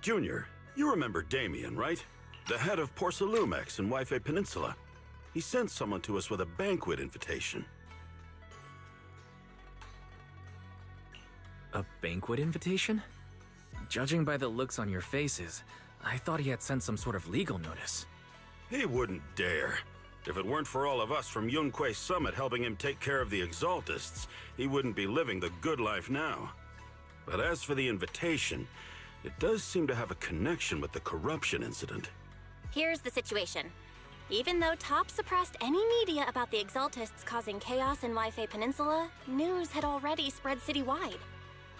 Junior, you remember Damien, right? The head of Porcelumex in Wi-Fi Peninsula. He sent someone to us with a banquet invitation. A banquet invitation? Judging by the looks on your faces, I thought he had sent some sort of legal notice. He wouldn't dare. If it weren't for all of us from Yunque Summit helping him take care of the Exaltists, he wouldn't be living the good life now. But as for the invitation, it does seem to have a connection with the corruption incident. Here's the situation. Even though Top suppressed any media about the Exaltists causing chaos in Wi-Fi Peninsula, news had already spread citywide.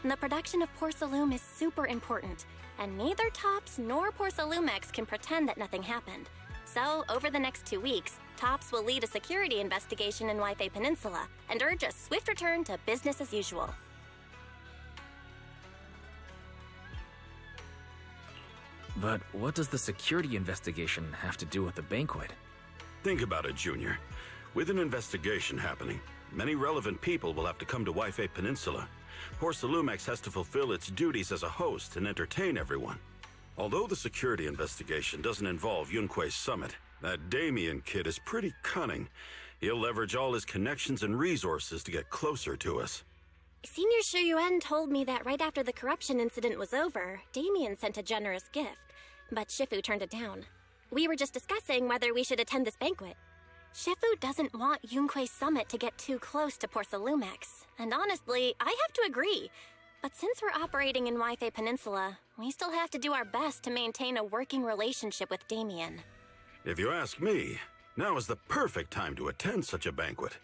The production of Porcelume is super important, and neither Tops nor Porcelumex can pretend that nothing happened. So, over the next 2 weeks, Tops will lead a security investigation in Wi-Fi Peninsula and urge a swift return to business as usual. But what does the security investigation have to do with the banquet? Think about it, Junior. With an investigation happening, many relevant people will have to come to Wi-Fi Peninsula. Porcelumex has to fulfill its duties as a host and entertain everyone. Although the security investigation doesn't involve Yunque's summit, that Damien kid is pretty cunning. He'll leverage all his connections and resources to get closer to us. Senior Shuyuan told me that right after the corruption incident was over, Damien sent a generous gift, but Shifu turned it down. We were just discussing whether we should attend this banquet. Shifu doesn't want Yunque's summit to get too close to Porcelumex, and honestly, I have to agree. But since we're operating in Wi-Fi Peninsula, we still have to do our best to maintain a working relationship with Damien. If you ask me, now is the perfect time to attend such a banquet.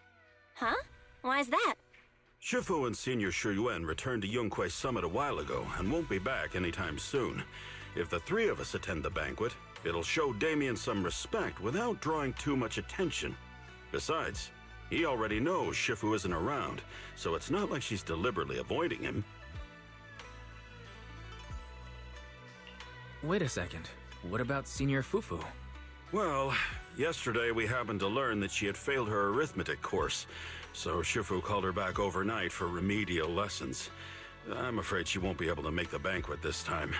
Huh? Why's that? Shifu and Senior Shuyuan returned to Yunque Summit a while ago and won't be back anytime soon. If the three of us attend the banquet, it'll show Damien some respect without drawing too much attention. Besides, he already knows Shifu isn't around, so it's not like she's deliberately avoiding him. Wait a second. What about Senior Fufu? Well, yesterday we happened to learn that she had failed her arithmetic course, so Shifu called her back overnight for remedial lessons. I'm afraid she won't be able to make the banquet this time.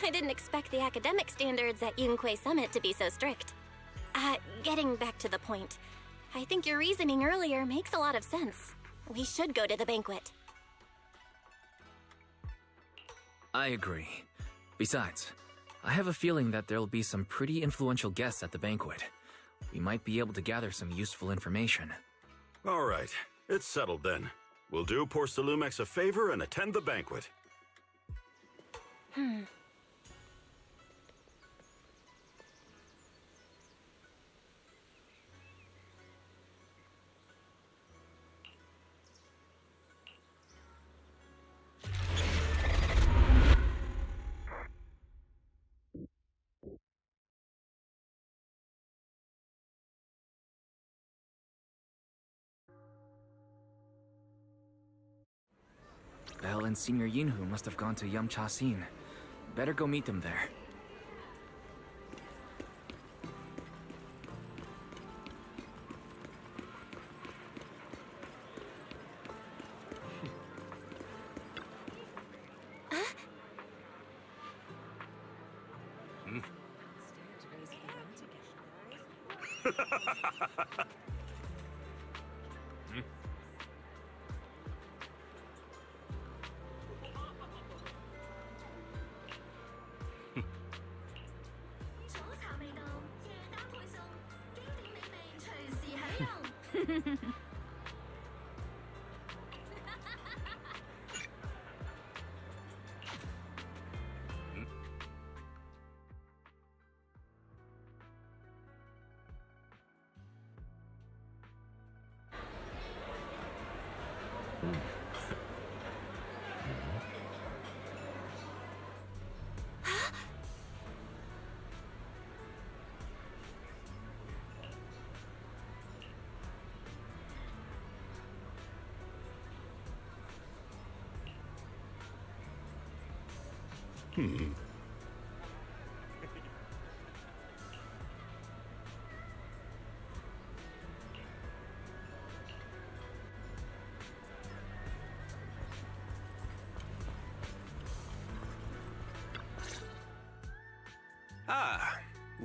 I didn't expect the academic standards at Yunque Summit to be so strict. Getting back to the point, I think your reasoning earlier makes a lot of sense. We should go to the banquet. I agree. Besides, I have a feeling that there'll be some pretty influential guests at the banquet. We might be able to gather some useful information. All right, it's settled then. We'll do Porcelumex a favor and attend the banquet. Belle and Senior Yinhu must have gone to Yamcha-sin. Better go meet them there.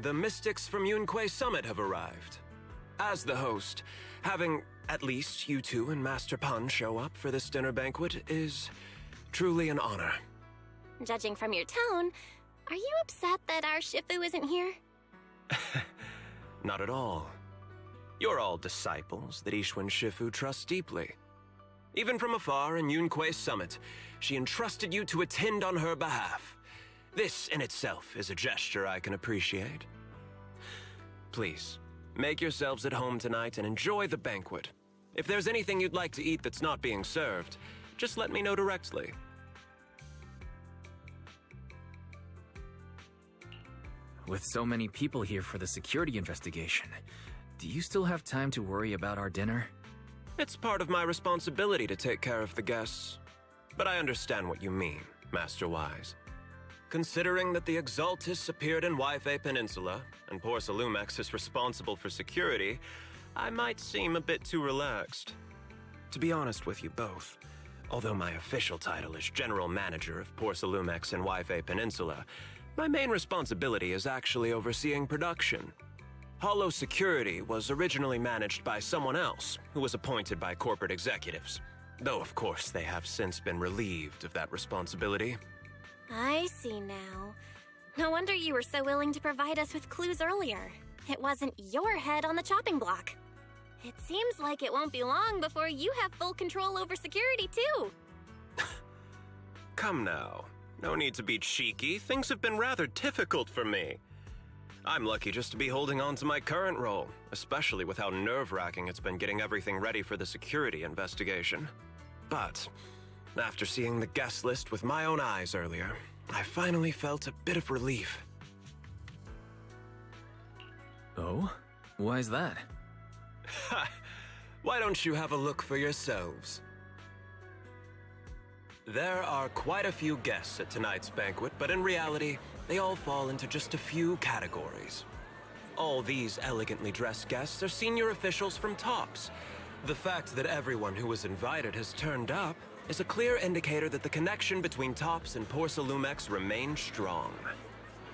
The mystics from Yunque Summit have arrived. As the host, having at least you two and Master Pan show up for this dinner banquet is truly an honor. Judging from your tone, are you upset that our Shifu isn't here? Not at all. You're all disciples that Ishwan Shifu trusts deeply. Even from afar in Yunque Summit, she entrusted you to attend on her behalf. This in itself is a gesture I can appreciate. Please, make yourselves at home tonight and enjoy the banquet. If there's anything you'd like to eat that's not being served, just let me know directly. With so many people here for the security investigation, do you still have time to worry about our dinner? It's part of my responsibility to take care of the guests. But I understand what you mean, Master Wise. Considering that the Exaltus appeared in Yfe Peninsula, and Porcelumex is responsible for security, I might seem a bit too relaxed. To be honest with you both, although my official title is General Manager of Porcelumex and Yfe Peninsula, my main responsibility is actually overseeing production. Hollow Security was originally managed by someone else, who was appointed by corporate executives. Though, of course, they have since been relieved of that responsibility. I see now. No wonder you were so willing to provide us with clues earlier. It wasn't your head on the chopping block. It seems like it won't be long before you have full control over security, too. Come now. No need to be cheeky. Things have been rather difficult for me. I'm lucky just to be holding on to my current role, especially with how nerve-wracking it's been getting everything ready for the security investigation. But after seeing the guest list with my own eyes earlier, I finally felt a bit of relief. Oh? Why is that? Ha! Why don't you have a look for yourselves? There are quite a few guests at tonight's banquet, but in reality, they all fall into just a few categories. All these elegantly dressed guests are senior officials from TOPS. The fact that everyone who was invited has turned up is a clear indicator that the connection between TOPS and Porcelumex remains strong.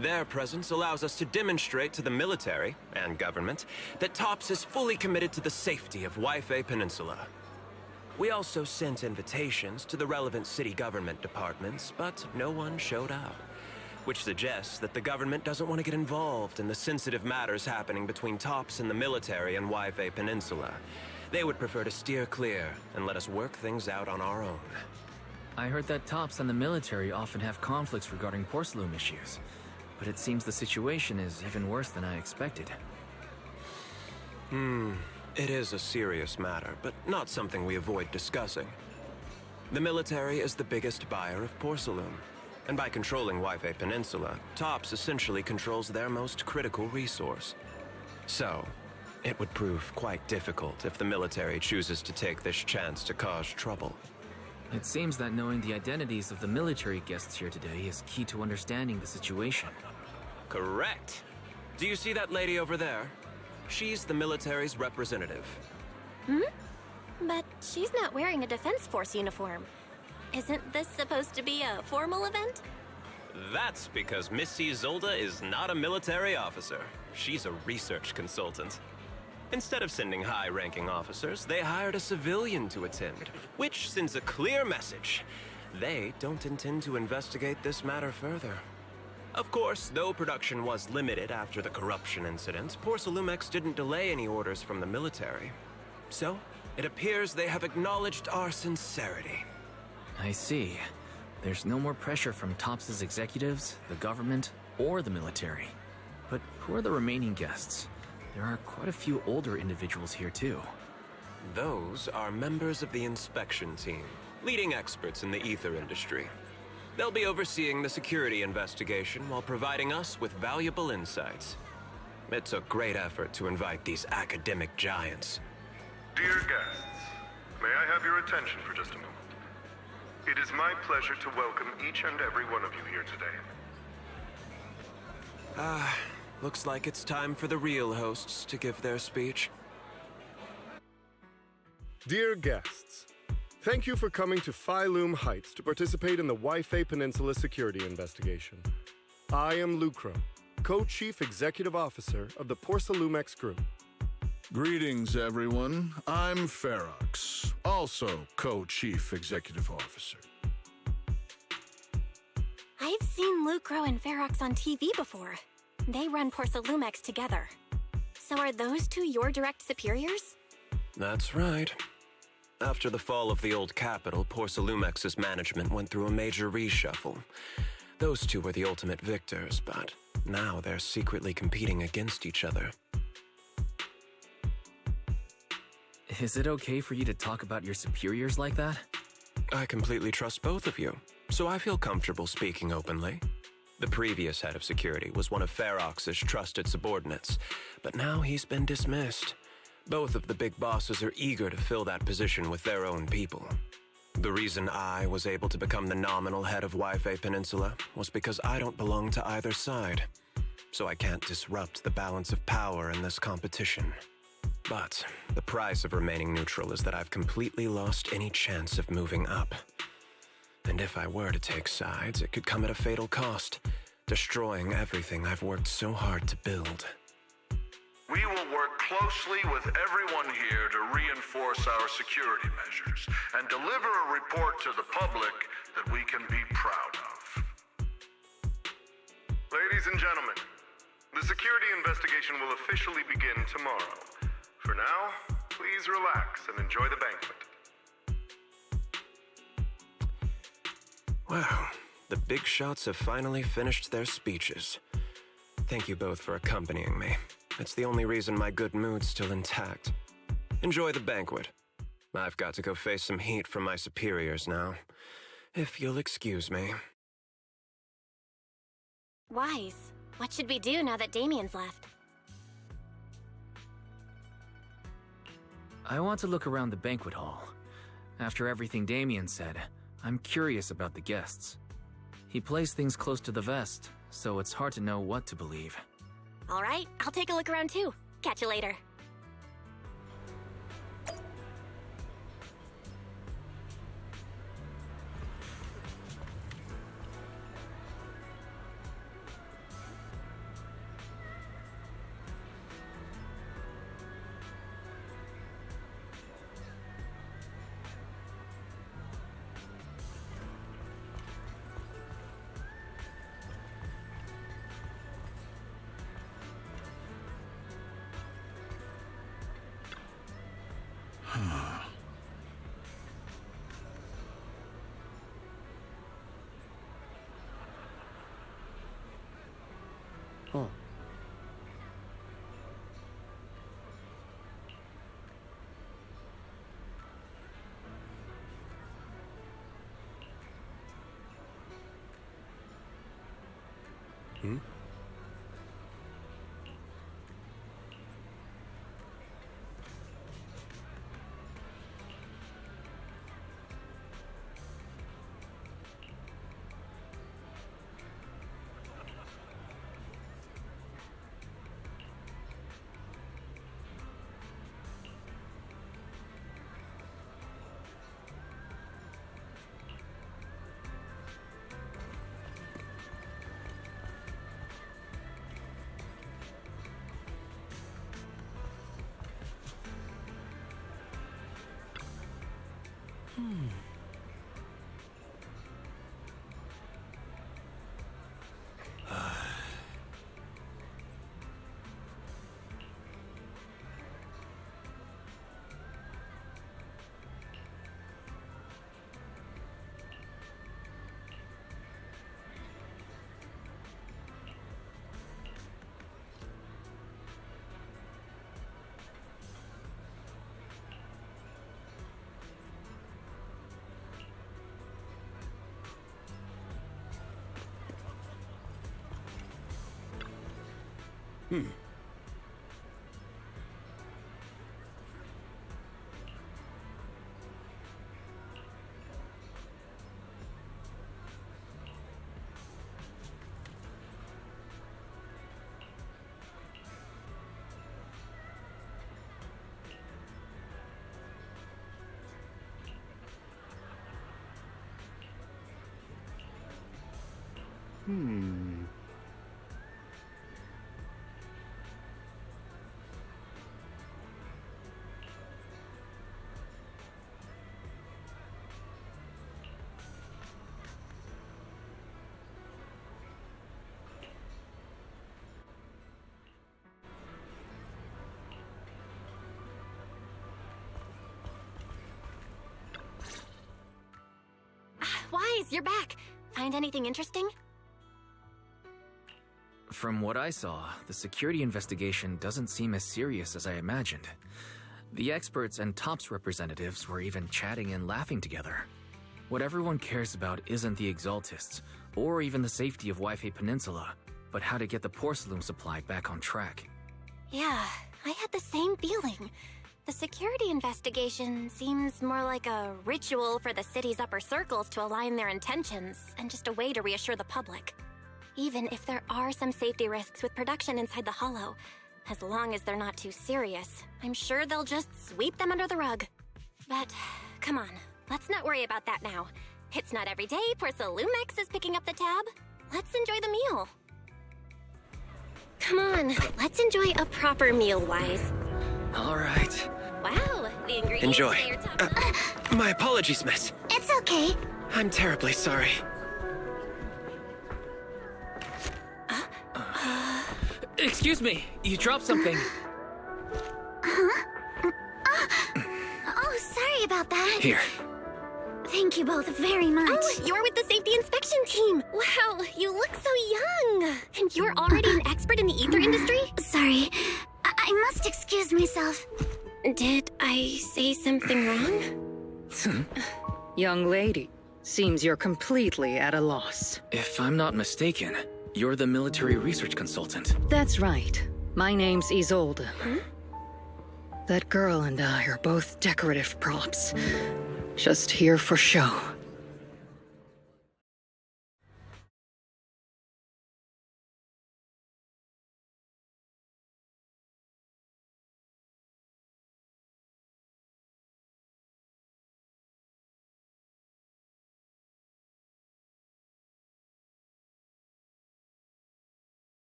Their presence allows us to demonstrate to the military and government that TOPS is fully committed to the safety of Yfe Peninsula. We also sent invitations to the relevant city government departments, but no one showed up, which suggests that the government doesn't want to get involved in the sensitive matters happening between TOPS and the military and Yfe Peninsula. They would prefer to steer clear and let us work things out on our own. I heard that TOPS and the military often have conflicts regarding porcelain issues, but it seems the situation is even worse than I expected. It is a serious matter, but not something we avoid discussing. The military is the biggest buyer of porcelain, and by controlling Yfe Peninsula, TOPS essentially controls their most critical resource. So, it would prove quite difficult if the military chooses to take this chance to cause trouble. It seems that knowing the identities of the military guests here today is key to understanding the situation. Correct. Do you see that lady over there? She's the military's representative. But she's not wearing a Defense Force uniform. Isn't this supposed to be a formal event? That's because Missy Zolda is not a military officer. She's a research consultant. Instead of sending high-ranking officers, they hired a civilian to attend, which sends a clear message. They don't intend to investigate this matter further. Of course, though production was limited after the corruption incident, Porcelumex didn't delay any orders from the military. So, it appears they have acknowledged our sincerity. I see. There's no more pressure from TOPS' executives, the government, or the military. But who are the remaining guests? There are quite a few older individuals here too. Those are members of the inspection team, leading experts in the ether industry. They'll be overseeing the security investigation while providing us with valuable insights. It took great effort to invite these academic giants. Dear guests, may I have your attention for just a moment? It is my pleasure to welcome each and every one of you here today. Looks like it's time for the real hosts to give their speech. Dear guests, thank you for coming to Phaethon Heights to participate in the Yfe Peninsula security investigation. I am Lucro, Co-Chief Executive Officer of the Porcelumex Group. Greetings, everyone. I'm Ferox, also Co-Chief Executive Officer. I've seen Lucro and Ferox on TV before. They run Porcelumex together. So are those two your direct superiors? That's right. After the fall of the old capital, Porcelumex's management went through a major reshuffle. Those two were the ultimate victors, but now they're secretly competing against each other. Is it okay for you to talk about your superiors like that? I completely trust both of you, so I feel comfortable speaking openly. The previous head of security was one of Ferox's trusted subordinates, but now he's been dismissed. Both of the big bosses are eager to fill that position with their own people. The reason I was able to become the nominal head of Wi-Fi Peninsula was because I don't belong to either side, so I can't disrupt the balance of power in this competition. But the price of remaining neutral is that I've completely lost any chance of moving up. And if I were to take sides, it could come at a fatal cost, destroying everything I've worked so hard to build. We will work closely with everyone here to reinforce our security measures and deliver a report to the public that we can be proud of. Ladies and gentlemen, the security investigation will officially begin tomorrow. For now, please relax and enjoy the banquet. Wow, the big shots have finally finished their speeches. Thank you both for accompanying me. It's the only reason my good mood's still intact. Enjoy the banquet. I've got to go face some heat from my superiors now. If you'll excuse me. Wise. What should we do now that Damien's left? I want to look around the banquet hall. After everything Damien said, I'm curious about the guests. He plays things close to the vest, so it's hard to know what to believe. All right, I'll take a look around too. Catch you later. Huh. Wise, you're back. Find anything interesting? From what I saw, the security investigation doesn't seem as serious as I imagined. The experts and TOPS representatives were even chatting and laughing together. What everyone cares about isn't the Exaltists, or even the safety of Wi-Fi Peninsula, but how to get the porcelain supply back on track. Yeah, I had the same feeling. The security investigation seems more like a ritual for the city's upper circles to align their intentions, and just a way to reassure the public. Even if there are some safety risks with production inside the Hollow, as long as they're not too serious, I'm sure they'll just sweep them under the rug. But, come on, let's not worry about that now. It's not every day Porcelumex is picking up the tab. Let's enjoy the meal. Come on, let's enjoy a proper meal, Wise. All right. Wow, the ingredients Enjoy. at your top. My apologies, miss. It's okay. I'm terribly sorry. Excuse me, you dropped something. Oh, sorry about that. Here. Thank you both very much. Oh, you're with the safety inspection team. Wow, you look so young. And you're already an expert in the ether industry? Sorry, I must excuse myself. Did I say something wrong? Young lady, seems you're completely at a loss. If I'm not mistaken, you're the military research consultant. That's right. My name's Isolde. That girl and I are both decorative props. Just here for show.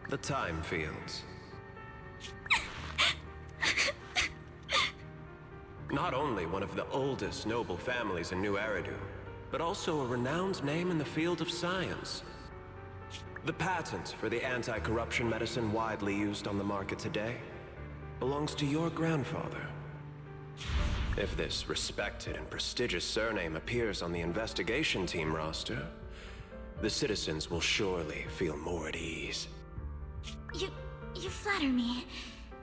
The time fields. Not only one of the oldest noble families in New Eridu, but also a renowned name in the field of science. The patent for the anti-corruption medicine widely used on the market today belongs to your grandfather. If this respected and prestigious surname appears on the investigation team roster, the citizens will surely feel more at ease. You flatter me.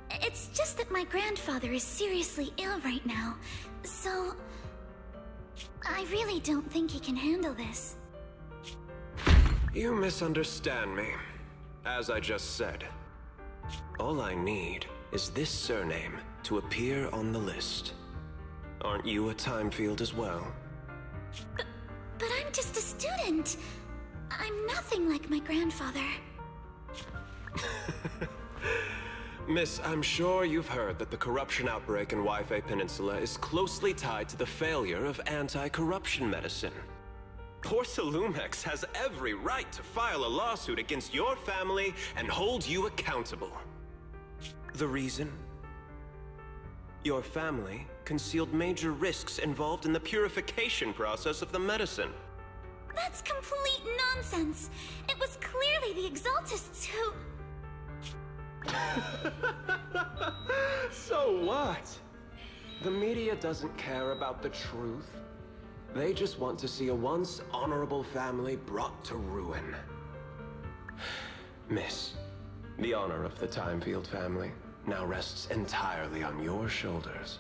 It's just that my grandfather is seriously ill right now, so I really don't think he can handle this. You misunderstand me. As I just said, all I need is this surname to appear on the list. Aren't you a time field as well? But I'm just a student. I'm nothing like my grandfather. Miss, I'm sure you've heard that the corruption outbreak in Wi-Fi Peninsula is closely tied to the failure of anti-corruption medicine. Porcelumex has every right to file a lawsuit against your family and hold you accountable. The reason? Your family concealed major risks involved in the purification process of the medicine. That's complete nonsense. It was clearly the Exaltists who... So what? The media doesn't care about the truth. They just want to see a once honorable family brought to ruin. Miss, the honor of the Timefield family now rests entirely on your shoulders.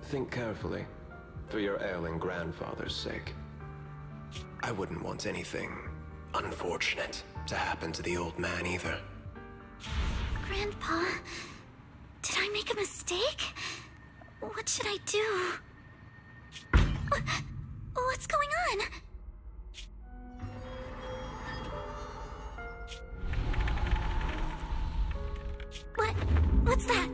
Think carefully, for your ailing grandfather's sake. I wouldn't want anything unfortunate to happen to the old man either. Grandpa, did I make a mistake? What should I do? What's going on? What's that?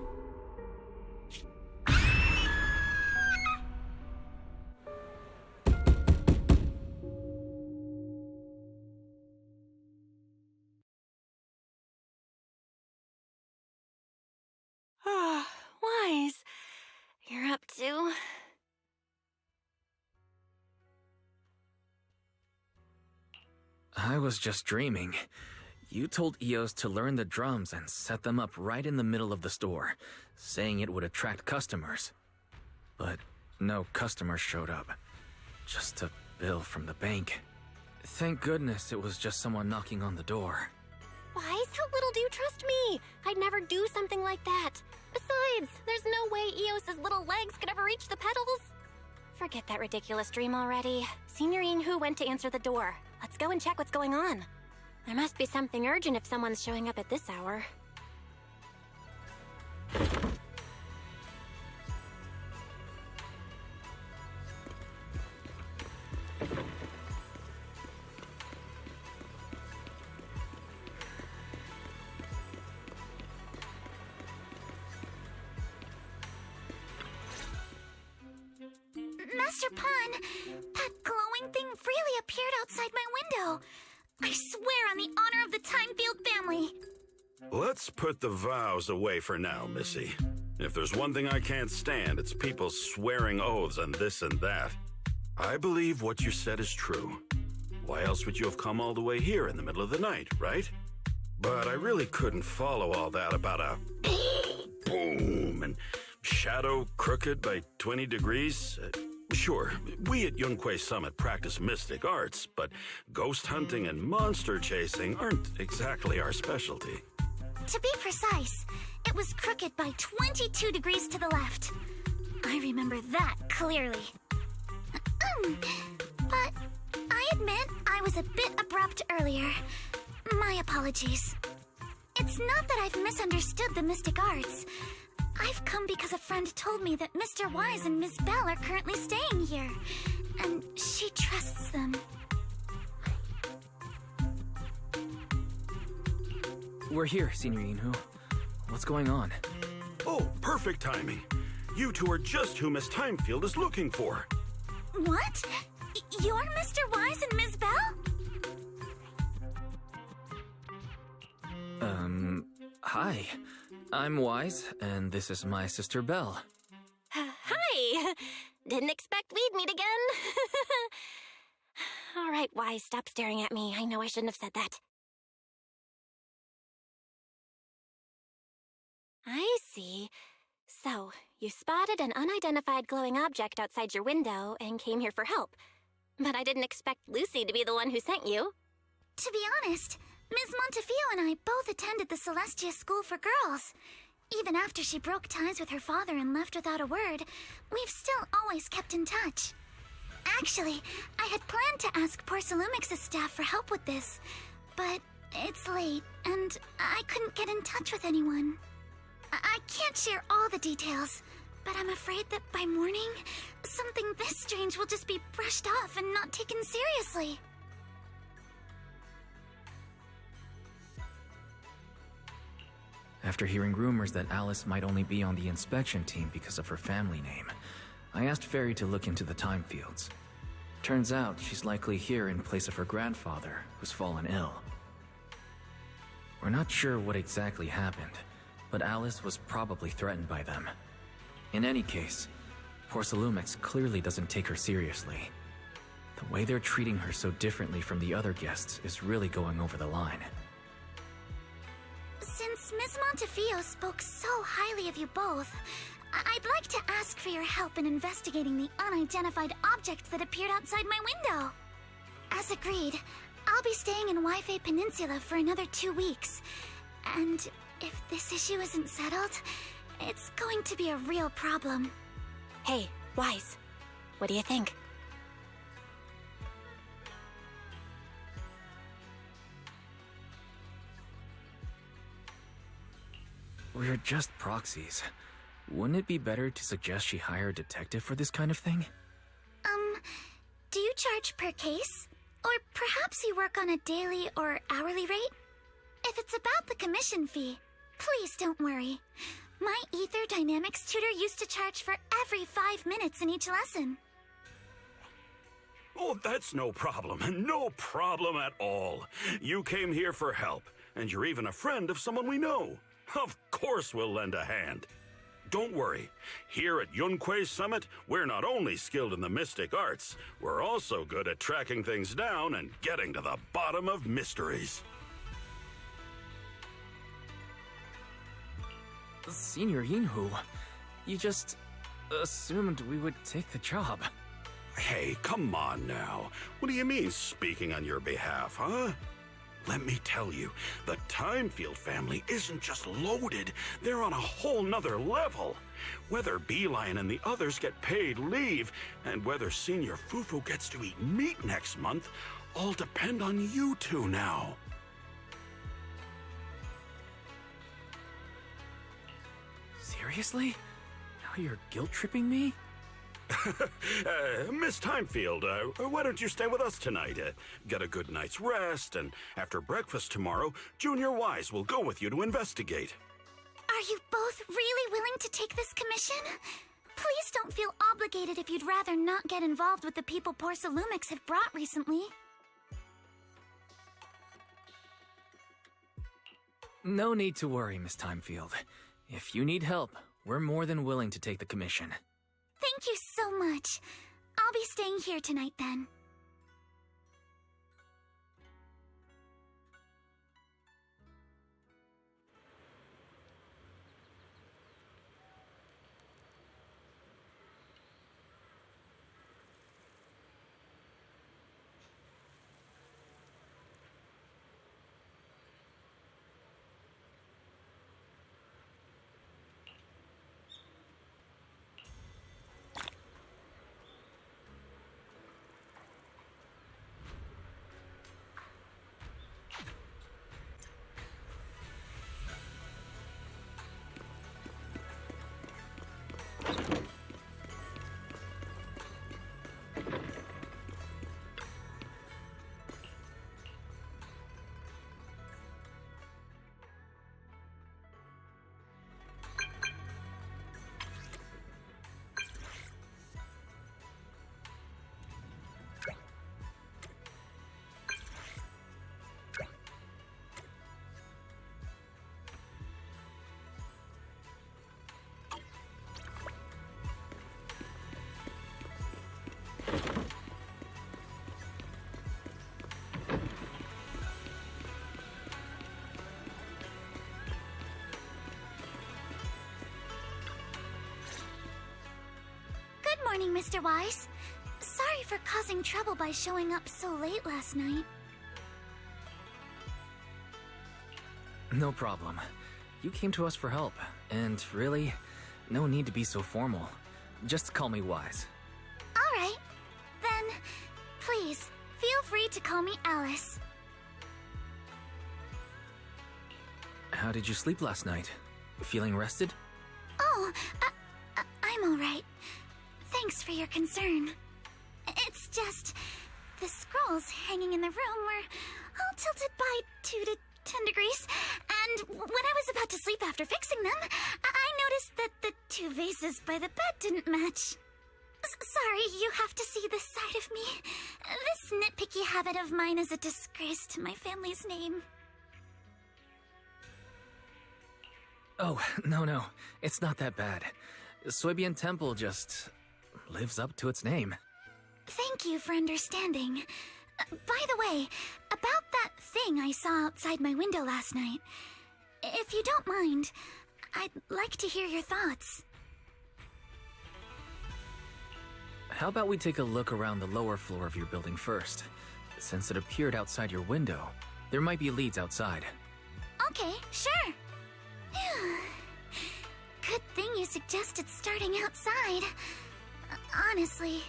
Wise, you're up to... I was just dreaming. You told Eos to learn the drums and set them up right in the middle of the store, saying it would attract customers. But no customers showed up. Just a bill from the bank. Thank goodness it was just someone knocking on the door. Wise, how little do you trust me? I'd never do something like that. Besides, there's no way Eos's little legs could ever reach the pedals. Forget that ridiculous dream already. Signorine Hu went to answer the door. Let's go and check what's going on. There must be something urgent if someone's showing up at this hour. Master Pun, that glowing thing really appeared outside my window. I swear on the honor of the Timefield family. Let's put the vows away for now, Missy. If there's one thing I can't stand, it's people swearing oaths and this and that. I believe what you said is true. Why else would you have come all the way here in the middle of the night, right? But I really couldn't follow all that about a boom and shadow crooked by 20 degrees. Sure, we at Yunque Summit practice mystic arts, but ghost hunting and monster chasing aren't exactly our specialty. To be precise, it was crooked by 22 degrees to the left. I remember that clearly. But I admit I was a bit abrupt earlier. My apologies. It's not that I've misunderstood the mystic arts. I've come because a friend told me that Mr. Wise and Ms. Bell are currently staying here, and she trusts them. We're here, Signorine Hu. What's going on? Oh, perfect timing. You two are just who Miss Timefield is looking for. What? You're Mr. Wise and Ms. Bell? Hi. I'm Wise, and this is my sister Belle. Hi! Didn't expect we'd meet again. All right, Wise, stop staring at me. I know I shouldn't have said that. I see. So, you spotted an unidentified glowing object outside your window and came here for help. But I didn't expect Lucy to be the one who sent you. To be honest, Ms. Montefio and I both attended the Celestia School for Girls. Even after she broke ties with her father and left without a word, we've still always kept in touch. Actually, I had planned to ask Porcelumix's staff for help with this, but it's late, and I couldn't get in touch with anyone. I can't share all the details, but I'm afraid that by morning, something this strange will just be brushed off and not taken seriously. After hearing rumors that Alice might only be on the inspection team because of her family name, I asked Fairy to look into the time fields. Turns out she's likely here in place of her grandfather, who's fallen ill. We're not sure what exactly happened, but Alice was probably threatened by them. In any case, Porcelumix clearly doesn't take her seriously. The way they're treating her so differently from the other guests is really going over the line. Since Ms. Montefio spoke so highly of you both, I'd like to ask for your help in investigating the unidentified object that appeared outside my window. As agreed, I'll be staying in Wi-Fi Peninsula for another 2 weeks. And if this issue isn't settled, it's going to be a real problem. Hey, Wise, what do you think? We're just proxies. Wouldn't it be better to suggest she hire a detective for this kind of thing? Do you charge per case? Or perhaps you work on a daily or hourly rate? If it's about the commission fee, please don't worry. My Ether Dynamics tutor used to charge for every 5 minutes in each lesson. Oh, that's no problem. No problem at all. You came here for help, and you're even a friend of someone we know. Of course we'll lend a hand. don't worry. Here at Yunque's Summit, we're not only skilled in the mystic arts, we're also good at tracking things down and getting to the bottom of mysteries. Senior Yinhu, you just assumed we would take the job. Hey, come on now. What do you mean, speaking on your behalf, huh? Let me tell you, the Timefield family isn't just loaded, they're on a whole nother level. Whether Beeline and the others get paid leave, and whether Senior Fufu gets to eat meat next month, all depend on you two now. Seriously? Now you're guilt-tripping me? Miss Timefield, why don't you stay with us tonight? Get a good night's rest, and after breakfast tomorrow, Junior Wise will go with you to investigate. Are you both really willing to take this commission? Please don't feel obligated if you'd rather not get involved with the people Porcelumix have brought recently. No need to worry, Miss Timefield. If you need help, we're more than willing to take the commission. Thank you so much. I'll be staying here tonight then. Good morning, Mr. Wise. Sorry for causing trouble by showing up so late last night. No problem. You came to us for help, and really, no need to be so formal. Just call me Wise. All right. Then, please, feel free to call me Alice. How did you sleep last night? Feeling rested? Oh, I'm all right. Thanks for your concern. It's just, the scrolls hanging in the room were all tilted by 2 to 10 degrees, and when I was about to sleep after fixing them, I noticed that the 2 vases by the bed didn't match. Sorry, you have to see this side of me. This nitpicky habit of mine is a disgrace to my family's name. Oh, no. It's not that bad. Soybian Temple just lives up to its name. Thank you for understanding. By the way, about that thing I saw outside my window last night, if you don't mind, I'd like to hear your thoughts. How about we take a look around the lower floor of your building first? Since it appeared outside your window, there might be leads outside. Okay, sure. Good thing you suggested starting outside. Honestly,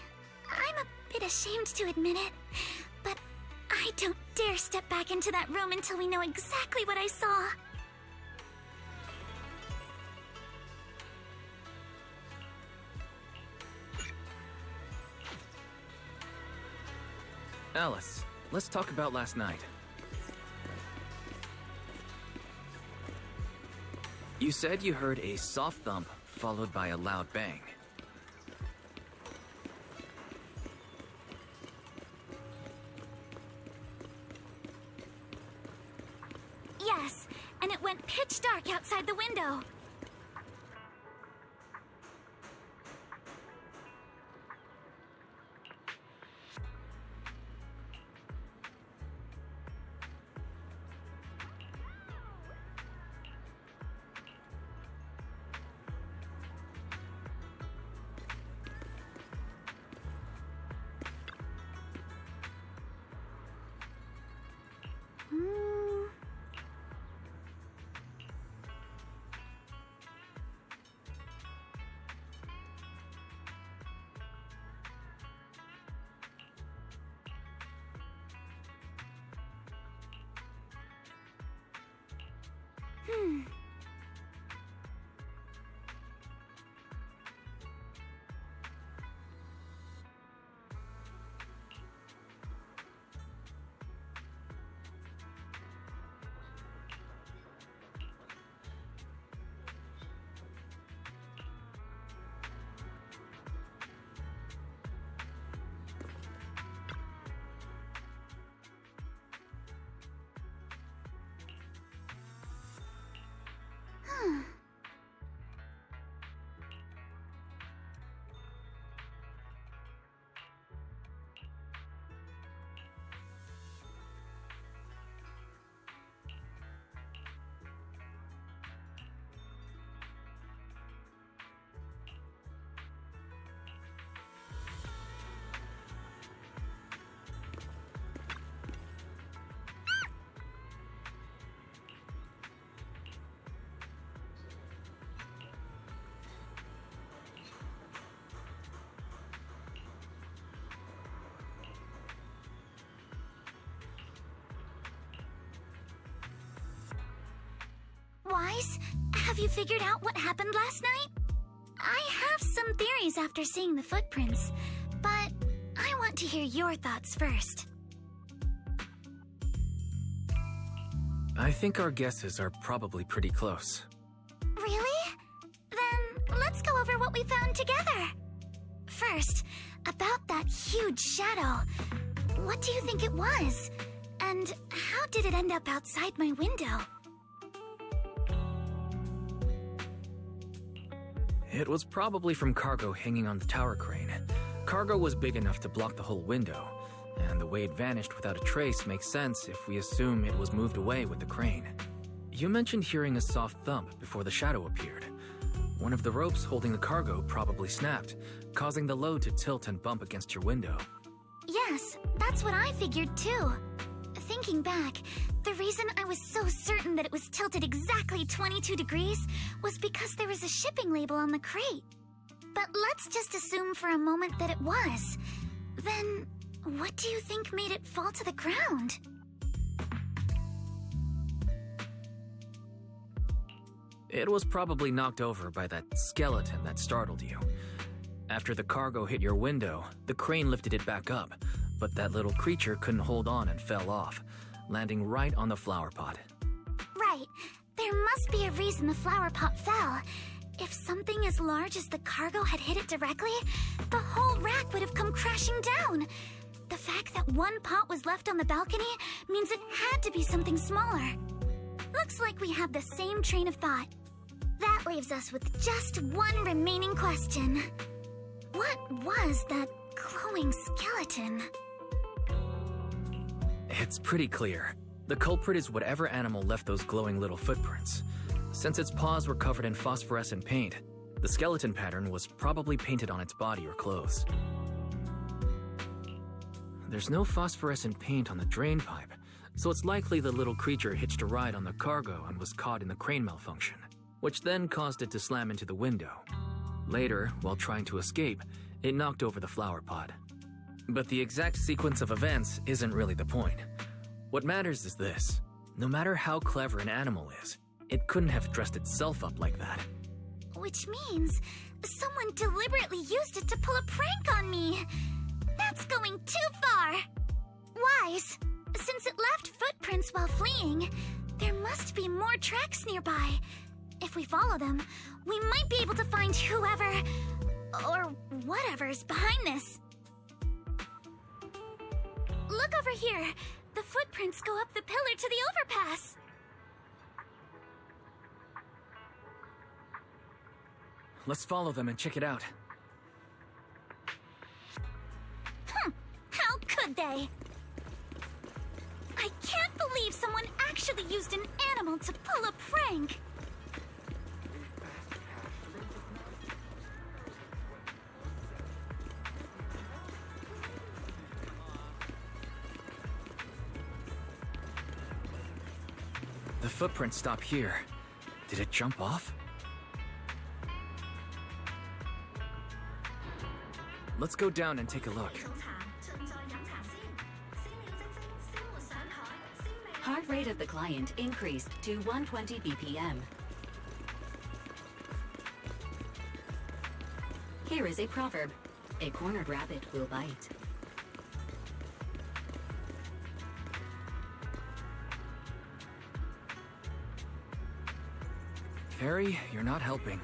I'm a bit ashamed to admit it, but I don't dare step back into that room until we know exactly what I saw. Alice, let's talk about last night. You said you heard a soft thump followed by a loud bang. Yes, and it went pitch dark outside the window. Wise, have you figured out what happened last night? I have some theories after seeing the footprints, but I want to hear your thoughts first. I think our guesses are probably pretty close. Really? Then let's go over what we found together. First, about that huge shadow. What do you think it was? And how did it end up outside my window? It was probably from cargo hanging on the tower crane. Cargo was big enough to block the whole window, and the way it vanished without a trace makes sense if we assume it was moved away with the crane. You mentioned hearing a soft thump before the shadow appeared. One of the ropes holding the cargo probably snapped, causing the load to tilt and bump against your window. Yes, that's what I figured too. Thinking back, the reason I was so certain that it was tilted exactly 22 degrees was because there was a shipping label on the crate. But let's just assume for a moment that it was. Then, what do you think made it fall to the ground? It was probably knocked over by that skeleton that startled you. After the cargo hit your window, the crane lifted it back up, but that little creature couldn't hold on and fell off, landing right on the flower pot. Right. There must be a reason the flower pot fell. If something as large as the cargo had hit it directly, the whole rack would have come crashing down. The fact that one pot was left on the balcony means it had to be something smaller. Looks like we have the same train of thought. That leaves us with just one remaining question. What was that glowing skeleton? It's pretty clear. The culprit is whatever animal left those glowing little footprints. Since its paws were covered in phosphorescent paint, the skeleton pattern was probably painted on its body or clothes. There's no phosphorescent paint on the drain pipe, so it's likely the little creature hitched a ride on the cargo and was caught in the crane malfunction, which then caused it to slam into the window. Later, while trying to escape, it knocked over the flower pot. But the exact sequence of events isn't really the point. What matters is this. No matter how clever an animal is, it couldn't have dressed itself up like that. Which means someone deliberately used it to pull a prank on me. That's going too far. Wise, since it left footprints while fleeing, there must be more tracks nearby. If we follow them, we might be able to find whoever or whatever's behind this. Look over here. The footprints go up the pillar to the overpass. Let's follow them and check it out. How could they? I can't believe someone actually used an animal to pull a prank. The footprints stop here. Did it jump off? Let's go down and take a look. Hard heart rate of the client increased to 120 BPM. Here is a proverb. A cornered rabbit will bite. Fairy, you're not helping.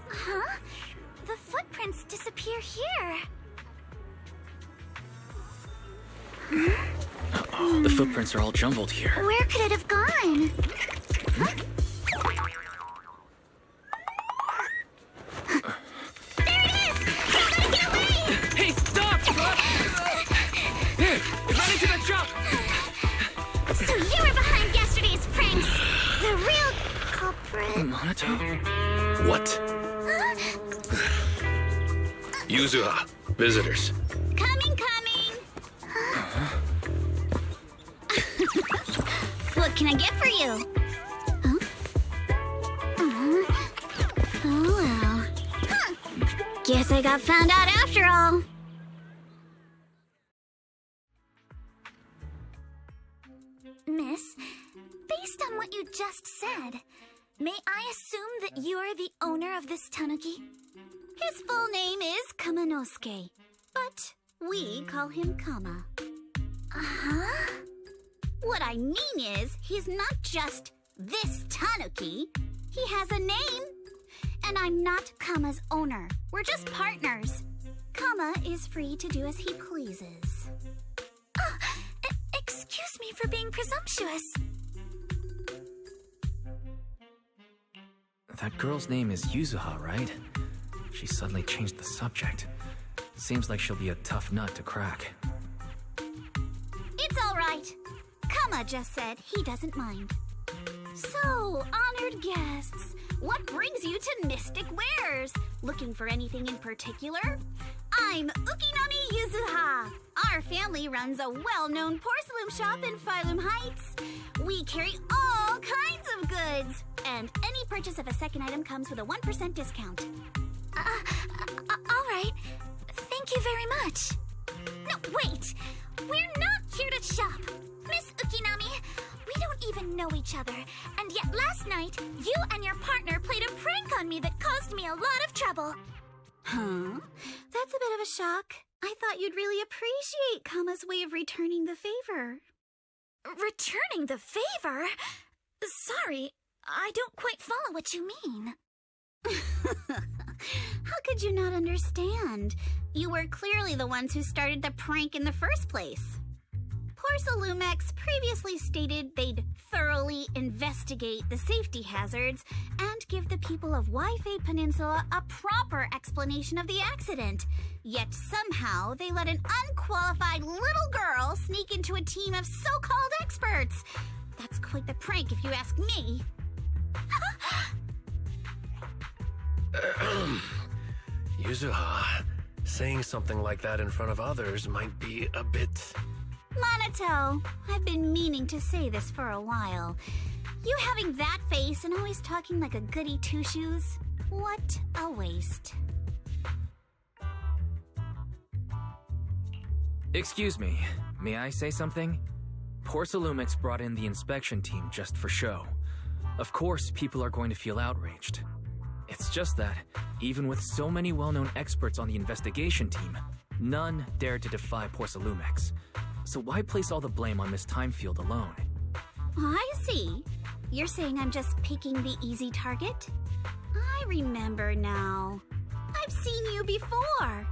Huh? The footprints disappear here. Oh, the footprints are all jumbled here. Where could it have gone? Huh? There it is! Somebody get away! Hey, stop! Here, running to the truck! So you were behind yesterday's pranks! The real culprit... Monato? What? Yuzuha, visitors. Coming! What can I get for you? Huh? Oh well. Huh. Guess I got found out after all. Miss, based on what you just said, may I assume that you're the owner of this tanuki? His full name is Kamanosuke, but we call him Kama. Uh-huh. What I mean is, he's not just this tanuki. He has a name. And I'm not Kama's owner. We're just partners. Kama is free to do as he pleases. Excuse me for being presumptuous. That girl's name is Yuzuha, right? She suddenly changed the subject. Seems like she'll be a tough nut to crack. It's all right. Kama just said he doesn't mind. So, honored guests, what brings you to Mystic Wares? Looking for anything in particular? I'm Ukinami Yuzuha. Our family runs a well-known porcelain shop in Phylum Heights. We carry all kinds of goods, and any purchase of a second item comes with a 1% discount. All right. Thank you very much. No, wait. We're not here to shop. Miss Ukinami, we don't even know each other, and yet last night, you and your partner played a prank on me that caused me a lot of trouble. Huh? That's a bit of a shock. I thought you'd really appreciate Kama's way of returning the favor. Returning the favor? Sorry, I don't quite follow what you mean. How could you not understand? You were clearly the ones who started the prank in the first place. Porcelumex previously stated they'd thoroughly investigate the safety hazards and give the people of Waifei Peninsula a proper explanation of the accident. Yet somehow they let an unqualified little girl sneak into a team of so-called experts. That's quite the prank if you ask me. Yuzuha, saying something like that in front of others might be a bit... Monato, I've been meaning to say this for a while. You having that face and always talking like a goody two-shoes? What a waste. Excuse me, may I say something? Porcelumex brought in the inspection team just for show. Of course, people are going to feel outraged. It's just that, even with so many well-known experts on the investigation team, none dared to defy Porcelumex. So why place all the blame on Miss Timefield alone? I see. You're saying I'm just picking the easy target? I remember now. I've seen you before.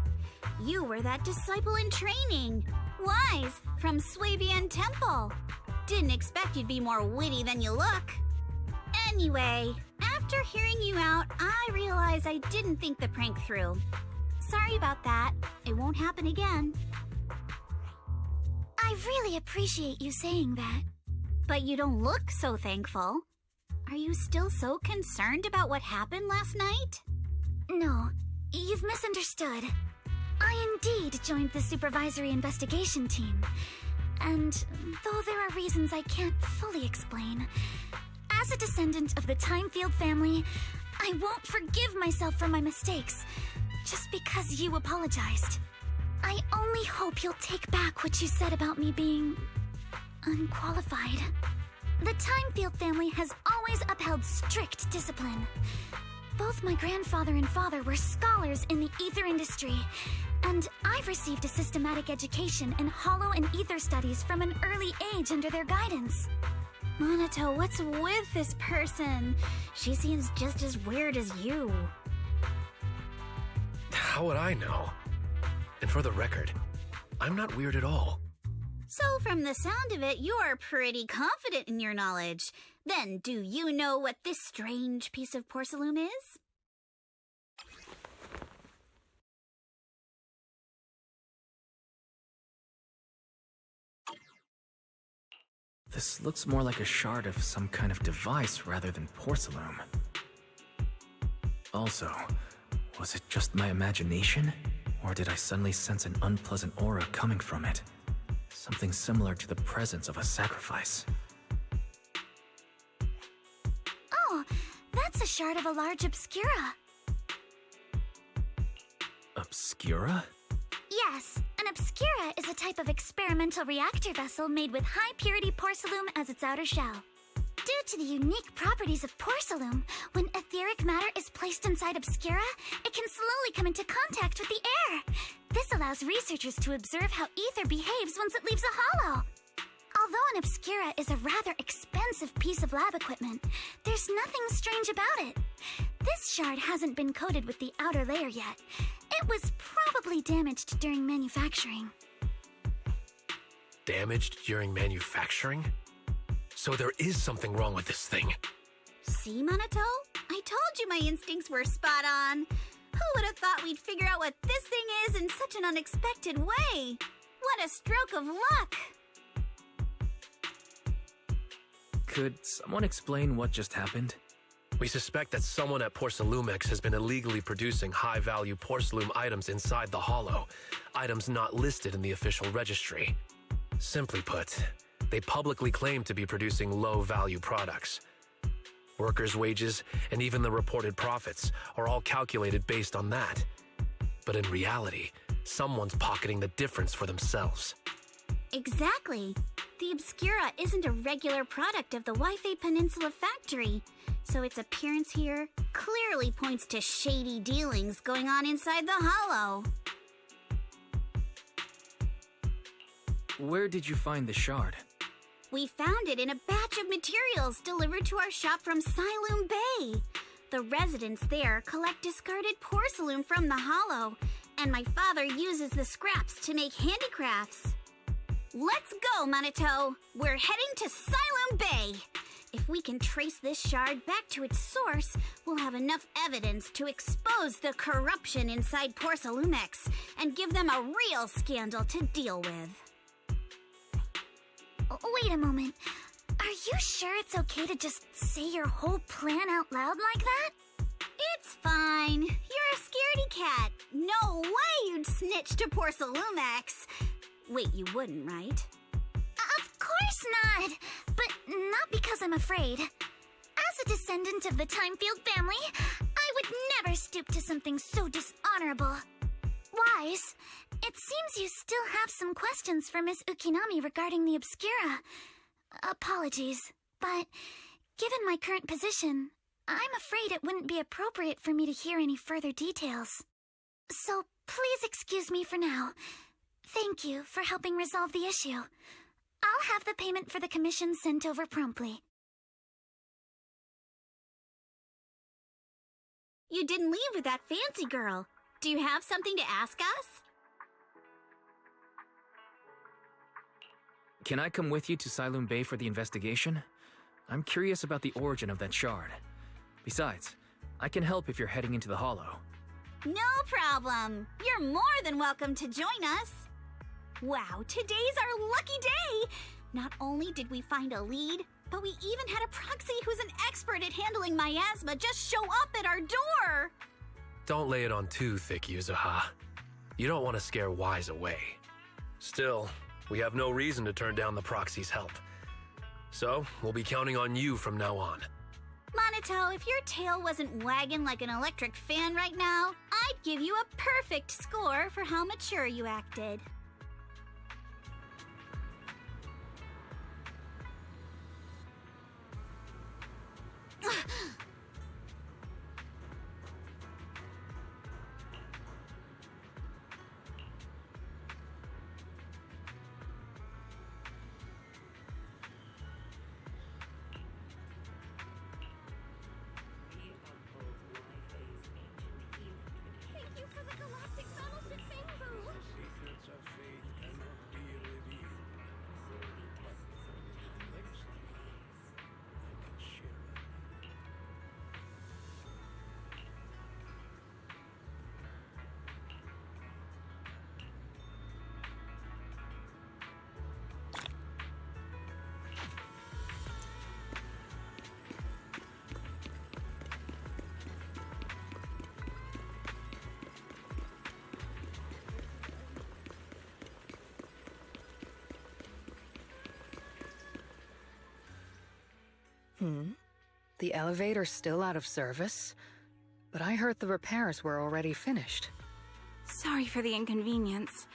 You were that disciple in training. Wise, from Swabian Temple. Didn't expect you'd be more witty than you look. Anyway, after hearing you out, I realized I didn't think the prank through. Sorry about that. It won't happen again. I really appreciate you saying that. But you don't look so thankful. Are you still so concerned about what happened last night? No, you've misunderstood. I indeed joined the supervisory investigation team. And though there are reasons I can't fully explain, as a descendant of the Timefield family, I won't forgive myself for my mistakes just because you apologized. I only hope you'll take back what you said about me being unqualified. The Timefield family has always upheld strict discipline. Both my grandfather and father were scholars in the ether industry, and I've received a systematic education in hollow and ether studies from an early age under their guidance. Monato, what's with this person? She seems just as weird as you. How would I know? And for the record, I'm not weird at all. So from the sound of it, you're pretty confident in your knowledge. Then, do you know what this strange piece of porcelain is? This looks more like a shard of some kind of device rather than porcelain. Also, was it just my imagination? Or did I suddenly sense an unpleasant aura coming from it? Something similar to the presence of a sacrifice. Oh, that's a shard of a large obscura. Obscura? Yes, an obscura is a type of experimental reactor vessel made with high-purity porcelain as its outer shell. Due to the unique properties of porcelain, when etheric matter is placed inside obscura, it can slowly come into contact with the air. This allows researchers to observe how ether behaves once it leaves a hollow. Although an obscura is a rather expensive piece of lab equipment, there's nothing strange about it. This shard hasn't been coated with the outer layer yet. It was probably damaged during manufacturing. Damaged during manufacturing? So there is something wrong with this thing. See, Monato? I told you my instincts were spot on. Who would have thought we'd figure out what this thing is in such an unexpected way? What a stroke of luck! Could someone explain what just happened? We suspect that someone at Porcelumex has been illegally producing high-value porcelain items inside the hollow, items not listed in the official registry. Simply put, they publicly claim to be producing low-value products. Workers' wages and even the reported profits are all calculated based on that. But in reality, someone's pocketing the difference for themselves. Exactly. The Obscura isn't a regular product of the Wi-Fi Peninsula factory, so its appearance here clearly points to shady dealings going on inside the hollow. Where did you find the shard? We found it in a batch of materials delivered to our shop from Siloam Bay. The residents there collect discarded porcelain from the hollow, and my father uses the scraps to make handicrafts. Let's go, Monato! We're heading to Siloam Bay! If we can trace this shard back to its source, we'll have enough evidence to expose the corruption inside Porcelumex and give them a real scandal to deal with. Wait a moment. Are you sure it's okay to just say your whole plan out loud like that? It's fine. You're a scaredy cat. No way you'd snitch to Porcelumex. Wait, you wouldn't, right? Of course not. But not because I'm afraid. As a descendant of the Timefield family, I would never stoop to something so dishonorable. Wise, it seems you still have some questions for Miss Ukinami regarding the Obscura. Apologies, but given my current position, I'm afraid it wouldn't be appropriate for me to hear any further details. So please excuse me for now. Thank you for helping resolve the issue. I'll have the payment for the commission sent over promptly. You didn't leave with that fancy girl. Do you have something to ask us? Can I come with you to Siloam Bay for the investigation? I'm curious about the origin of that shard. Besides, I can help if you're heading into the hollow. No problem. You're more than welcome to join us. Wow, today's our lucky day! Not only did we find a lead, but we even had a proxy who's an expert at handling miasma just show up at our door! Don't lay it on too thick, Yuzuha. You don't want to scare Wise away. Still, we have no reason to turn down the proxy's help. So, we'll be counting on you from now on. Monato, if your tail wasn't wagging like an electric fan right now, I'd give you a perfect score for how mature you acted. The elevator's still out of service? But I heard the repairs were already finished. Sorry for the inconvenience.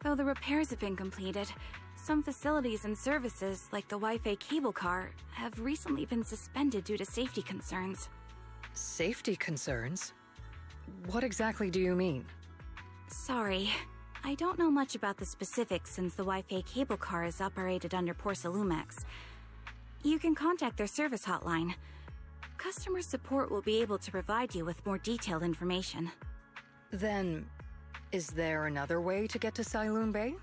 Though the repairs have been completed, some facilities and services, like the Wi-Fi cable car, have recently been suspended due to safety concerns. Safety concerns? What exactly do you mean? Sorry. I don't know much about the specifics since the Wi-Fi cable car is operated under Porsalumex. You can contact their service hotline. Customer support will be able to provide you with more detailed information. Then, is there another way to get to Sailoon Bay?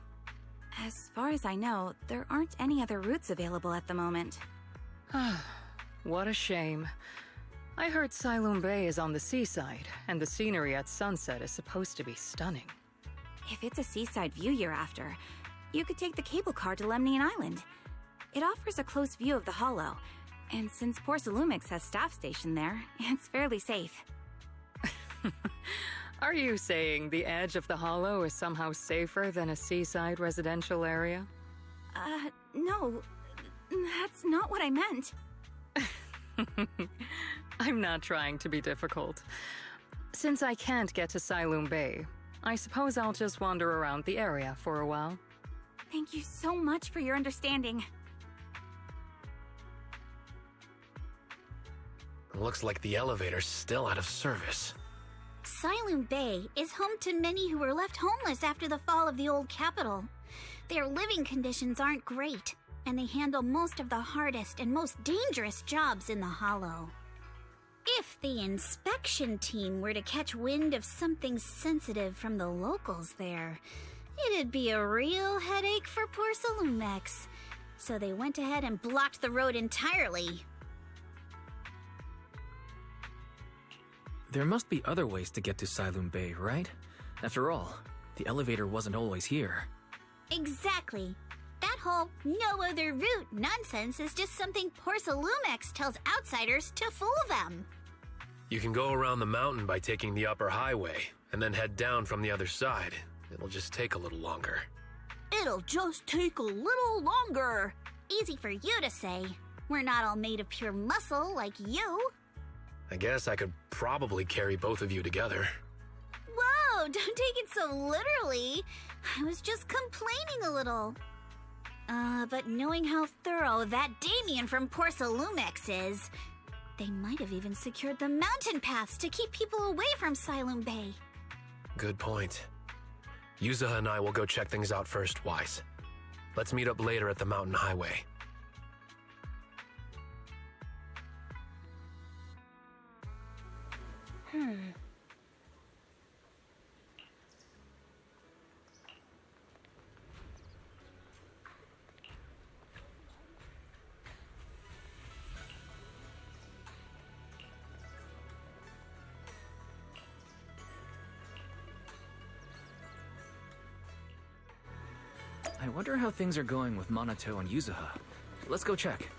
As far as I know, there aren't any other routes available at the moment. What a shame. I heard Sailoon Bay is on the seaside, and the scenery at sunset is supposed to be stunning. If it's a seaside view you're after, you could take the cable car to Lemnian Island. It offers a close view of the Hollow, and since Porsalumex has staff stationed there, it's fairly safe. Are you saying the edge of the Hollow is somehow safer than a seaside residential area? No. That's not what I meant. I'm not trying to be difficult. Since I can't get to Sailoon Bay, I suppose I'll just wander around the area for a while. Thank you so much for your understanding. Looks like the elevator's still out of service. Sailoon Bay is home to many who were left homeless after the fall of the old capital. Their living conditions aren't great, and they handle most of the hardest and most dangerous jobs in the Hollow. If the inspection team were to catch wind of something sensitive from the locals there, it'd be a real headache for Porsalumex. So they went ahead and blocked the road entirely. There must be other ways to get to Sailoon Bay, right? After all, the elevator wasn't always here. Exactly. That whole no other route nonsense is just something Porsalumex tells outsiders to fool them. You can go around the mountain by taking the upper highway, and then head down from the other side. It'll just take a little longer. It'll just take a little longer. Easy for you to say. We're not all made of pure muscle like you. I guess I could probably carry both of you together. Whoa, don't take it so literally. I was just complaining a little. But knowing how thorough that Damien from Porsalumex is, they might have even secured the mountain paths to keep people away from Sailoon Bay. Good point. Yuzuha and I will go check things out first, Wise. Let's meet up later at the mountain highway. I wonder how things are going with Monato and Yuzuha. Let's go check.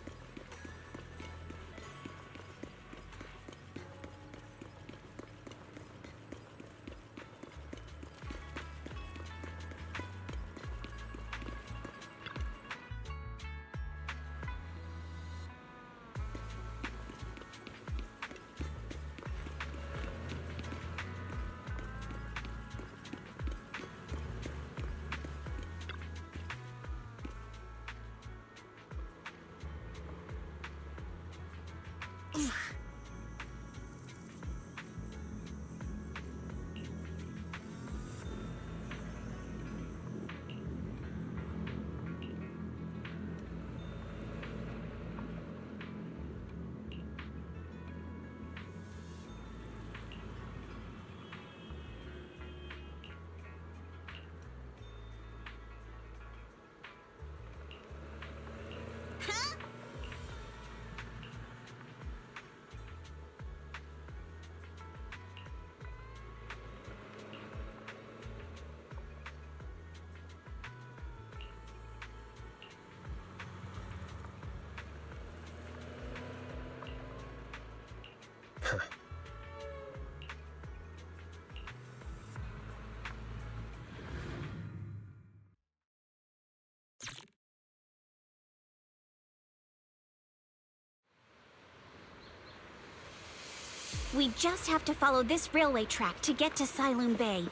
We just have to follow this railway track to get to Saloon Bay.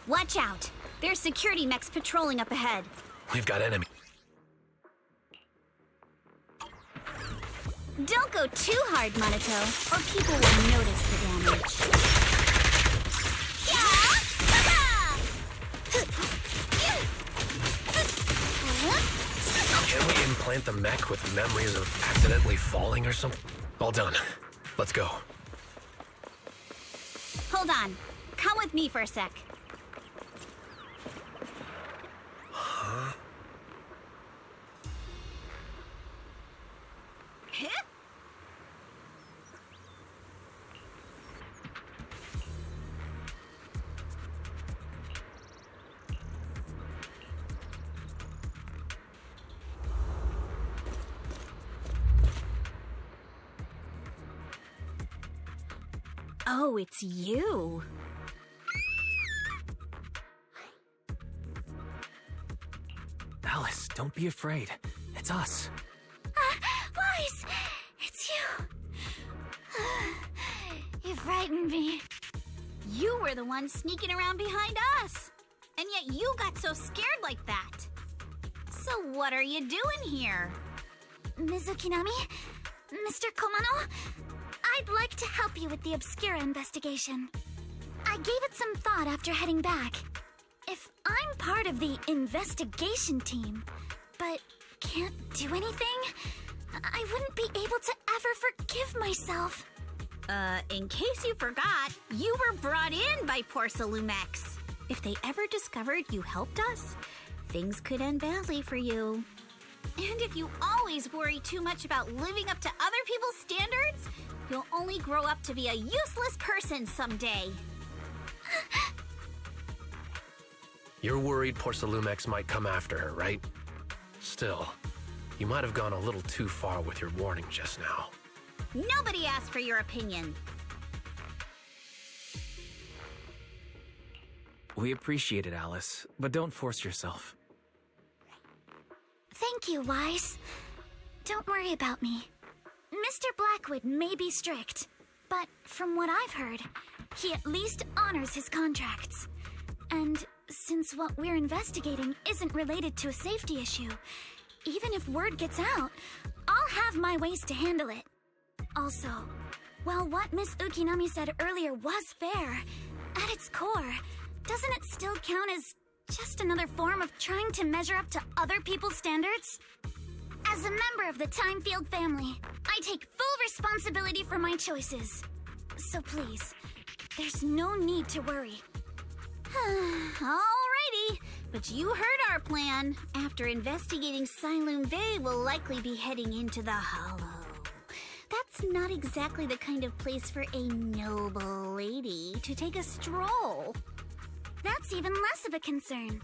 Watch out! There's security mechs patrolling up ahead. We've got enemy. Don't go too hard, Monato, or people will notice the damage. Can we implant the mech with memories of accidentally falling or something? All done. Let's go. Hold on. Come with me for a sec. Huh? Oh, it's you. Alice, don't be afraid. It's us. Wise! It's you. You frightened me. You were the one sneaking around behind us. And yet you got so scared like that. So what are you doing here? Ms. Ukinami? Mr. Komano? I'd like to help you with the Obscura investigation. I gave it some thought after heading back. If I'm part of the investigation team, but can't do anything, I wouldn't be able to ever forgive myself. In case you forgot, you were brought in by Porcelumex. If they ever discovered you helped us, things could end badly for you. And if you always worry too much about living up to other people's standards, you'll only grow up to be a useless person someday. You're worried Porcelumex might come after her, right? Still, you might have gone a little too far with your warning just now. Nobody asked for your opinion. We appreciate it, Alice, but don't force yourself. Thank you, Wise. Don't worry about me. Mr. Blackwood may be strict, but from what I've heard, he at least honors his contracts. And since what we're investigating isn't related to a safety issue, even if word gets out, I'll have my ways to handle it. Also, while what Miss Ukinami said earlier was fair, at its core, doesn't it still count as just another form of trying to measure up to other people's standards? As a member of the Timefield family, I take full responsibility for my choices. So please, there's no need to worry. Alrighty, but you heard our plan. After investigating Saloon Bay, we'll likely be heading into the Hollow. That's not exactly the kind of place for a noble lady to take a stroll. That's even less of a concern.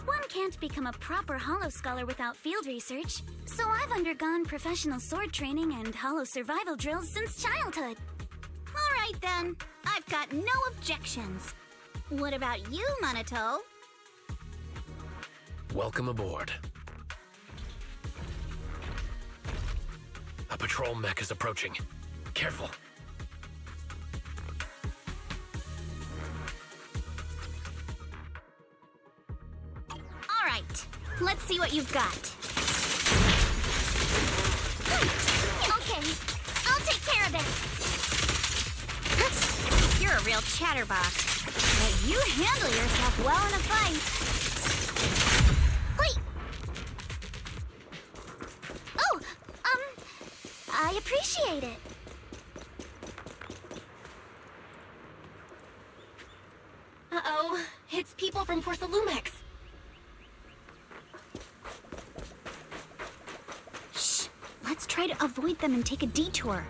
One can't become a proper Hollow scholar without field research, so I've undergone professional sword training and Hollow survival drills since childhood. Alright then, I've got no objections. What about you, Monato? Welcome aboard. A patrol mech is approaching. Careful. Alright, let's see what you've got. Okay, I'll take care of it. You're a real chatterbox, but you handle yourself well in a fight. Wait! Oh, I appreciate it. Uh-oh, it's people from Porcelumex. Shh, let's try to avoid them and take a detour.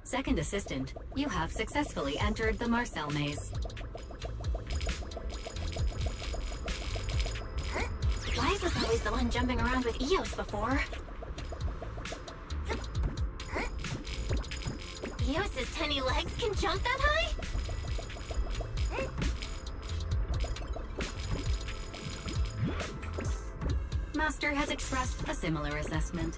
Second assistant, you have successfully entered the Marcel maze. Why is this always the one jumping around with Eos before? Eos's tiny legs can jump that high? Master has expressed a similar assessment.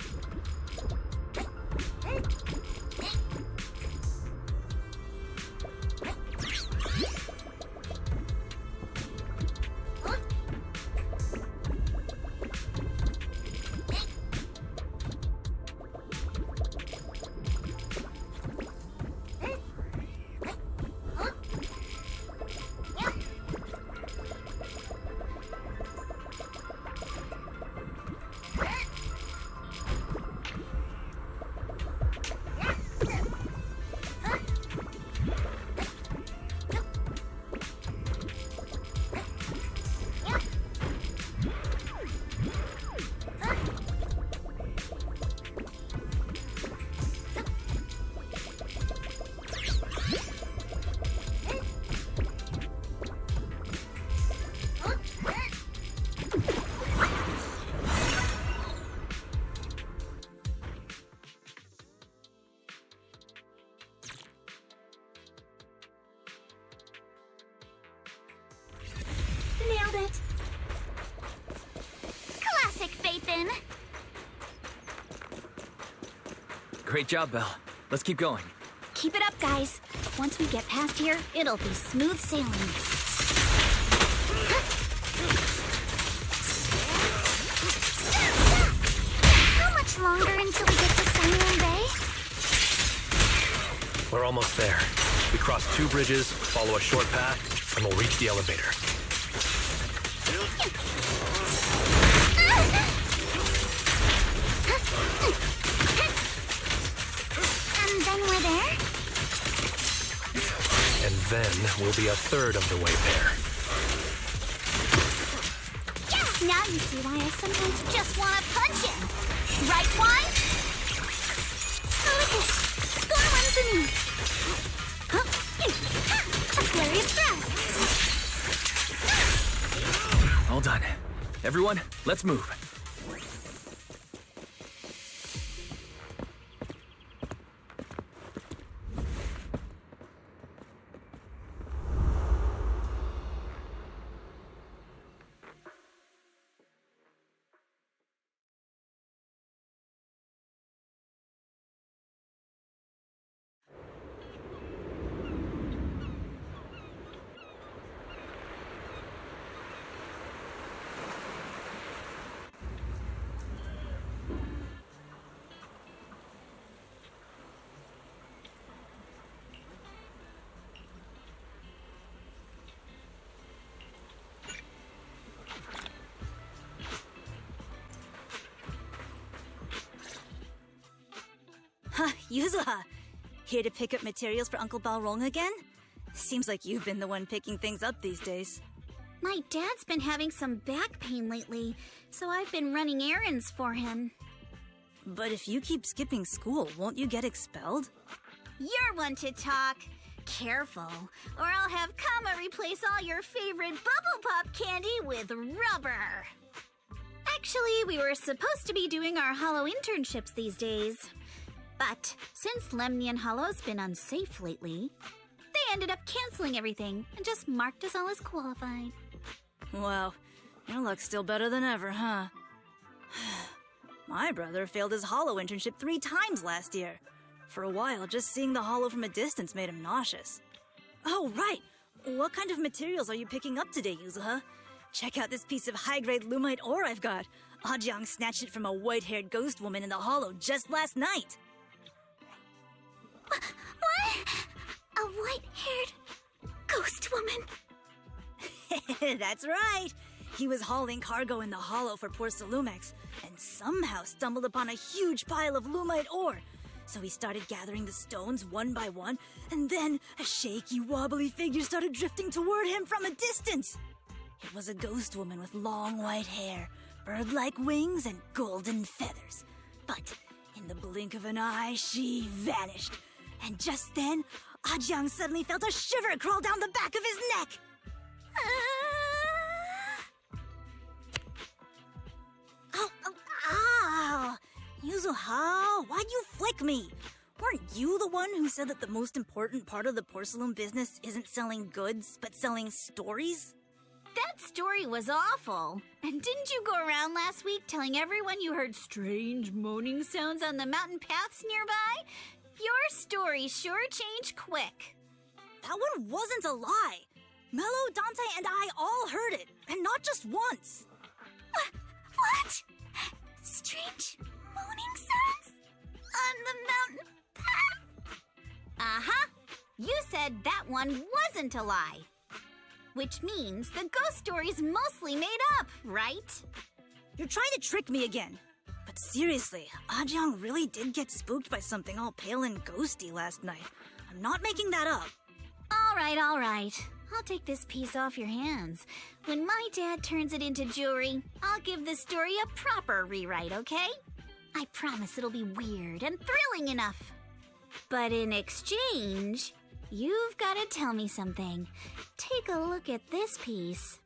Nailed it. Classic Phaethon. Great job, Belle. Let's keep going. Keep it up, guys. Once we get past here, it'll be smooth sailing. How much longer until we get to Saloon Bay? We're almost there. We cross 2 bridges, follow a short path, and we'll reach the elevator. And then we're there? And then we'll be a third of the way there. Yeah, now you see why I sometimes just want to punch him. Right, Twine? Look it. Score one for me. Huh? A flurry of thrusts. All done. Everyone, let's move. Yuzuha, here to pick up materials for Uncle Balrog again? Seems like you've been the one picking things up these days. My dad's been having some back pain lately, so I've been running errands for him. But if you keep skipping school, won't you get expelled? You're one to talk. Careful, or I'll have Kama replace all your favorite Bubble Pop candy with rubber. Actually, we were supposed to be doing our Hollow internships these days. But since Lemnian Hollow's been unsafe lately, they ended up canceling everything and just marked us all as qualified. Wow, your luck's still better than ever, huh? My brother failed his Hollow internship 3 times last year. For a while, just seeing the Hollow from a distance made him nauseous. Oh, right! What kind of materials are you picking up today, Yuzuha? Check out this piece of high-grade lumite ore I've got. Ajang snatched it from a white-haired ghost woman in the Hollow just last night. What? A white-haired ghost woman? That's right. He was hauling cargo in the Hollow for poor Salumex, and somehow stumbled upon a huge pile of lumite ore. So he started gathering the stones one by one, and then a shaky, wobbly figure started drifting toward him from a distance. It was a ghost woman with long white hair, bird-like wings, and golden feathers. But in the blink of an eye, she vanished. And just then, Ajang suddenly felt a shiver crawl down the back of his neck. Ow! Yuzuha, why'd you flick me? Weren't you the one who said that the most important part of the porcelain business isn't selling goods, but selling stories? That story was awful. And didn't you go around last week telling everyone you heard strange moaning sounds on the mountain paths nearby? Your story sure changed quick. That one wasn't a lie. Mello, Dante, and I all heard it, and not just once. What? Strange moaning sounds? On the mountain path? Uh-huh. You said that one wasn't a lie. Which means the ghost story's mostly made up, right? You're trying to trick me again. But seriously, Ajang really did get spooked by something all pale and ghosty last night. I'm not making that up. All right. I'll take this piece off your hands. When my dad turns it into jewelry, I'll give this story a proper rewrite, okay? I promise it'll be weird and thrilling enough. But in exchange, you've got to tell me something. Take a look at this piece.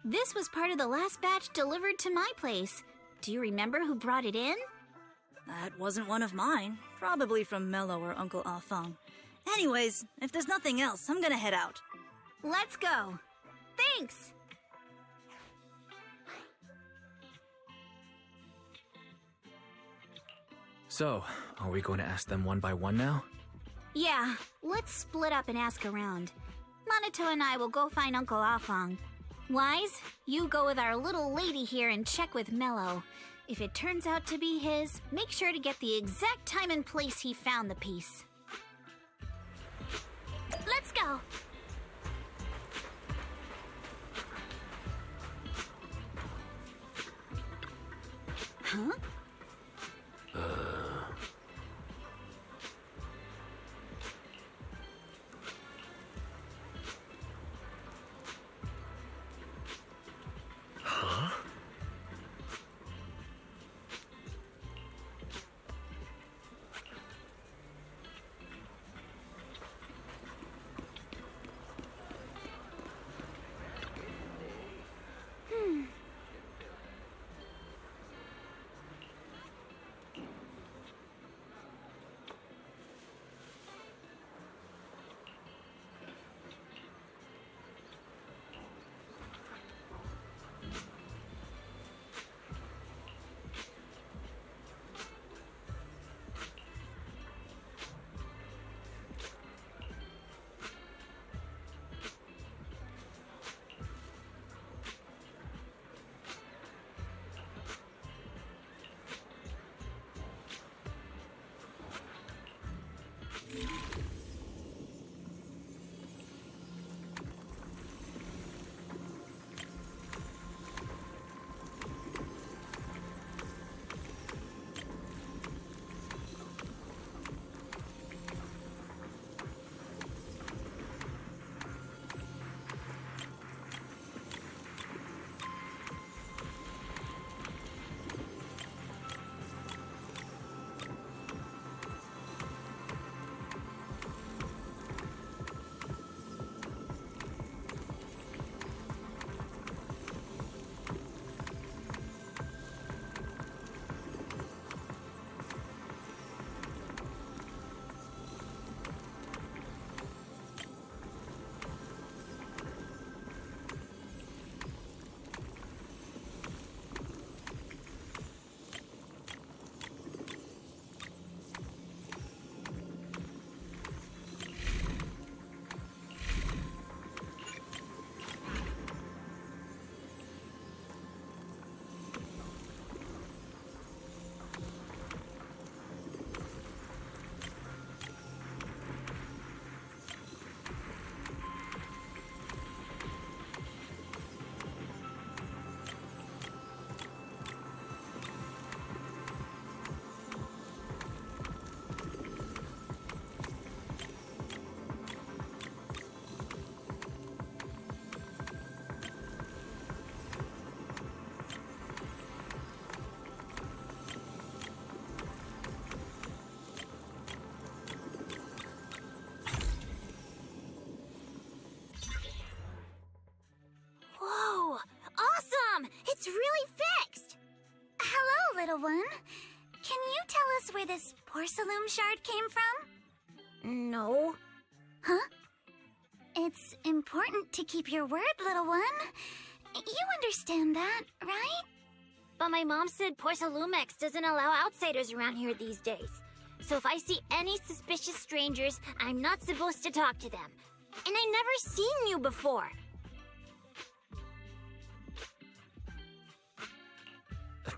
This was part of the last batch delivered to my place. Do you remember who brought it in? That wasn't one of mine. Probably from Mello or Uncle Afang. Anyways, if there's nothing else, I'm gonna head out. Let's go. Thanks. So, are we going to ask them one by one now? Yeah, let's split up and ask around. Monato and I will go find Uncle Afang. Wise, you go with our little lady here and check with Mello. If it turns out to be his, make sure to get the exact time and place he found the piece. Let's go. Huh? Huh? little one. Can you tell us where this porcelain shard came from? No. Huh? It's important to keep your word, little one. You understand that, right? But my mom said Porcelumex doesn't allow outsiders around here these days. So if I see any suspicious strangers, I'm not supposed to talk to them. And I've never seen you before.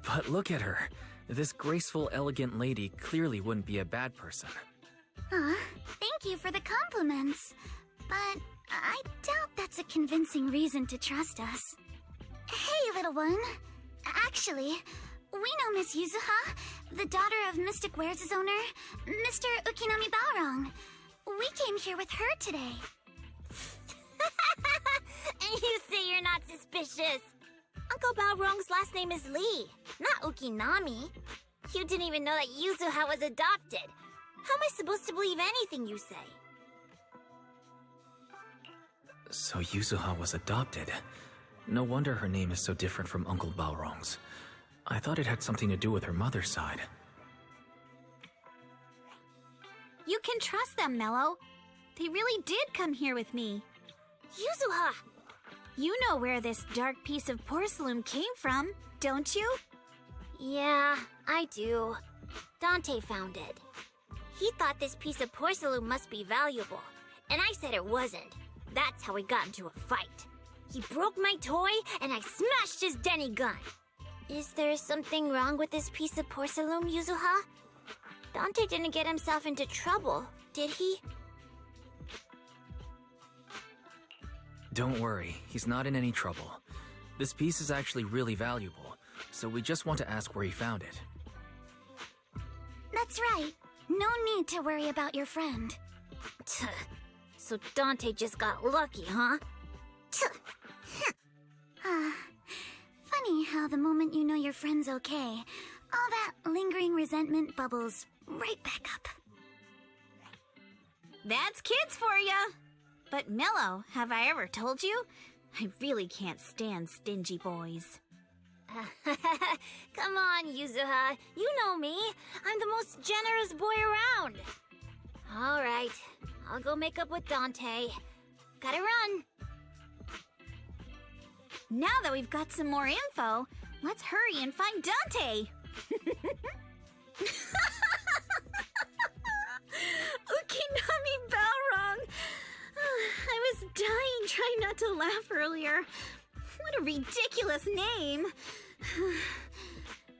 But look at her. This graceful, elegant lady clearly wouldn't be a bad person. Thank you for the compliments. But I doubt that's a convincing reason to trust us. Hey, little one. Actually, we know Miss Yuzuha, the daughter of Mystic Wares' owner, Mr. Ukinami Balrong. We came here with her today. And you say you're not suspicious. Uncle Balrong's last name is Lee, not Ukinami. You didn't even know that Yuzuha was adopted. How am I supposed to believe anything you say? So Yuzuha was adopted. No wonder her name is so different from Uncle Balrong's. I thought it had something to do with her mother's side. You can trust them, Mello. They really did come here with me. Yuzuha! You know where this dark piece of porcelain came from, don't you? Yeah, I do. Dante found it. He thought this piece of porcelain must be valuable, and I said it wasn't. That's how we got into a fight. He broke my toy, and I smashed his Denny gun. Is there something wrong with this piece of porcelain, Yuzuha? Dante didn't get himself into trouble, did he? Don't worry, he's not in any trouble. This piece is actually really valuable, so we just want to ask where he found it. That's right. No need to worry about your friend. So Dante just got lucky, huh? Funny how the moment you know your friend's okay, all that lingering resentment bubbles right back up. That's kids for ya! But Mello, have I ever told you? I really can't stand stingy boys. Come on, Yuzuha. You know me. I'm the most generous boy around. All right. I'll go make up with Dante. Gotta run. Now that we've got some more info, let's hurry and find Dante. Ukinami Balrong. I was dying trying not to laugh earlier. What a ridiculous name.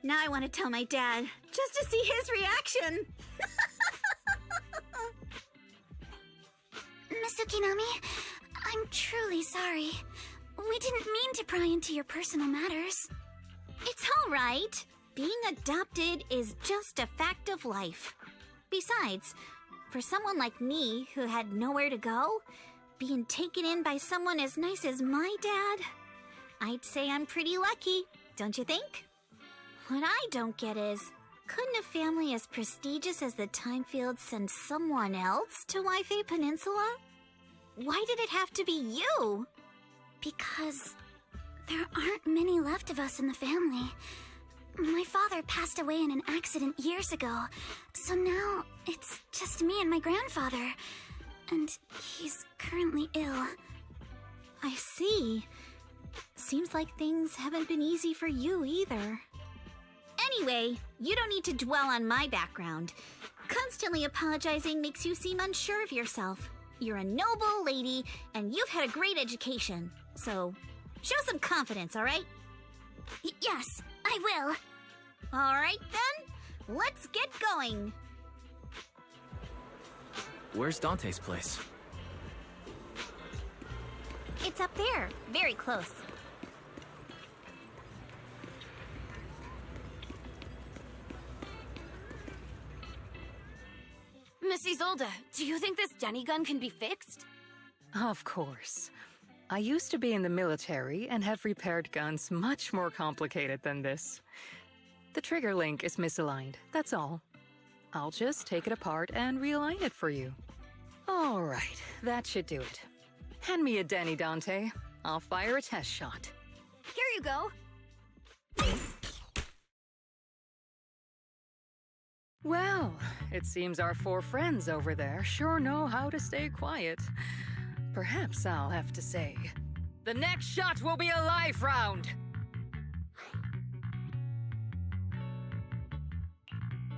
Now I want to tell my dad, just to see his reaction. Miss Ukinami, I'm truly sorry. We didn't mean to pry into your personal matters. It's all right. Being adopted is just a fact of life. Besides, for someone like me who had nowhere to go, being taken in by someone as nice as my dad, I'd say I'm pretty lucky, don't you think? What I don't get is, couldn't a family as prestigious as the Timefields send someone else to Wi-Fi Peninsula? Why did it have to be you? Because there aren't many left of us in the family. My father passed away in an accident years ago, so now it's just me and my grandfather. And he's currently ill. I see. Seems like things haven't been easy for you either. Anyway, you don't need to dwell on my background. Constantly apologizing makes you seem unsure of yourself. You're a noble lady, and you've had a great education. So, show some confidence, all right? Yes, I will. All right, then. Let's get going. Where's Dante's place? It's up there, very close. Miss Isolde, do you think this Denny gun can be fixed? Of course. I used to be in the military and have repaired guns much more complicated than this. The trigger link is misaligned, that's all. I'll just take it apart and realign it for you. All right, that should do it. Hand me a Denny, Dante. I'll fire a test shot. Here you go. Well, it seems our 4 friends over there sure know how to stay quiet. Perhaps I'll have to say, the next shot will be a life round!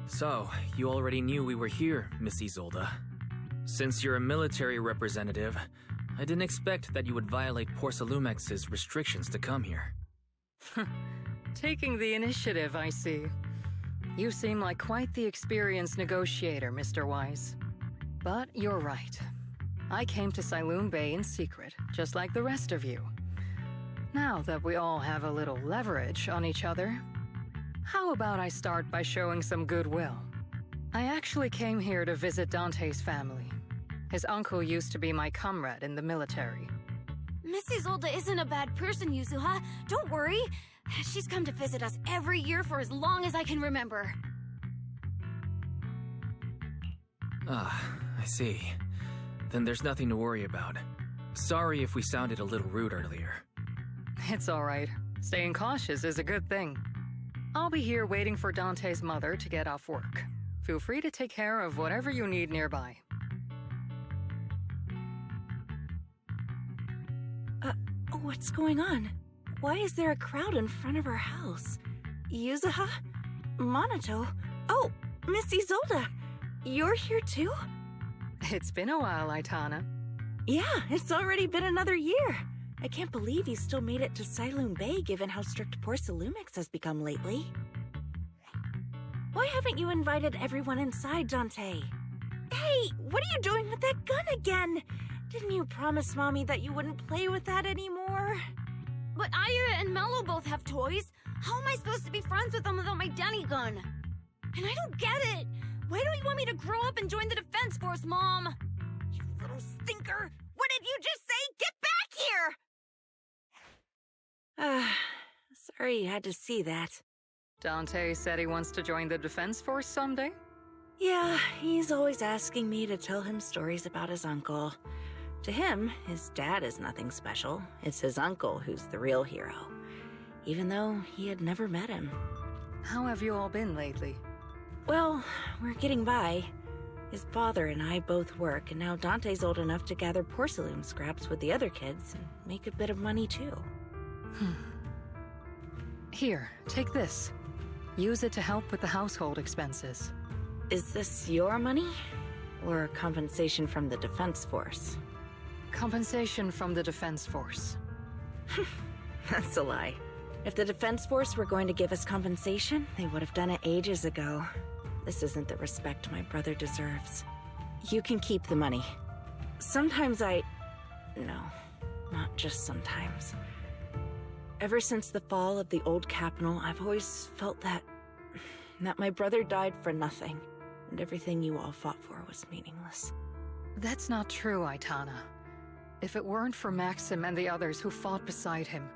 So, you already knew we were here, Miss Isolde. Since you're a military representative, I didn't expect that you would violate Porcelumex's restrictions to come here. Taking the initiative, I see. You seem like quite the experienced negotiator, Mr. Wise. But you're right. I came to Saloon Bay in secret, just like the rest of you. Now that we all have a little leverage on each other, how about I start by showing some goodwill? I actually came here to visit Dante's family. His uncle used to be my comrade in the military. Miss Isolde isn't a bad person, Yuzuha. Don't worry. She's come to visit us every year for as long as I can remember. Ah, I see. Then there's nothing to worry about. Sorry if we sounded a little rude earlier. It's all right. Staying cautious is a good thing. I'll be here waiting for Dante's mother to get off work. Feel free to take care of whatever you need nearby. What's going on? Why is there a crowd in front of our house? Yuzuha? Monato? Oh, Miss Isolde! You're here too? It's been a while, Aitana. Yeah, it's already been another year. I can't believe you still made it to Saloon Bay given how strict Porcelumix has become lately. Why haven't you invited everyone inside, Dante? Hey, what are you doing with that gun again? Didn't you promise Mommy that you wouldn't play with that anymore? But Aya and Mello both have toys. How am I supposed to be friends with them without my Denny gun? And I don't get it. Why don't you want me to grow up and join the Defense Force, Mom? You little stinker! What did you just say? Get back here! Sorry you had to see that. Dante said he wants to join the Defense Force someday? Yeah, he's always asking me to tell him stories about his uncle. To him, his dad is nothing special. It's his uncle who's the real hero, even though he had never met him. How have you all been lately? Well, we're getting by. His father and I both work, and now Dante's old enough to gather porcelain scraps with the other kids and make a bit of money too. Here, take this. Use it to help with the household expenses. Is this your money? Or compensation from the Defense Force? Compensation from the Defense Force. That's a lie. If the Defense Force were going to give us compensation, they would have done it ages ago. This isn't the respect my brother deserves. You can keep the money. Sometimes No, not just sometimes. Ever since the fall of the old capital, I've always felt that my brother died for nothing, and everything you all fought for was meaningless. That's not true, Aitana. If it weren't for Maxim and the others who fought beside him,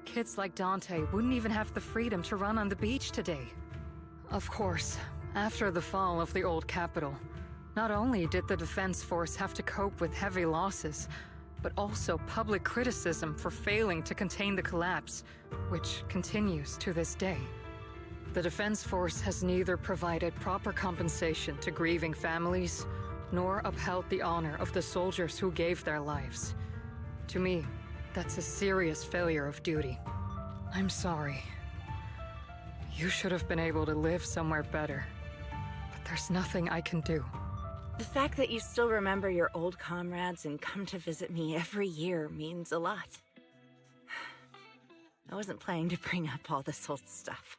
kids like Dante wouldn't even have the freedom to run on the beach today. Of course, after the fall of the old capital, not only did the Defense Force have to cope with heavy losses, but also public criticism for failing to contain the collapse, which continues to this day. The Defense Force has neither provided proper compensation to grieving families, nor upheld the honor of the soldiers who gave their lives. To me, that's a serious failure of duty. I'm sorry. You should have been able to live somewhere better, but there's nothing I can do. The fact that you still remember your old comrades and come to visit me every year means a lot. I wasn't planning to bring up all this old stuff,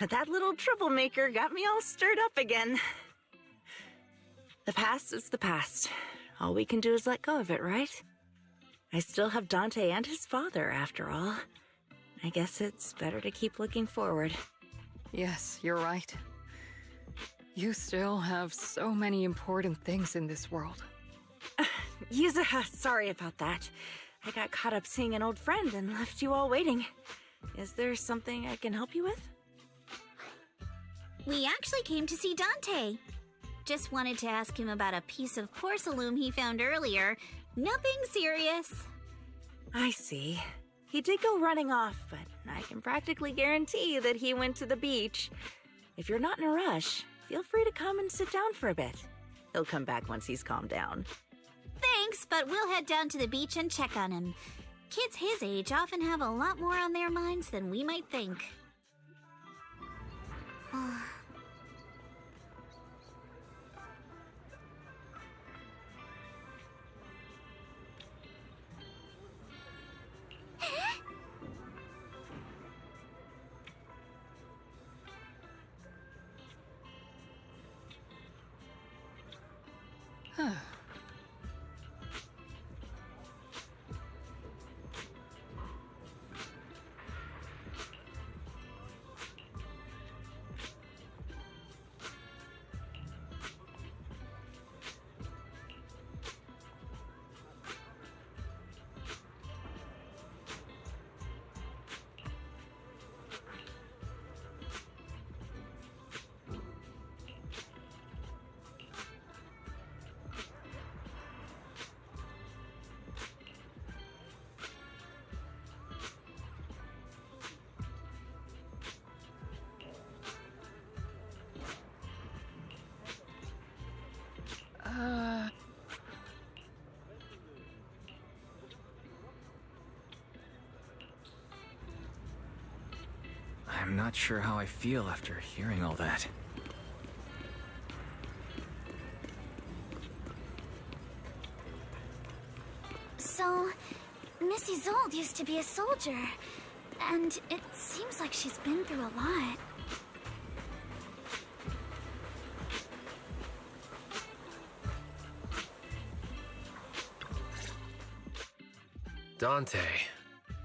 but that little troublemaker got me all stirred up again. The past is the past. All we can do is let go of it, right? I still have Dante and his father, after all. I guess it's better to keep looking forward. Yes, you're right. You still have so many important things in this world. Yuzuha, sorry about that. I got caught up seeing an old friend and left you all waiting. Is there something I can help you with? We actually came to see Dante. Just wanted to ask him about a piece of porcelain he found earlier. Nothing serious. I see. He did go running off, but I can practically guarantee that he went to the beach. If you're not in a rush, feel free to come and sit down for a bit. He'll come back once he's calmed down. Thanks, but we'll head down to the beach and check on him. Kids his age often have a lot more on their minds than we might think. I'm not sure how I feel after hearing all that. So, Miss Isolde used to be a soldier, and it seems like she's been through a lot. Dante,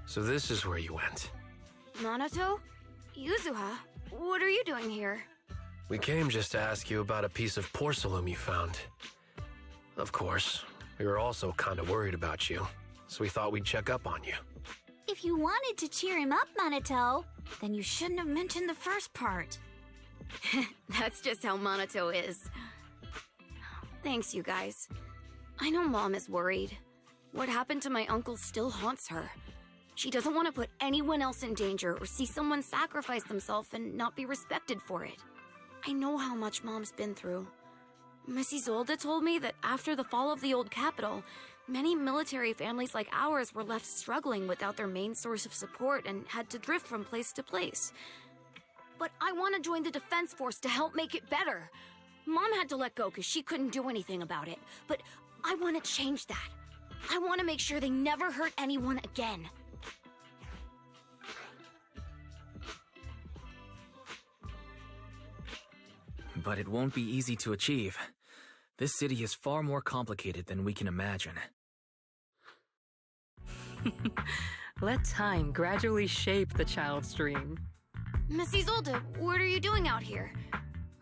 so this is where you went. Minato? Yuzuha? What are you doing here? We came just to ask you about a piece of porcelain you found. Of course, we were also kind of worried about you, so we thought we'd check up on you. If you wanted to cheer him up, Minato, then you shouldn't have mentioned the first part. That's just how Minato is. Thanks, you guys. I know Mom is worried. What happened to my uncle still haunts her. She doesn't want to put anyone else in danger or see someone sacrifice themselves and not be respected for it. I know how much Mom's been through. Miss Isolde told me that after the fall of the old capital, many military families like ours were left struggling without their main source of support and had to drift from place to place. But I want to join the defense force to help make it better. Mom had to let go because she couldn't do anything about it, but I want to change that. I want to make sure they never hurt anyone again. But it won't be easy to achieve. This city is far more complicated than we can imagine. Let time gradually shape the child's dream. Miss Isolde, what are you doing out here?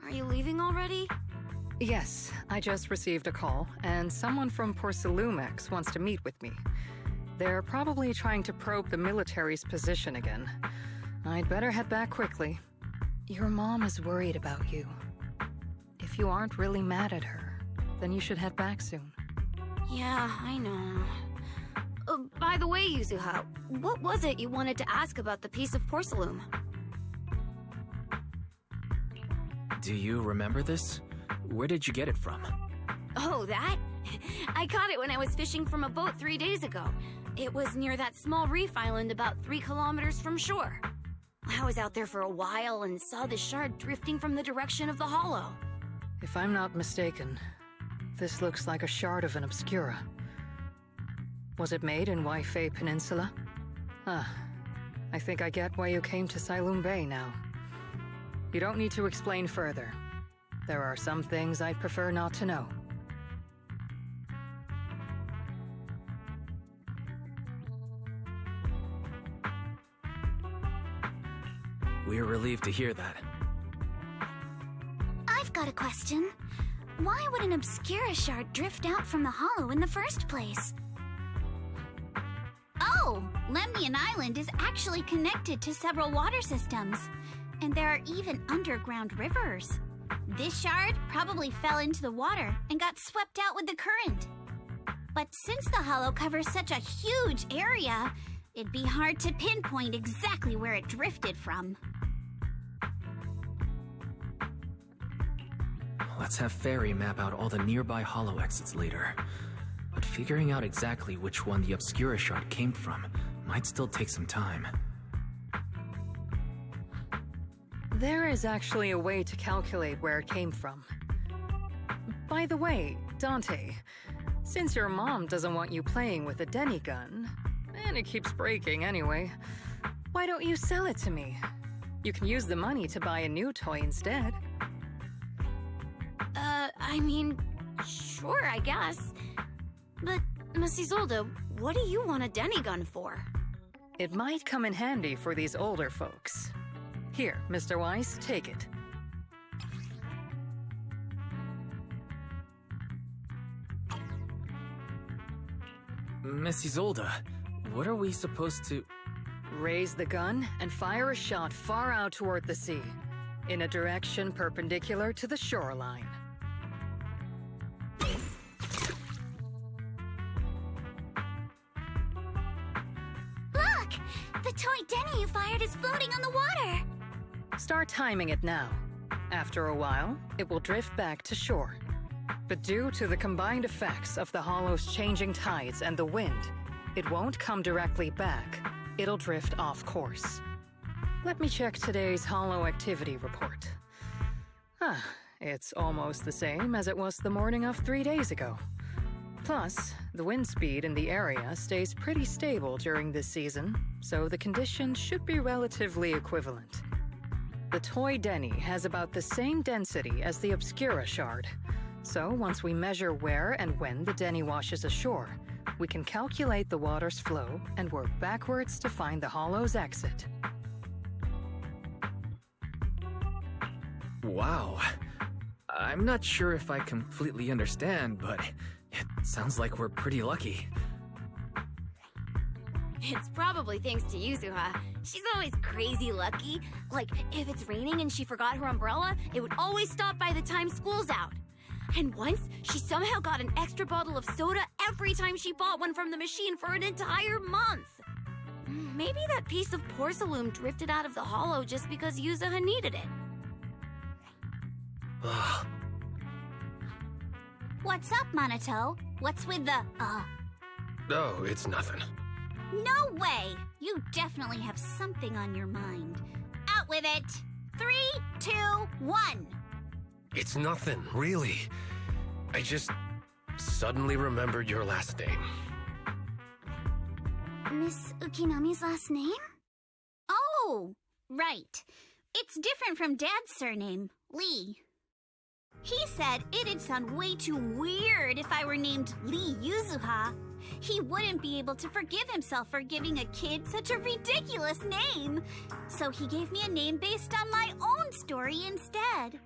Are you leaving already? Yes, I just received a call, and someone from Porcelumex wants to meet with me. They're probably trying to probe the military's position again. I'd better head back quickly. Your mom is worried about you. If you aren't really mad at her, then you should head back soon. Yeah, I know. By the way, Yuzuha, what was it you wanted to ask about the piece of porcelain? Do you remember this? Where did you get it from? Oh, that? I caught it when I was fishing from a boat 3 days ago. It was near that small reef island about 3 kilometers from shore. I was out there for a while and saw the shard drifting from the direction of the hollow. If I'm not mistaken, this looks like a shard of an obscura. Was it made in Waifei Peninsula? I think I get why you came to Sailoon Bay now. You don't need to explain further. There are some things I'd prefer not to know. We're relieved to hear that. I've got a question. Why would an obscura shard drift out from the hollow in the first place? Oh, Lemnian Island is actually connected to several water systems, and there are even underground rivers. This shard probably fell into the water and got swept out with the current. But since the hollow covers such a huge area, it'd be hard to pinpoint exactly where it drifted from. let's have Fairy map out all the nearby hollow exits later. But figuring out exactly which one the Obscura shard came from might still take some time. There is actually a way to calculate where it came from. By the way, Dante, since your mom doesn't want you playing with a Denny gun, and it keeps breaking anyway, why don't you sell it to me? You can use the money to buy a new toy instead. I mean, sure, I guess. But, Miss Isolde, what do you want a Denny gun for? It might come in handy for these older folks. Here, Mr. Weiss, take it. Miss Isolde, what are we supposed to... Raise the gun and fire a shot far out toward the sea, in a direction perpendicular to the shoreline. Look! The toy Denny you fired is floating on the water! Start timing it now. After a while, it will drift back to shore. But due to the combined effects of the hollow's changing tides and the wind, it won't come directly back. It'll drift off course. Let me check today's hollow activity report. It's almost the same as it was the morning of 3 days ago. Plus, the wind speed in the area stays pretty stable during this season, so the conditions should be relatively equivalent. The toy Denny has about the same density as the Obscura shard, so once we measure where and when the Denny washes ashore, we can calculate the water's flow and work backwards to find the hollow's exit. Wow. I'm not sure if I completely understand, but it sounds like we're pretty lucky. It's probably thanks to Yuzuha. She's always crazy lucky. Like, if it's raining and she forgot her umbrella, it would always stop by the time school's out. And once, she somehow got an extra bottle of soda every time she bought one from the machine for an entire month. Maybe that piece of porcelain drifted out of the hollow just because Yuzuha needed it. What's up, Monato? What's with the, No, it's nothing. No way! You definitely have something on your mind. Out with it! 3, 2, 1! It's nothing, really. I just suddenly remembered your last name. Miss Ukinami's last name? Oh, right. It's different from Dad's surname, Lee. He said it'd sound way too weird if I were named Lee Yuzuha. He wouldn't be able to forgive himself for giving a kid such a ridiculous name. So he gave me a name based on my own story instead.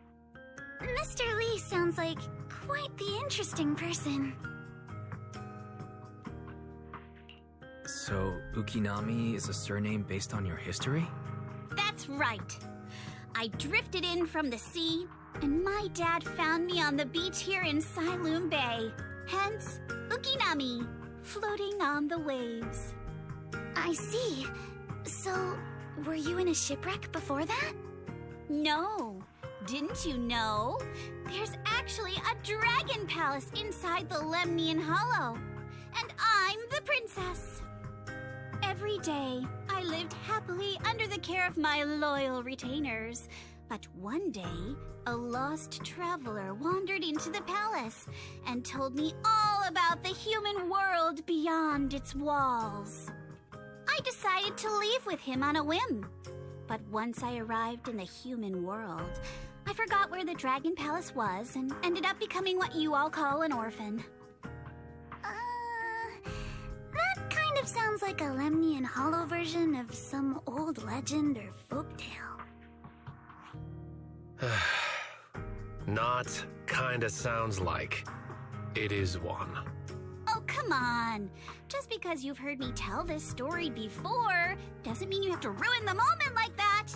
Mr. Lee sounds like quite the interesting person. So, Ukinami is a surname based on your history? That's right. I drifted in from the sea, and my dad found me on the beach here in Sailoon Bay. Hence, Ukinami, floating on the waves. I see. So, were you in a shipwreck before that? No. Didn't you know? There's actually a dragon palace inside the Lemnian Hollow. And I'm the princess. Every day, I lived happily under the care of my loyal retainers. But one day, a lost traveler wandered into the palace and told me all about the human world beyond its walls. I decided to leave with him on a whim. But once I arrived in the human world, I forgot where the Dragon Palace was and ended up becoming what you all call an orphan. That kind of sounds like a Lemnian Hollow version of some old legend or folktale. Not kinda sounds like. It is one. Oh, come on. Just because you've heard me tell this story before doesn't mean you have to ruin the moment like that.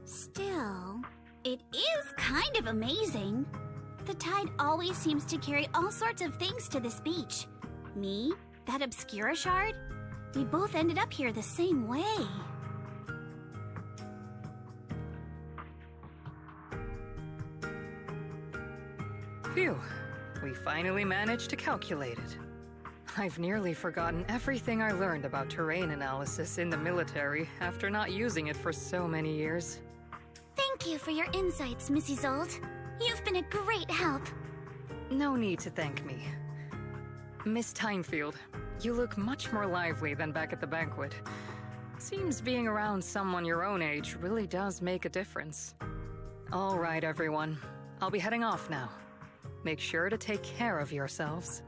Still, it is kind of amazing. The tide always seems to carry all sorts of things to this beach. Me, that Obscura shard, we both ended up here the same way. Phew. We finally managed to calculate it. I've nearly forgotten everything I learned about terrain analysis in the military after not using it for so many years. Thank you for your insights, Mrs. Old. You've been a great help. No need to thank me. Miss Timefield, you look much more lively than back at the banquet. Seems being around someone your own age really does make a difference. All right, everyone. I'll be heading off now. Make sure to take care of yourselves.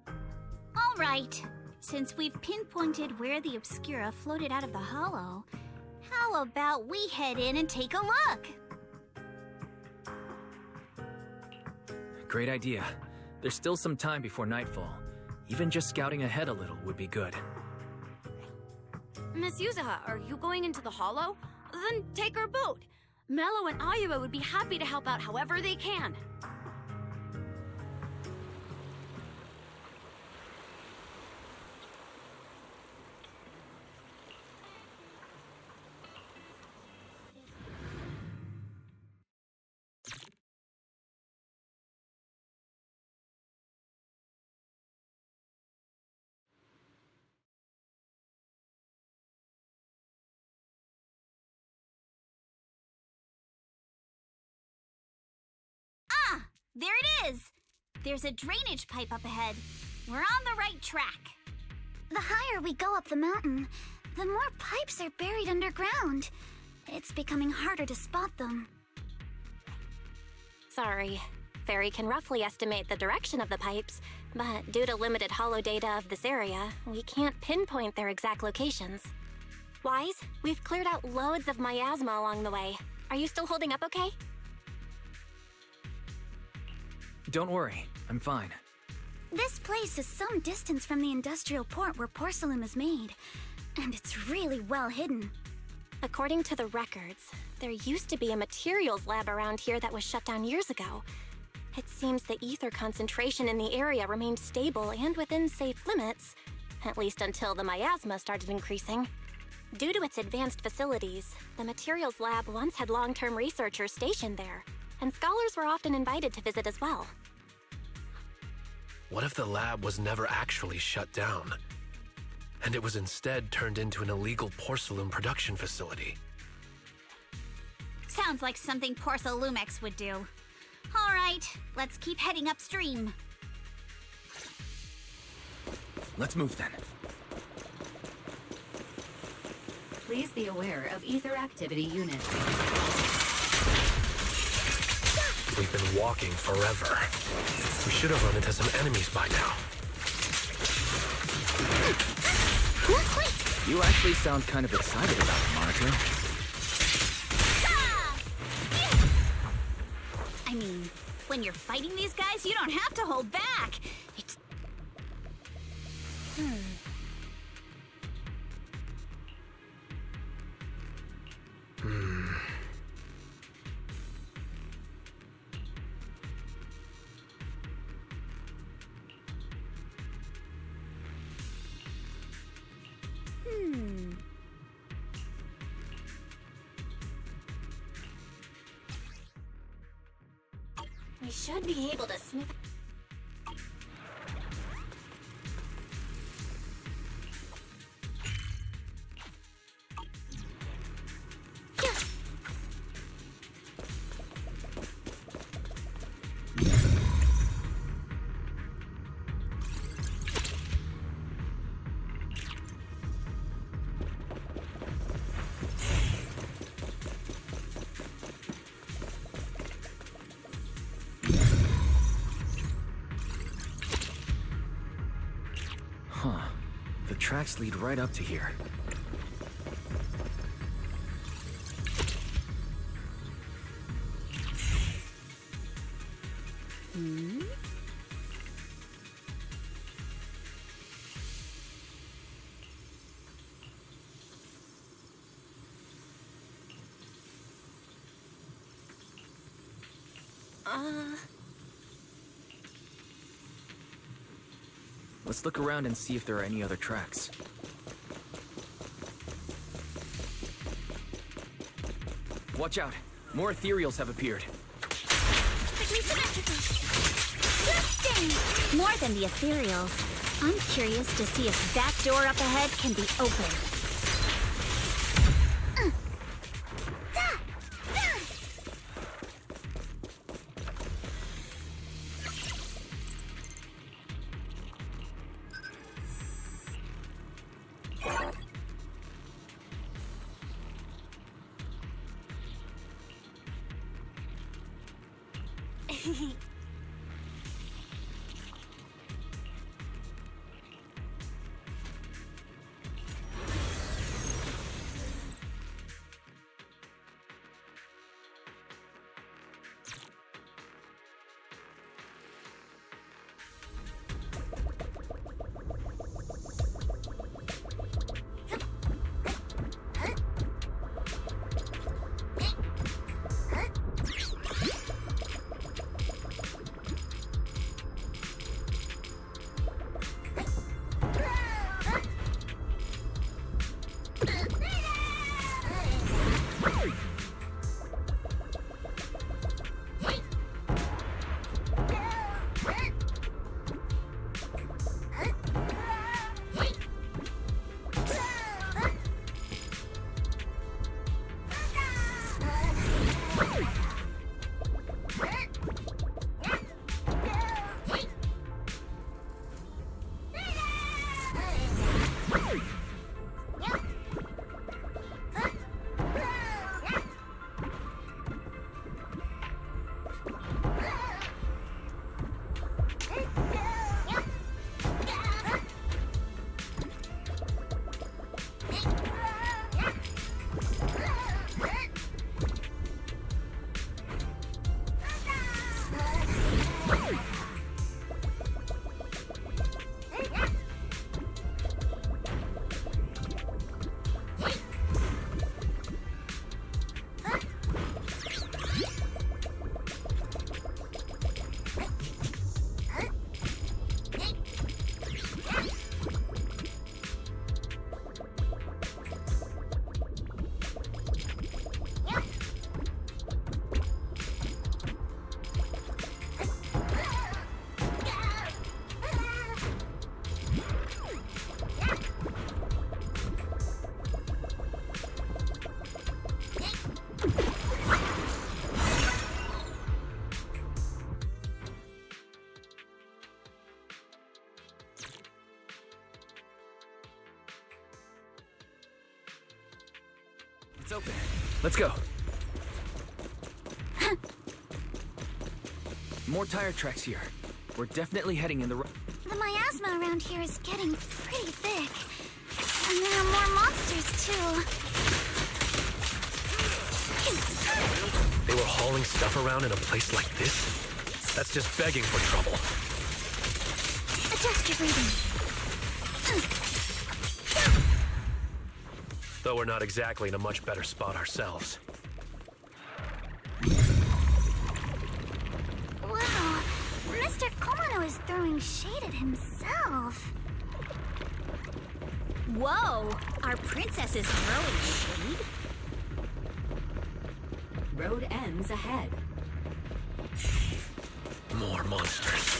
All right. Since we've pinpointed where the Obscura floated out of the hollow, how about we head in and take a look? Great idea. There's still some time before nightfall. Even just scouting ahead a little would be good. Miss Yuzuha, are you going into the hollow? Then take our boat. Mello and Ayuba would be happy to help out however they can. There it is! There's a drainage pipe up ahead. We're on the right track. The higher we go up the mountain, the more pipes are buried underground. It's becoming harder to spot them. Sorry. Fairy can roughly estimate the direction of the pipes, but due to limited holo data of this area, we can't pinpoint their exact locations. Wise, we've cleared out loads of miasma along the way. Are you still holding up okay? Don't worry, I'm fine. This place is some distance from the industrial port where porcelain is made, and it's really well hidden. According to the records, there used to be a materials lab around here that was shut down years ago. It seems the ether concentration in the area remained stable and within safe limits, at least until the miasma started increasing. Due to its advanced facilities, the materials lab once had long-term researchers stationed there, and scholars were often invited to visit as well. What if the lab was never actually shut down, and it was instead turned into an illegal porcelain production facility? Sounds like something Porcelumex would do. All right, let's keep heading upstream. Let's move then. Please be aware of ether activity units. We've been walking forever. We should have run into some enemies by now. You actually sound kind of excited about it, Monica. I mean, when you're fighting these guys, you don't have to hold back. It's... We should be able to sniff... The tracks lead right up to here. Let's look around and see if there are any other tracks. Watch out! More ethereals have appeared. The perfectly symmetrical. Just dance. More than the ethereals, I'm curious to see if that door up ahead can be opened. It's open. Let's go. More tire tracks here. We're definitely heading in the right. The miasma around here is getting pretty thick. And there are more monsters, too. They were hauling stuff around in a place like this? That's just begging for trouble. Adjust your breathing. Though we're not exactly in a much better spot ourselves. Wow, Mr. Komano is throwing shade at himself. Whoa, our princess is throwing shade? Road ends ahead. More monsters.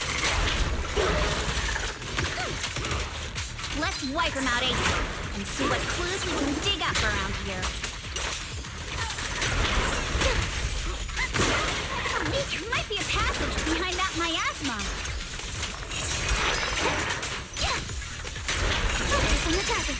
Let's wipe them out ASAP and see what clues we can dig up around here. There might be a passage behind that miasma. Focus on the target.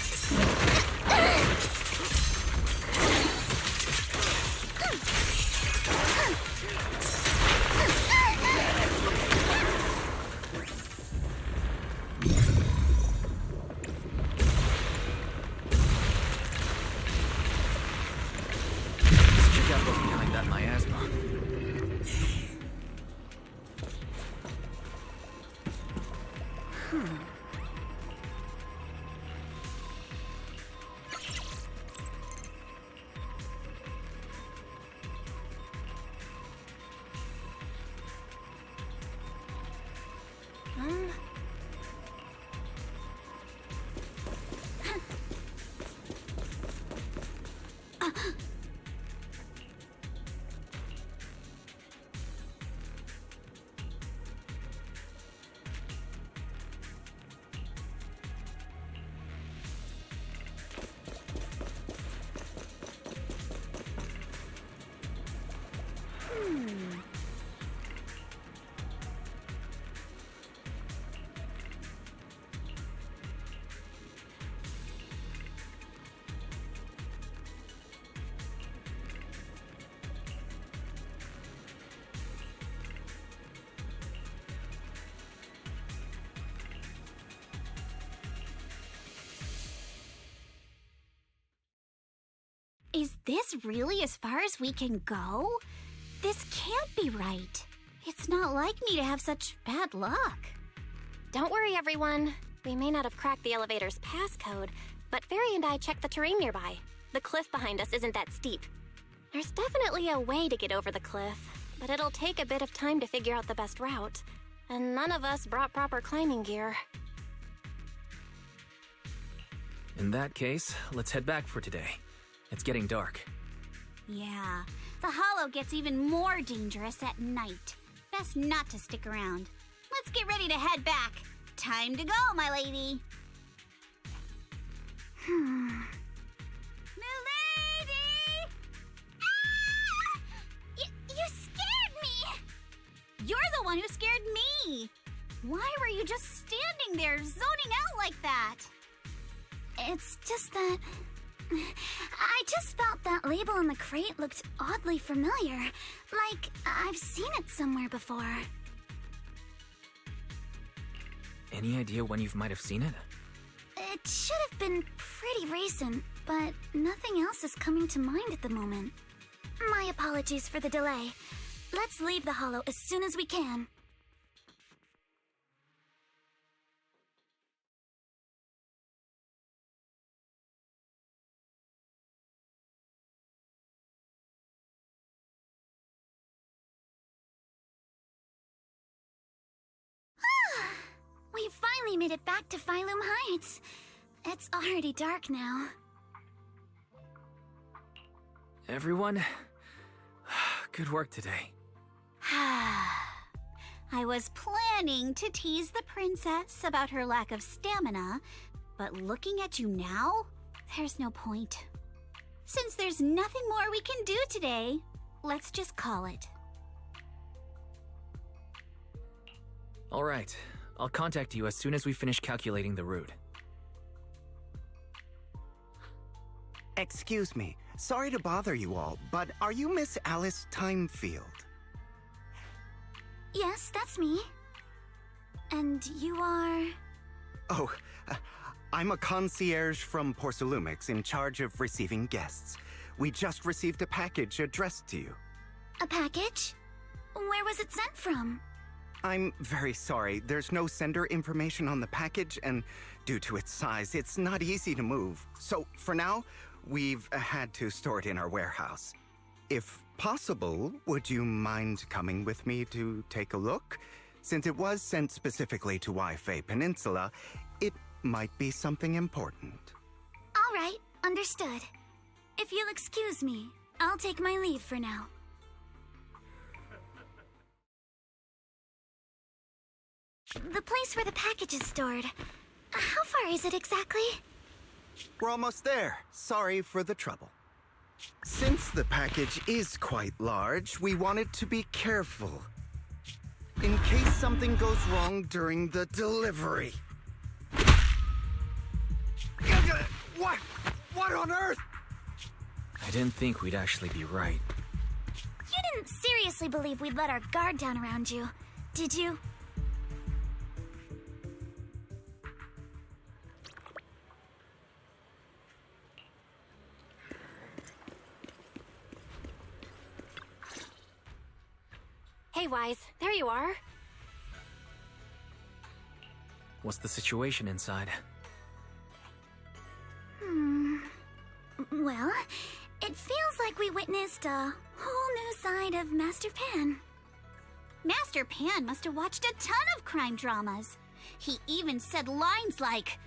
Is this really as far as we can go? This can't be right. It's not like me to have such bad luck. Don't worry, everyone. We may not have cracked the elevator's passcode, but Fairy and I checked the terrain nearby. The cliff behind us isn't that steep. There's definitely a way to get over the cliff, but it'll take a bit of time to figure out the best route. And none of us brought proper climbing gear. In that case, let's head back for today. It's getting dark. Yeah, the hollow gets even more dangerous at night. Best not to stick around. Let's get ready to head back. Time to go, my lady. Milady! Ah! You scared me! You're the one who scared me! Why were you just standing there, zoning out like that? It's just that... I just felt that label on the crate looked oddly familiar. Like, I've seen it somewhere before. Any idea when you might have seen it? It should have been pretty recent, but nothing else is coming to mind at the moment. My apologies for the delay. Let's leave the hollow as soon as we can. We finally made it back to Phylum Heights. It's already dark now. Everyone, good work today. I was planning to tease the princess about her lack of stamina, but looking at you now, there's no point. Since there's nothing more we can do today, let's just call it. All right. I'll contact you as soon as we finish calculating the route. Excuse me. Sorry to bother you all, but are you Miss Alice Timefield? Yes, that's me. And you are... Oh, I'm a concierge from Porcelumix in charge of receiving guests. We just received a package addressed to you. A package? Where was it sent from? I'm very sorry. There's no sender information on the package, and due to its size, it's not easy to move. So, for now, we've had to store it in our warehouse. If possible, would you mind coming with me to take a look? Since it was sent specifically to Wi-Fi Peninsula, it might be something important. All right, understood. If you'll excuse me, I'll take my leave for now. The place where the package is stored. How far is it exactly? We're almost there. Sorry for the trouble. Since the package is quite large, we wanted to be careful. In case something goes wrong during the delivery. What? What on earth? I didn't think we'd actually be right. You didn't seriously believe we'd let our guard down around you, did you? Hey, Wise, there you are. What's the situation inside? Well, it feels like we witnessed a whole new side of Master Pan. Master Pan must have watched a ton of crime dramas. He even said lines like,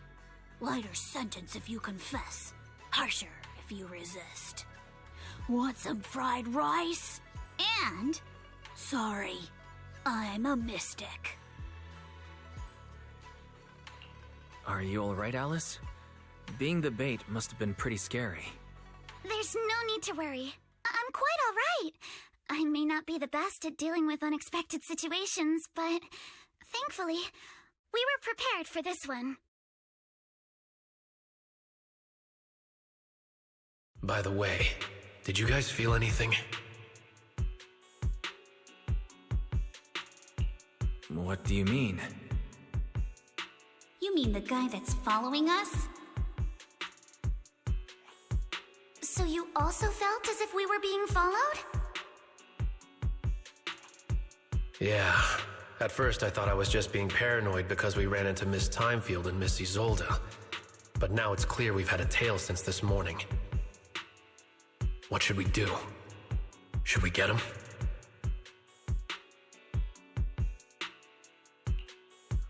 "Lighter sentence if you confess, harsher if you resist. Want some fried rice?" And, "Sorry, I'm a mystic." Are you alright, Alice? Being the bait must have been pretty scary. There's no need to worry. I'm quite all right. I may not be the best at dealing with unexpected situations, but thankfully, we were prepared for this one. By the way, did you guys feel anything? What do you mean? You mean the guy that's following us? So you also felt as if we were being followed? Yeah. At first I thought I was just being paranoid because we ran into Miss Timefield and Miss Isolde. But now it's clear we've had a tail since this morning. What should we do? Should we get him?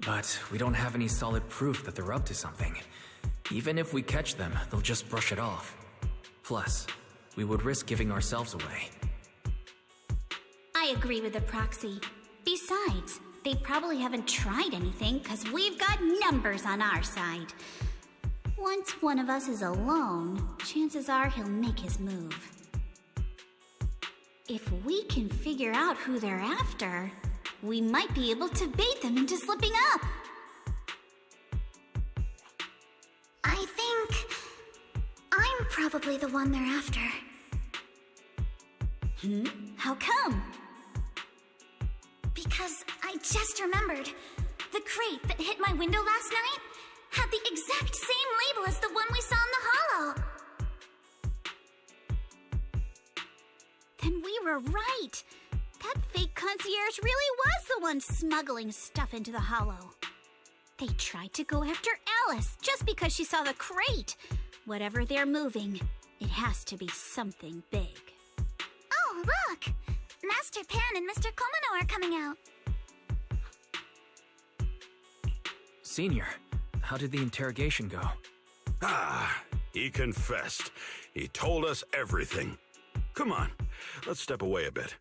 But we don't have any solid proof that they're up to something. Even if we catch them, they'll just brush it off. Plus, we would risk giving ourselves away. I agree with the proxy. Besides, they probably haven't tried anything because we've got numbers on our side. Once one of us is alone, chances are he'll make his move. If we can figure out who they're after, we might be able to bait them into slipping up. I think I'm probably the one they're after. How come? Because I just remembered. The crate that hit my window last night had the exact same label as the one we saw in the hollow. Then we were right. That fake concierge really was the one smuggling stuff into the hollow. They tried to go after Alice just because she saw the crate. Whatever they're moving, it has to be something big. Oh, look! Master Pan and Mr. Komano are coming out. Senior, how did the interrogation go? He confessed. He told us everything. Come on, let's step away a bit.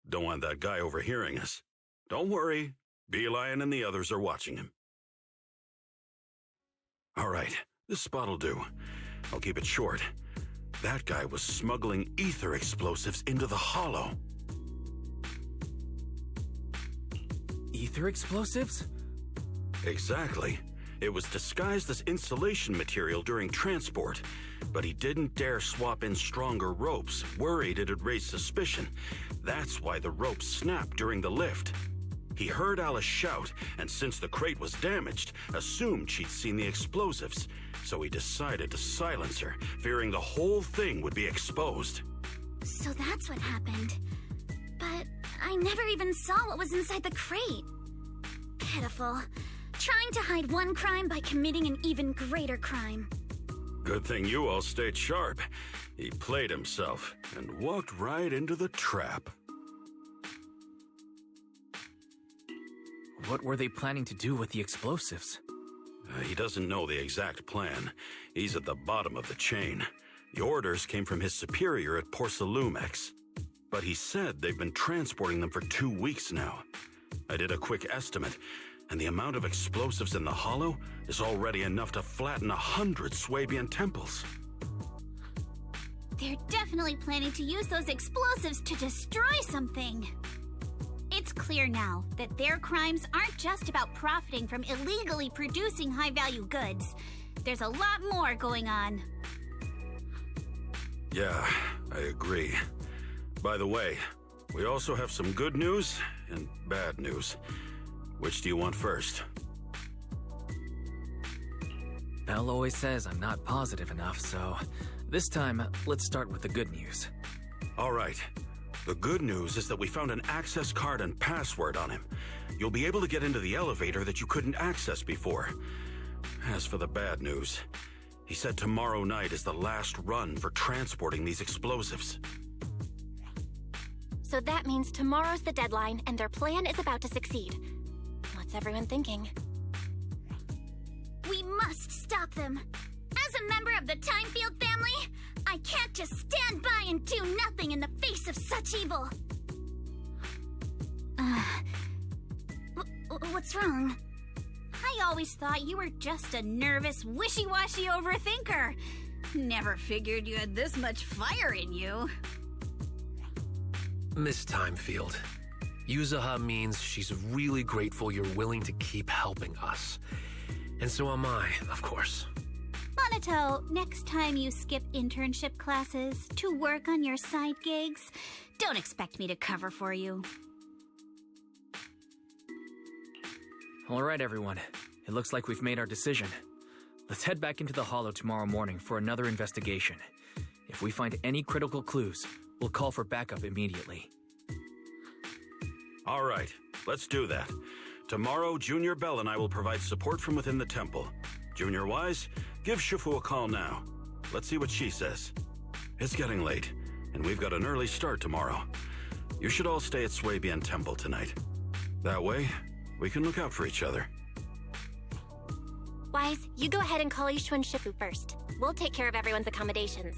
Don't want that guy overhearing us. Don't worry, Beelion and the others are watching him. All right, this spot'll do. I'll keep it short. That guy was smuggling ether explosives into the hollow. Ether explosives? Exactly. It was disguised as insulation material during transport, but he didn't dare swap in stronger ropes, worried it'd raise suspicion. That's why the ropes snapped during the lift. He heard Alice shout, and since the crate was damaged, assumed she'd seen the explosives, so he decided to silence her, fearing the whole thing would be exposed. So that's what happened. But I never even saw what was inside the crate. Pitiful. Trying to hide one crime by committing an even greater crime. Good thing you all stayed sharp. He played himself and walked right into the trap. What were they planning to do with the explosives? He doesn't know the exact plan. He's at the bottom of the chain. The orders came from his superior at Porcelumex. But he said they've been transporting them for 2 weeks now. I did a quick estimate, and the amount of explosives in the hollow is already enough to flatten 100 Swabian temples. They're definitely planning to use those explosives to destroy something. It's clear now that their crimes aren't just about profiting from illegally producing high-value goods. There's a lot more going on. Yeah, I agree. By the way, we also have some good news and bad news. Which do you want first? Belle always says I'm not positive enough, so this time, let's start with the good news. All right. The good news is that we found an access card and password on him. You'll be able to get into the elevator that you couldn't access before. As for the bad news, he said tomorrow night is the last run for transporting these explosives. So that means tomorrow's the deadline, and their plan is about to succeed. What's everyone thinking? We must stop them. As a member of the Timefield family, I can't just stand by and do nothing in the face of such evil. What's wrong? I always thought you were just a nervous, wishy-washy overthinker. Never figured you had this much fire in you. Miss Timefield, Yuzaha means she's really grateful you're willing to keep helping us. And so am I, of course. Monato, next time you skip internship classes to work on your side gigs, don't expect me to cover for you. All right, everyone. It looks like we've made our decision. Let's head back into the Hollow tomorrow morning for another investigation. If we find any critical clues, we'll call for backup immediately. All right, let's do that. Tomorrow, Junior Bell and I will provide support from within the temple. Junior Wise, give Shifu a call now. Let's see what she says. It's getting late, and we've got an early start tomorrow. You should all stay at Swabian Temple tonight. That way, we can look out for each other. Wise, you go ahead and call Ishu and Shifu first. We'll take care of everyone's accommodations.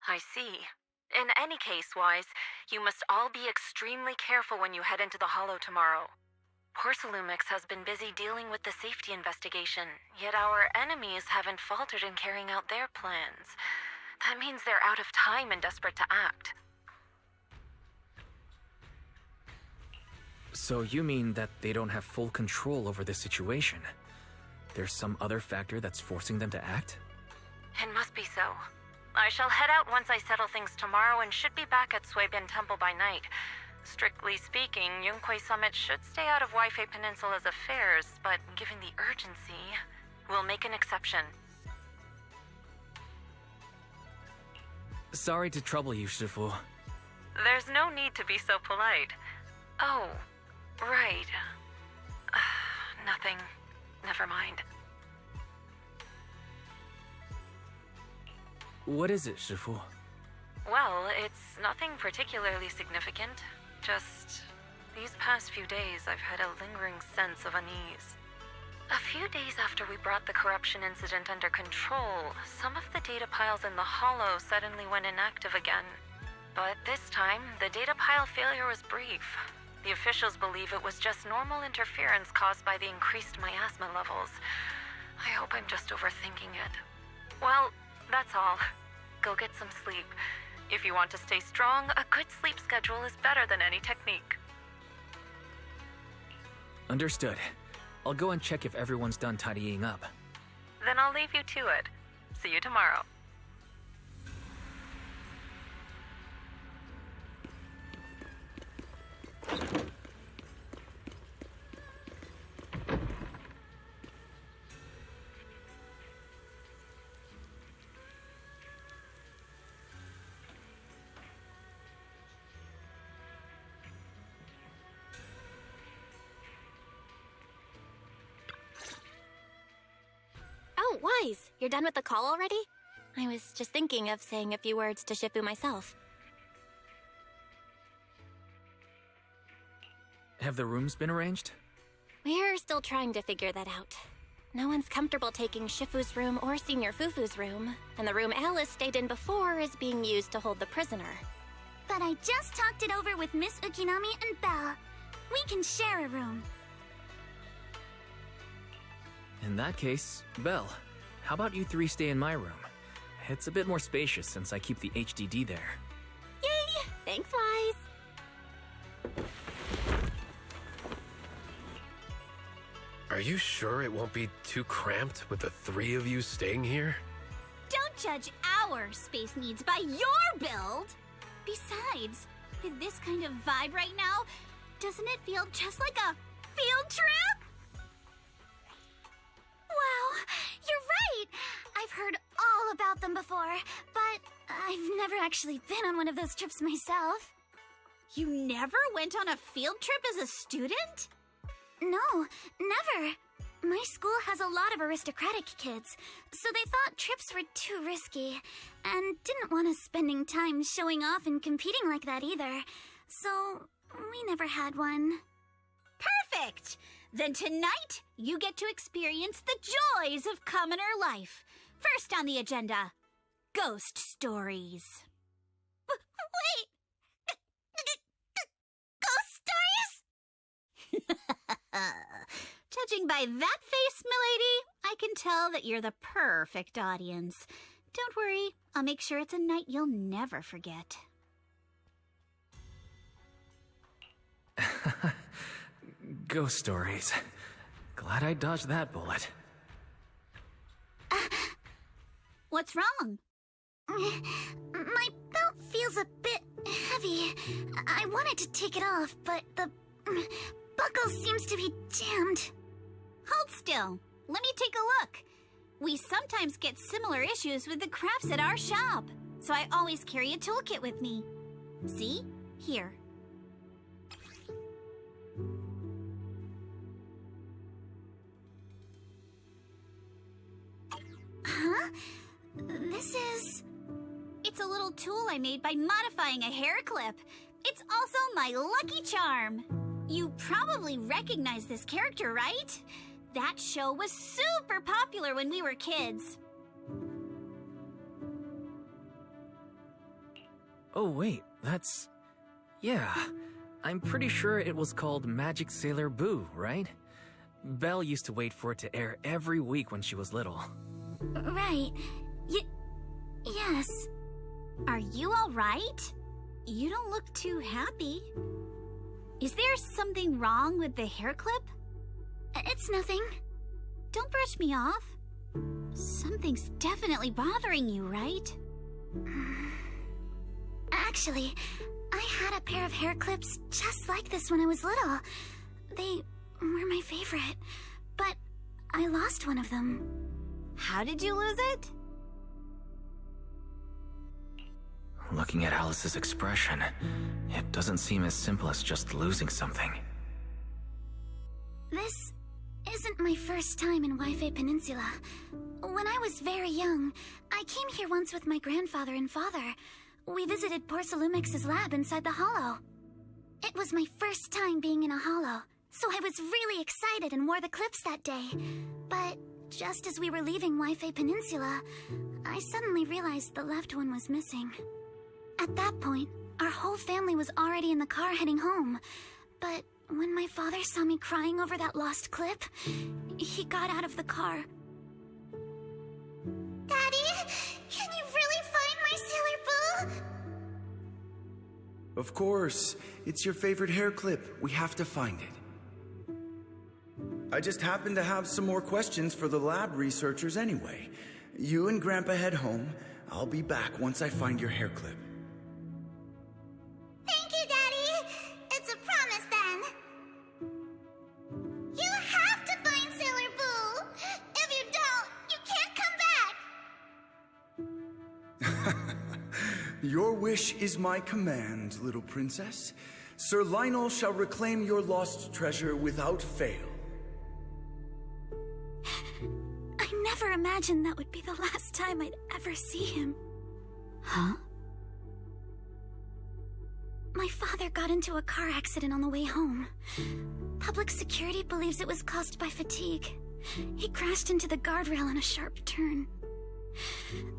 I see. In any case, Wise, you must all be extremely careful when you head into the Hollow tomorrow. Porcelumex has been busy dealing with the safety investigation, yet our enemies haven't faltered in carrying out their plans. That means they're out of time and desperate to act. So you mean that they don't have full control over the situation? There's some other factor that's forcing them to act? It must be so. I shall head out once I settle things tomorrow and should be back at Swabian Temple by night. Strictly speaking, Yunquay Summit should stay out of Waifei Peninsula's affairs, but given the urgency, we'll make an exception. Sorry to trouble you, Shifu. There's no need to be so polite. Oh, right. Nothing. Never mind. What is it, Shifu? Well, it's nothing particularly significant. Just these past few days, I've had a lingering sense of unease. A few days after we brought the corruption incident under control, some of the data piles in the Hollow suddenly went inactive again. But this time, the data pile failure was brief. The officials believe it was just normal interference caused by the increased miasma levels. I hope I'm just overthinking it. Well, that's all. Go get some sleep. If you want to stay strong, a good sleep schedule is better than any technique. Understood. I'll go and check if everyone's done tidying up. Then I'll leave you to it. See you tomorrow. Wise, you're done with the call already? I was just thinking of saying a few words to Shifu myself. Have the rooms been arranged? We're still trying to figure that out. No one's comfortable taking Shifu's room or Senior Fufu's room, and the room Alice stayed in before is being used to hold the prisoner. But I just talked it over with Miss Ukinami and Belle. We can share a room. In that case, Belle, how about you three stay in my room? It's a bit more spacious since I keep the HDD there. Yay! Thanks, Wise. Are you sure it won't be too cramped with the three of you staying here? Don't judge our space needs by your build! Besides, with this kind of vibe right now, doesn't it feel just like a field trip? Wow, you're right! I've heard all about them before, but I've never actually been on one of those trips myself. You never went on a field trip as a student? No, never. My school has a lot of aristocratic kids, so they thought trips were too risky, and didn't want us spending time showing off and competing like that either. So, we never had one. Perfect! Then tonight, you get to experience the joys of commoner life. First on the agenda, ghost stories. Wait! Ghost stories? Judging by that face, milady, I can tell that you're the perfect audience. Don't worry, I'll make sure it's a night you'll never forget. Ghost stories. Glad I dodged that bullet. What's wrong? My belt feels a bit heavy. I wanted to take it off, but the buckle seems to be jammed. Hold still. Let me take a look. We sometimes get similar issues with the crafts at our shop, so I always carry a toolkit with me. See? Here. Huh? This is... It's a little tool I made by modifying a hair clip. It's also my lucky charm. You probably recognize this character, right? That show was super popular when we were kids. Oh wait, that's... Yeah, I'm pretty sure it was called Magic Sailor Boo, right? Belle used to wait for it to air every week when she was little. Right. Yes. Are you all right? You don't look too happy. Is there something wrong with the hair clip? It's nothing. Don't brush me off. Something's definitely bothering you, right? Actually, I had a pair of hair clips just like this when I was little. They were my favorite, but I lost one of them. How did you lose it? Looking at Alice's expression, it doesn't seem as simple as just losing something. This isn't my first time in Wi-Fi Peninsula. When I was very young, I came here once with my grandfather and father. We visited Porcelumex's lab inside the Hollow. It was my first time being in a Hollow, so I was really excited and wore the clips that day. But just as we were leaving Wi-Fi Peninsula, I suddenly realized the left one was missing. At that point, our whole family was already in the car heading home. But when my father saw me crying over that lost clip, he got out of the car. Daddy, can you really find my Sailor Boo? Of course. It's your favorite hair clip. We have to find it. I just happen to have some more questions for the lab researchers anyway. You and Grandpa head home. I'll be back once I find your hair clip. Thank you, Daddy. It's a promise then. You have to find Sailor Boo. If you don't, you can't come back. Your wish is my command, little princess. Sir Lionel shall reclaim your lost treasure without fail. I never imagined that would be the last time I'd ever see him. Huh? My father got into a car accident on the way home. Public security believes it was caused by fatigue. He crashed into the guardrail on a sharp turn.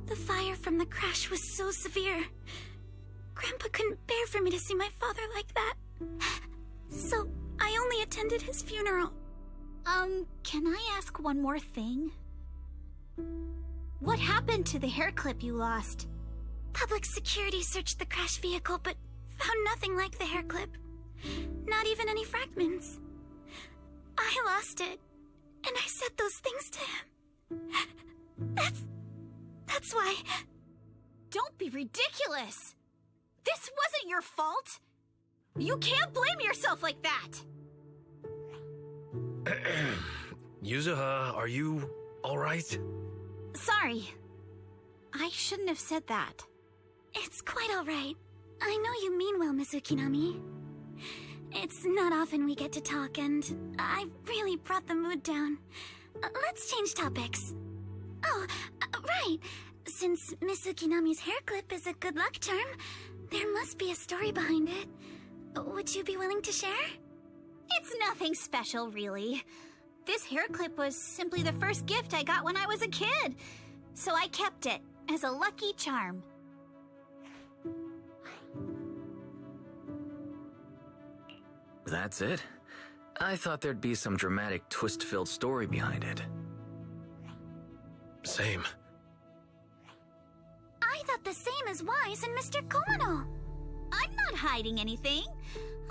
The fire from the crash was so severe. Grandpa couldn't bear for me to see my father like that. So I only attended his funeral. Can I ask one more thing? What happened to the hair clip you lost? Public security searched the crashed vehicle, but found nothing like the hair clip. Not even any fragments. I lost it, and I said those things to him. That's why... Don't be ridiculous! This wasn't your fault! You can't blame yourself like that! Yuzuha, are you alright? Sorry. I shouldn't have said that. It's quite alright. I know you mean well, Miss Ukinami. It's not often we get to talk, and I really brought the mood down. Let's change topics. Oh, right. Since Miss Ukinami's hair clip is a good luck charm, there must be a story behind it. Would you be willing to share? It's nothing special, really. This hair clip was simply the first gift I got when I was a kid, so I kept it as a lucky charm. That's it? I thought there'd be some dramatic twist-filled story behind it. Same. I thought the same as Wise and Mr. Komodo. I'm not hiding anything.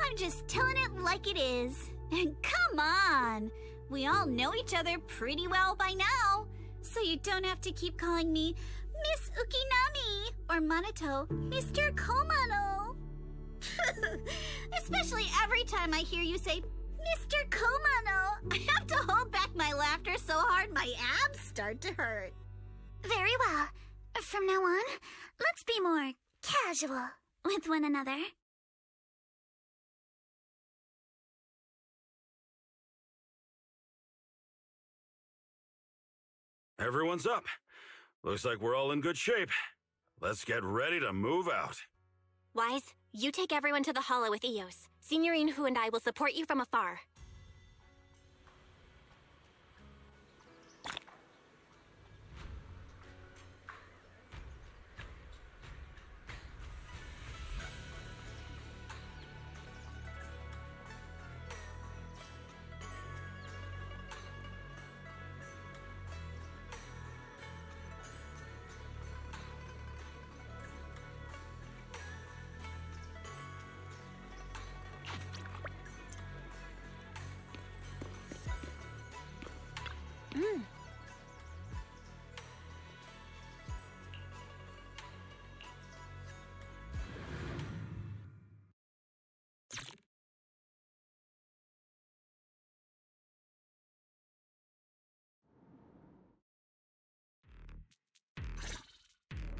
I'm just telling it like it is. And come on! We all know each other pretty well by now, so you don't have to keep calling me Miss Ukinami or Manato Mr. Komodo. Especially every time I hear you say Mr. Komodo, I have to hold back my laughter so hard my abs start to hurt. Very well. From now on, let's be more casual with one another. Everyone's up. Looks like we're all in good shape. Let's get ready to move out. Wise, you take everyone to the Hollow with Eos. Signorine Hu and I will support you from afar.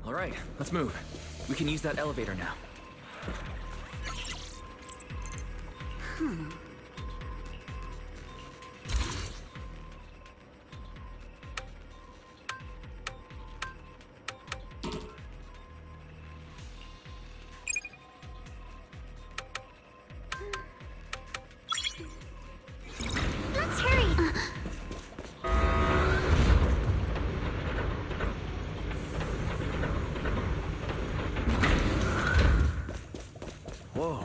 All right, let's move. We can use that elevator now. Let's hurry. Whoa,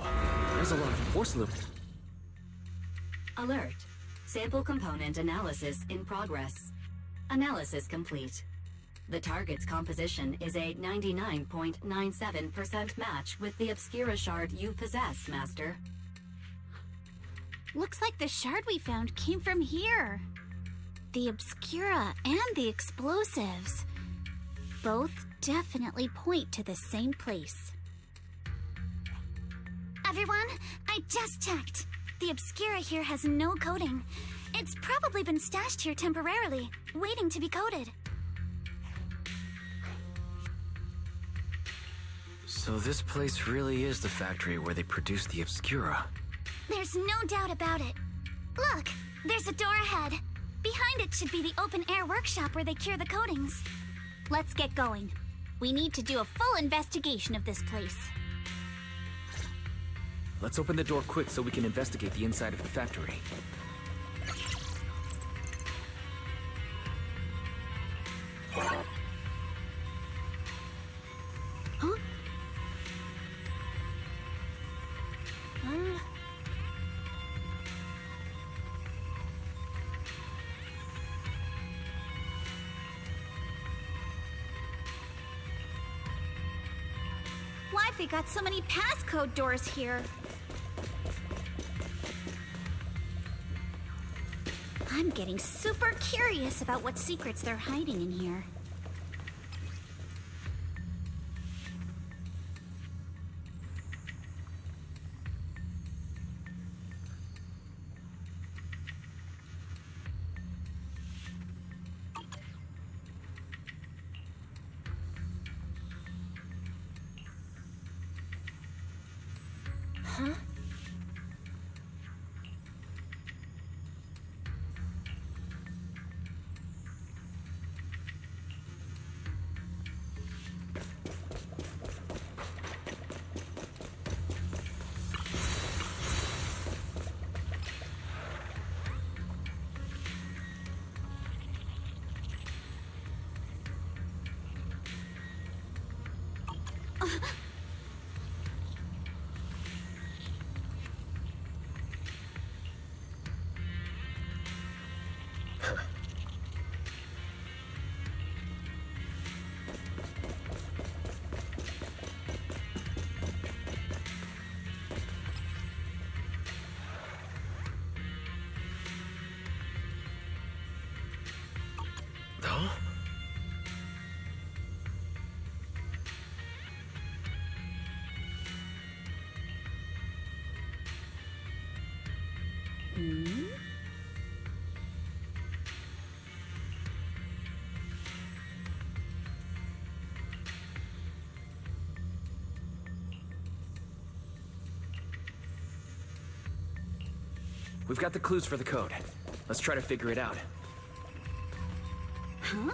there's a lot of porcelain. Alert. Sample component analysis in progress. Analysis complete. The target's composition is a 99.97% match with the Obscura shard you possess, Master. Looks like the shard we found came from here. The Obscura and the explosives. Both definitely point to the same place. Everyone, I just checked. The Obscura here has no coding. It's probably been stashed here temporarily, waiting to be coded. So this place really is the factory where they produce the Obscura. There's no doubt about it. Look, there's a door ahead. Behind it should be the open-air workshop where they cure the coatings. Let's get going. We need to do a full investigation of this place. Let's open the door quick so we can investigate the inside of the factory. Huh? Why have we got so many passcode doors here? I'm getting super curious about what secrets they're hiding in here. Huh? We've got the clues for the code. Let's try to figure it out. Huh?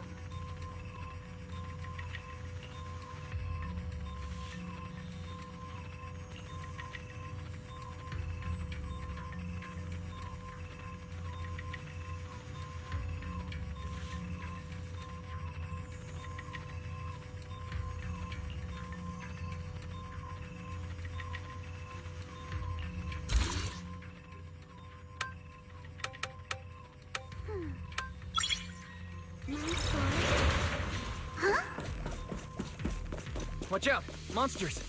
Watch out! Monsters!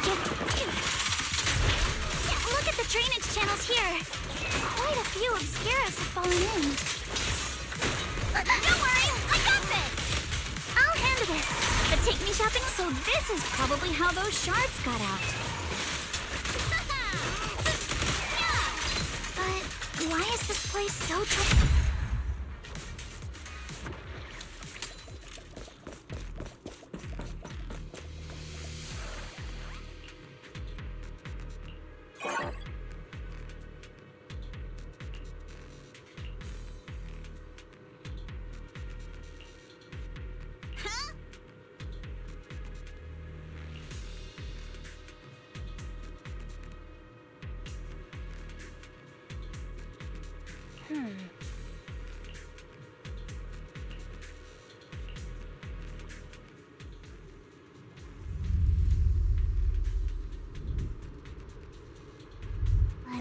Yeah, look at the drainage channels here. Quite a few obscuras have fallen in. Don't worry, I got this! I'll handle this. But take me shopping, so this is probably how those shards got out. But why is this place so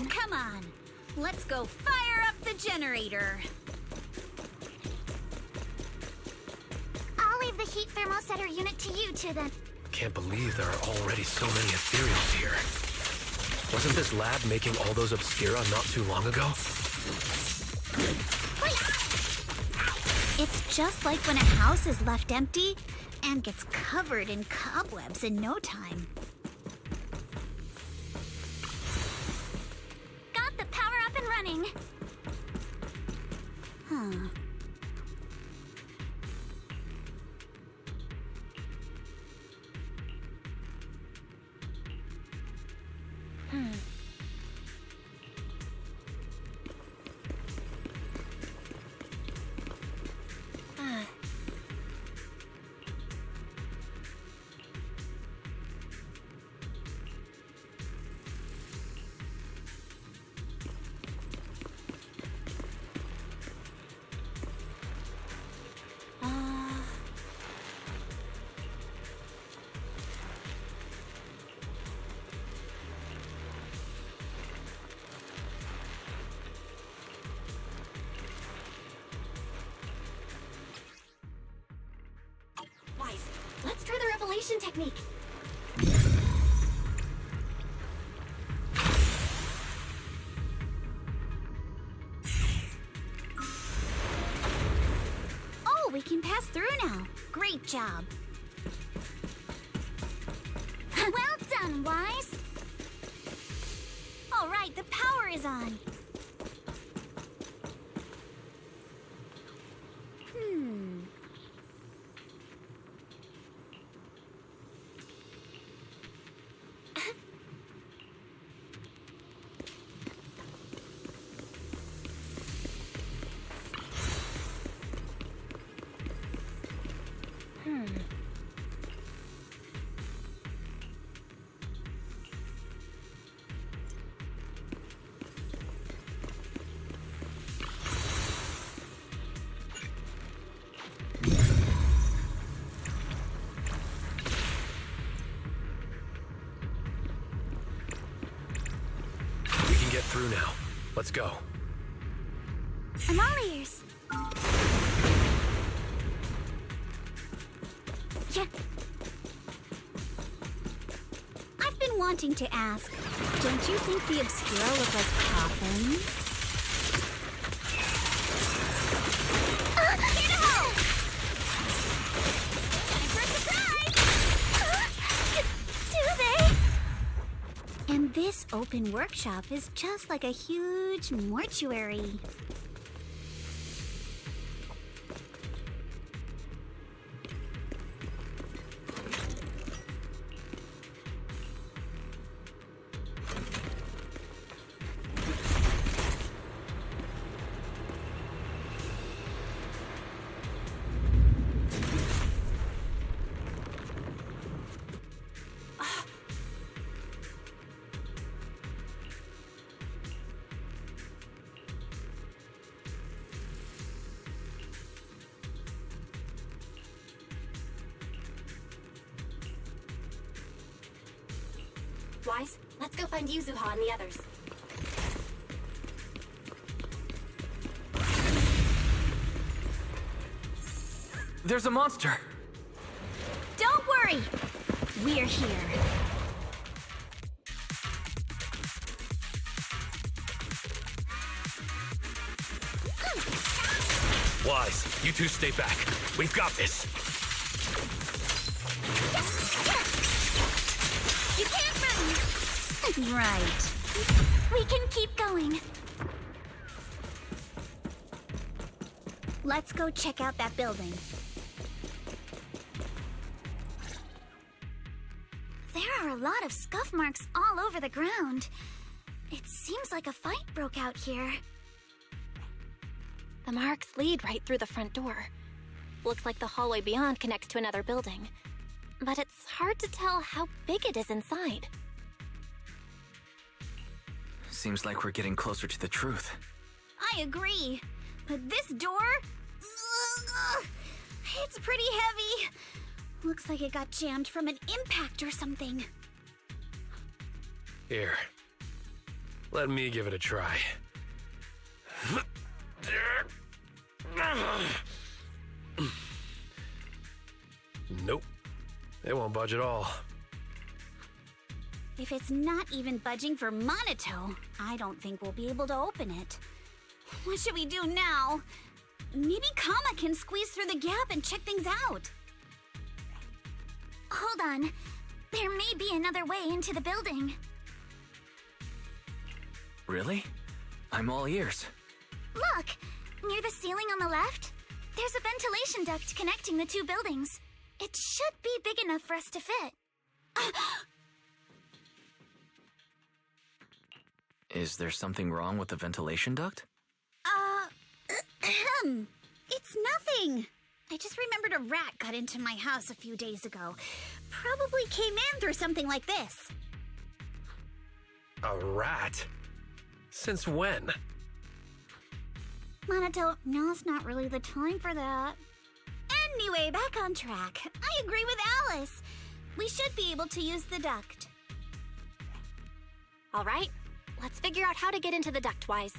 Come on, let's go fire up the generator. I'll leave the heat thermosetter unit to you two then. Can't believe there are already so many ethereals here. Wasn't this lab making all those obscura not too long ago? It's just like when a house is left empty and gets covered in cobwebs in no time. Got the power up and running. Huh. Let's try the revelation technique. Oh, we can pass through now. Great job. Well done, Wise. All right, the power is on. Get through now. Let's go. I'm all ears. Yeah. I've been wanting to ask, don't you think the obscura look like coffins? Time for a surprise! Do they? And this This open workshop is just like a huge mortuary. Wise, let's go find Yuzuha and the others. There's a monster! Don't worry! We're here. Wise, you two stay back. We've got this. You can't run! Right. We can keep going. Let's go check out that building. There are a lot of scuff marks all over the ground. It seems like a fight broke out here. The marks lead right through the front door. Looks like the hallway beyond connects to another building. But it's hard to tell how big it is inside. Seems like we're getting closer to the truth. I agree. But this door... it's pretty heavy. Looks like it got jammed from an impact or something. Here. Let me give it a try. Nope. It won't budge at all. If it's not even budging for Monato, I don't think we'll be able to open it. What should we do now? Maybe Kama can squeeze through the gap and check things out. Hold on. There may be another way into the building. Really? I'm all ears. Look! Near the ceiling on the left, there's a ventilation duct connecting the two buildings. It should be big enough for us to fit. Is there something wrong with the ventilation duct? It's nothing. I just remembered a rat got into my house a few days ago. Probably came in through something like this. A rat? Since when? Monato, now's not really the time for that. Anyway, back on track. I agree with Alice. We should be able to use the duct. All right, let's figure out how to get into the duct, Wise.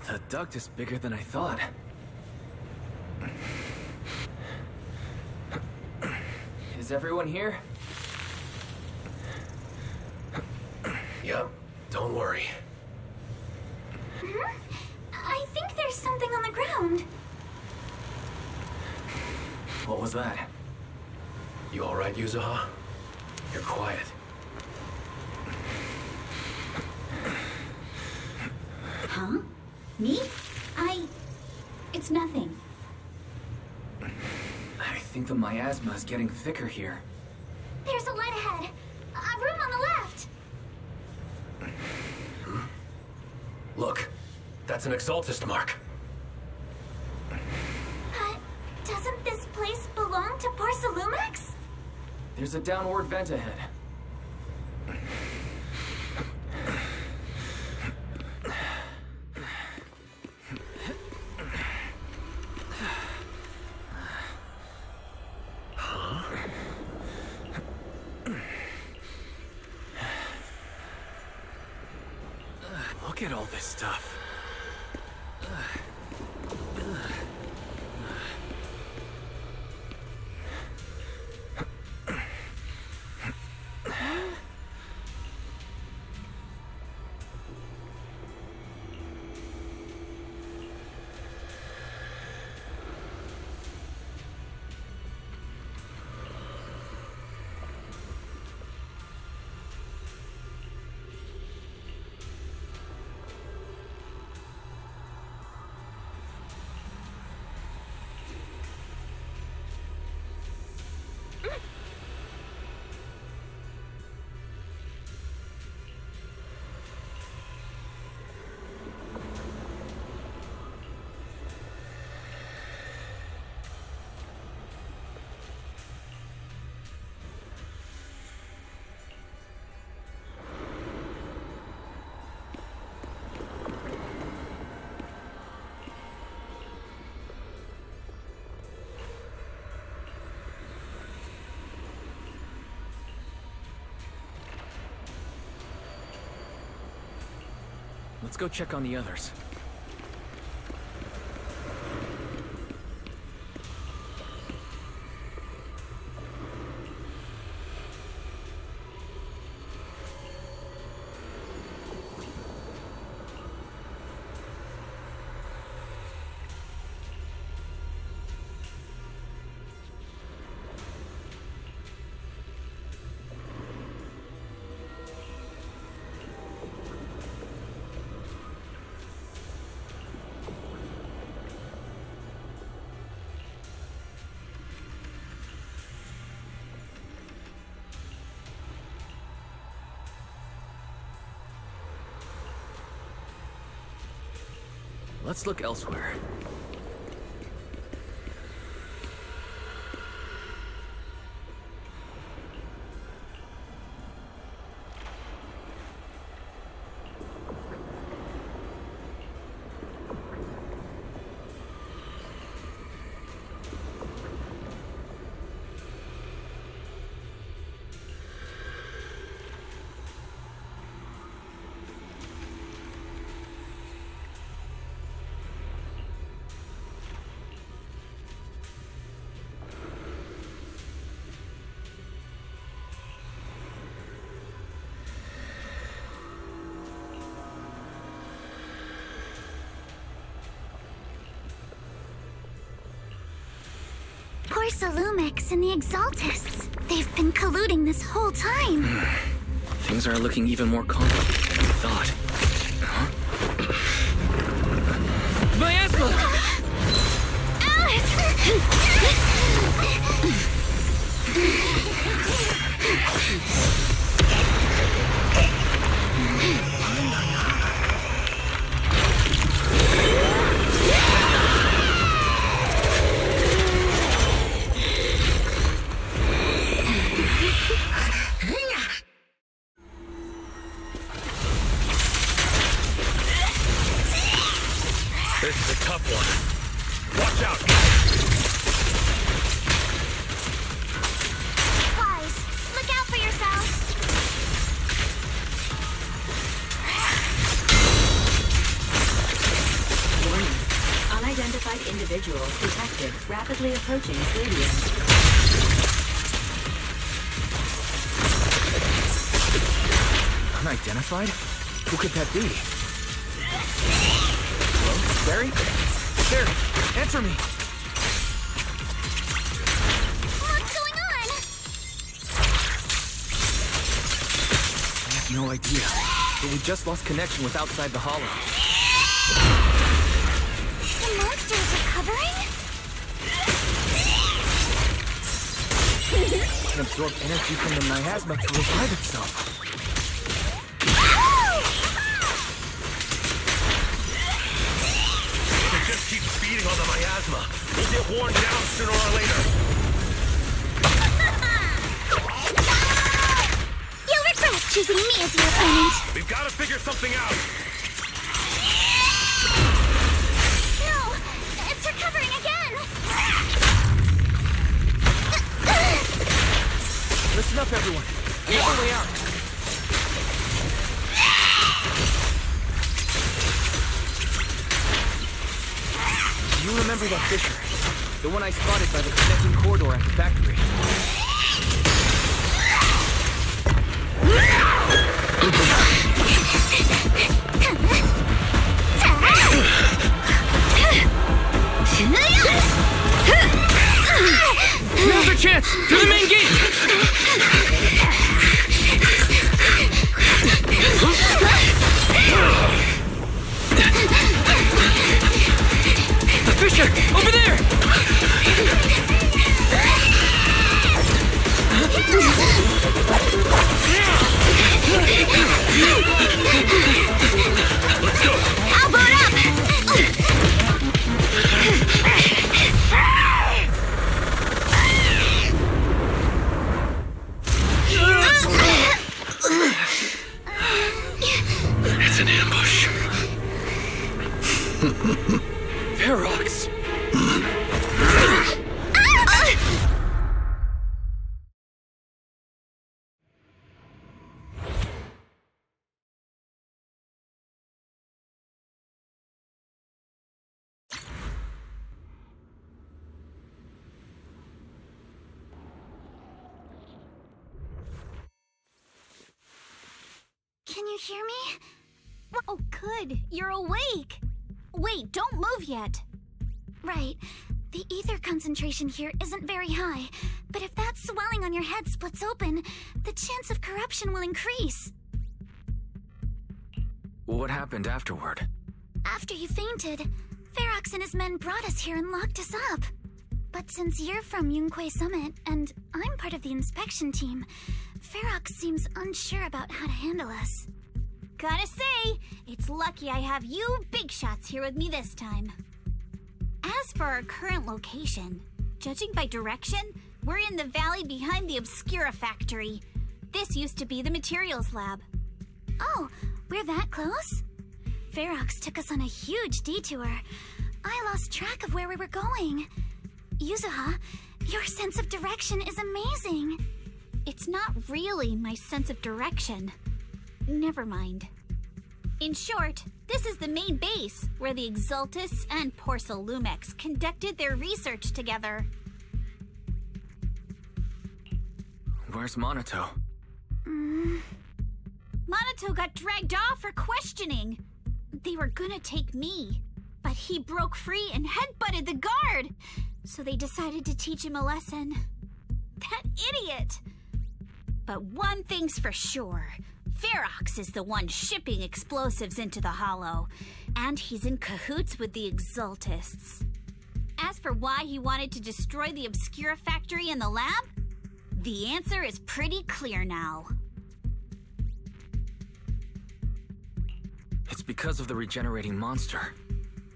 The duct is bigger than I thought. Is everyone here? Yep, don't worry. I think there's something on the ground. What was that? You all right, Yuzuha? You're quiet. Huh? Me? It's nothing. I think the miasma is getting thicker here. There's a light ahead. A room on the left. Look, that's an Exaltist mark. Doesn't this place belong to Porcelumex? There's a downward vent ahead. Look at all this stuff. Let's go check on the others. Let's look elsewhere. Lumix and the Exaltists. They've been colluding this whole time. Things are looking even more complicated than we thought. Huh? Miasma! This is a tough one. Watch out! Wise, look out for yourselves. Warning. Unidentified individuals detected rapidly approaching stadium. Unidentified? Who could that be? Barry? Barry, answer me! What's going on? I have no idea, but we just lost connection with outside the hollow. The monster is recovering? It can absorb energy from the miasma to revive itself. Keep feeding on the miasma. We'll get worn down sooner or later. You'll regret choosing me as your opponent. We've got to figure something out. No, it's recovering again. Listen up, everyone. We have a way out. remember that fissure. The one I spotted by the connecting corridor at the factory. Now's our chance! To the main gate! The fissure! Over there! Let's go! I'll boot up! It's an ambush. Ferox! Can you hear me? Oh, good. You're awake. Wait, don't move yet. Right. The ether concentration here isn't very high, but if that swelling on your head splits open, the chance of corruption will increase. What happened afterward? After you fainted, Ferox and his men brought us here and locked us up. But since you're from Yunquay Summit, and I'm part of the inspection team, Ferox seems unsure about how to handle us. Gotta say, it's lucky I have you big shots here with me this time. As for our current location, judging by direction, we're in the valley behind the Obscura factory. This used to be the materials lab. Oh, we're that close? Ferox took us on a huge detour. I lost track of where we were going. Yuzuha, your sense of direction is amazing. It's not really my sense of direction. Never mind. In short, this is the main base where the Exultus and Porcelumex conducted their research together. Where's Monato? Monato got dragged off for questioning. They were gonna take me, but he broke free and headbutted the guard. So they decided to teach him a lesson. That idiot! But one thing's for sure. Ferox is the one shipping explosives into the Hollow, and he's in cahoots with the Exultists. As for why he wanted to destroy the Obscura factory and the lab, the answer is pretty clear now. It's because of the regenerating monster.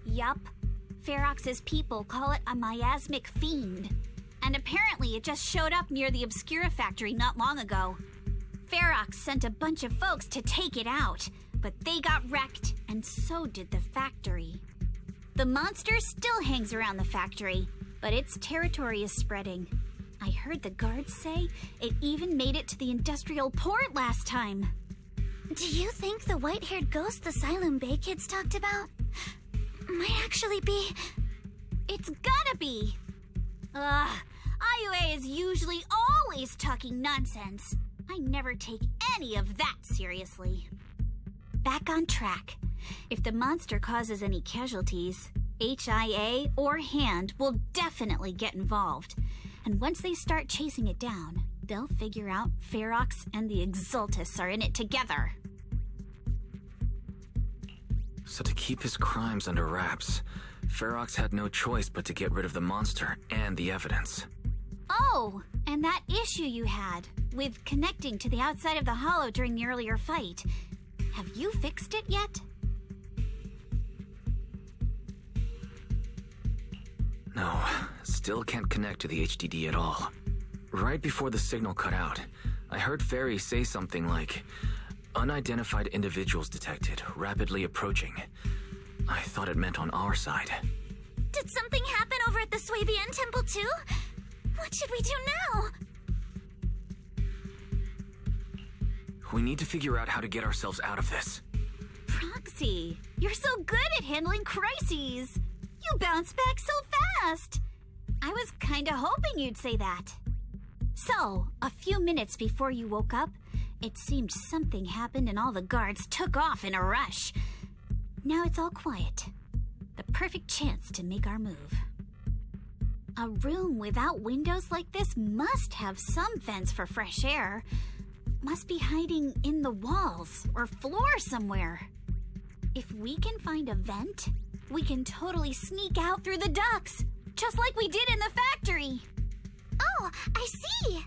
Yup. Ferox's people call it a miasmic fiend. And apparently it just showed up near the Obscura factory not long ago. Ferox sent a bunch of folks to take it out, but they got wrecked, and so did the factory. The monster still hangs around the factory, but its territory is spreading. I heard the guards say it even made it to the industrial port last time. Do you think the white-haired ghost the Siloam Bay kids talked about might actually be... It's gotta be! IUA is usually always talking nonsense. I never take any of that seriously. Back on track. If the monster causes any casualties, HIA or Hand will definitely get involved. And once they start chasing it down, they'll figure out Ferox and the Exultus are in it together. So to keep his crimes under wraps, Ferox had no choice but to get rid of the monster and the evidence. Oh, and that issue you had with connecting to the outside of the Hollow during the earlier fight. Have you fixed it yet? No, still can't connect to the HDD at all. Right before the signal cut out, I heard Fairy say something like, "Unidentified individuals detected, rapidly approaching." I thought it meant on our side. Did something happen over at the Swabian Temple too? What should we do now? We need to figure out how to get ourselves out of this. Proxy, you're so good at handling crises. You bounce back so fast. I was kinda hoping you'd say that. So, a few minutes before you woke up, it seemed something happened and all the guards took off in a rush. Now it's all quiet. The perfect chance to make our move. A room without windows like this must have some vents for fresh air. Must be hiding in the walls or floor somewhere. If we can find a vent, we can totally sneak out through the ducts, just like we did in the factory. Oh, I see.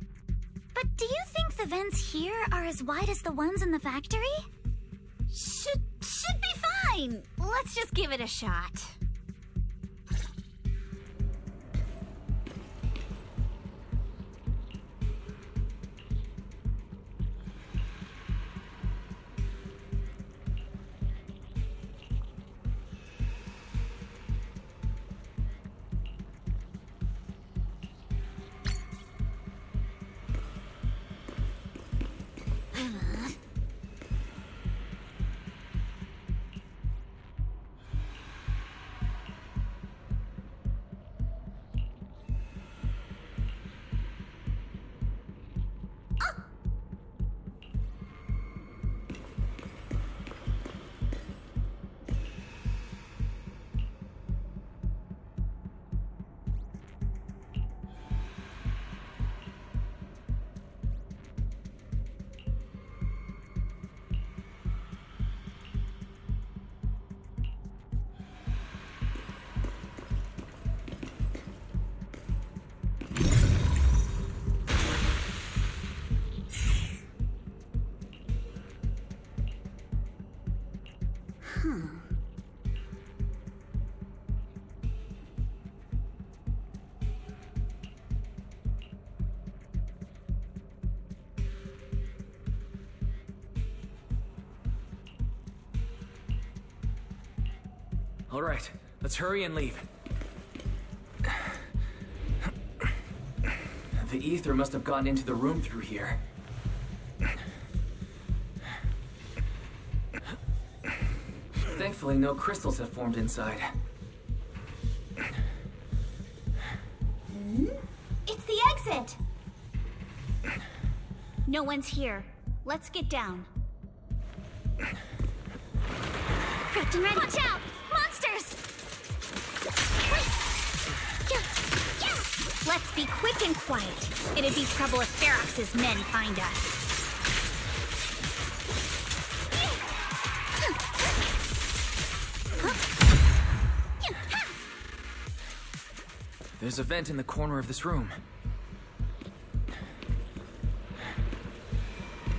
But do you think the vents here are as wide as the ones in the factory? Should be fine. Let's just give it a shot. All right, let's hurry and leave. The ether must have gotten into the room through here. Thankfully, no crystals have formed inside. It's the exit! No one's here. Let's get down. Prepped and ready. Watch out! Monsters! Let's be quick and quiet. It'd be trouble if Ferox's men find us. There's a vent in the corner of this room.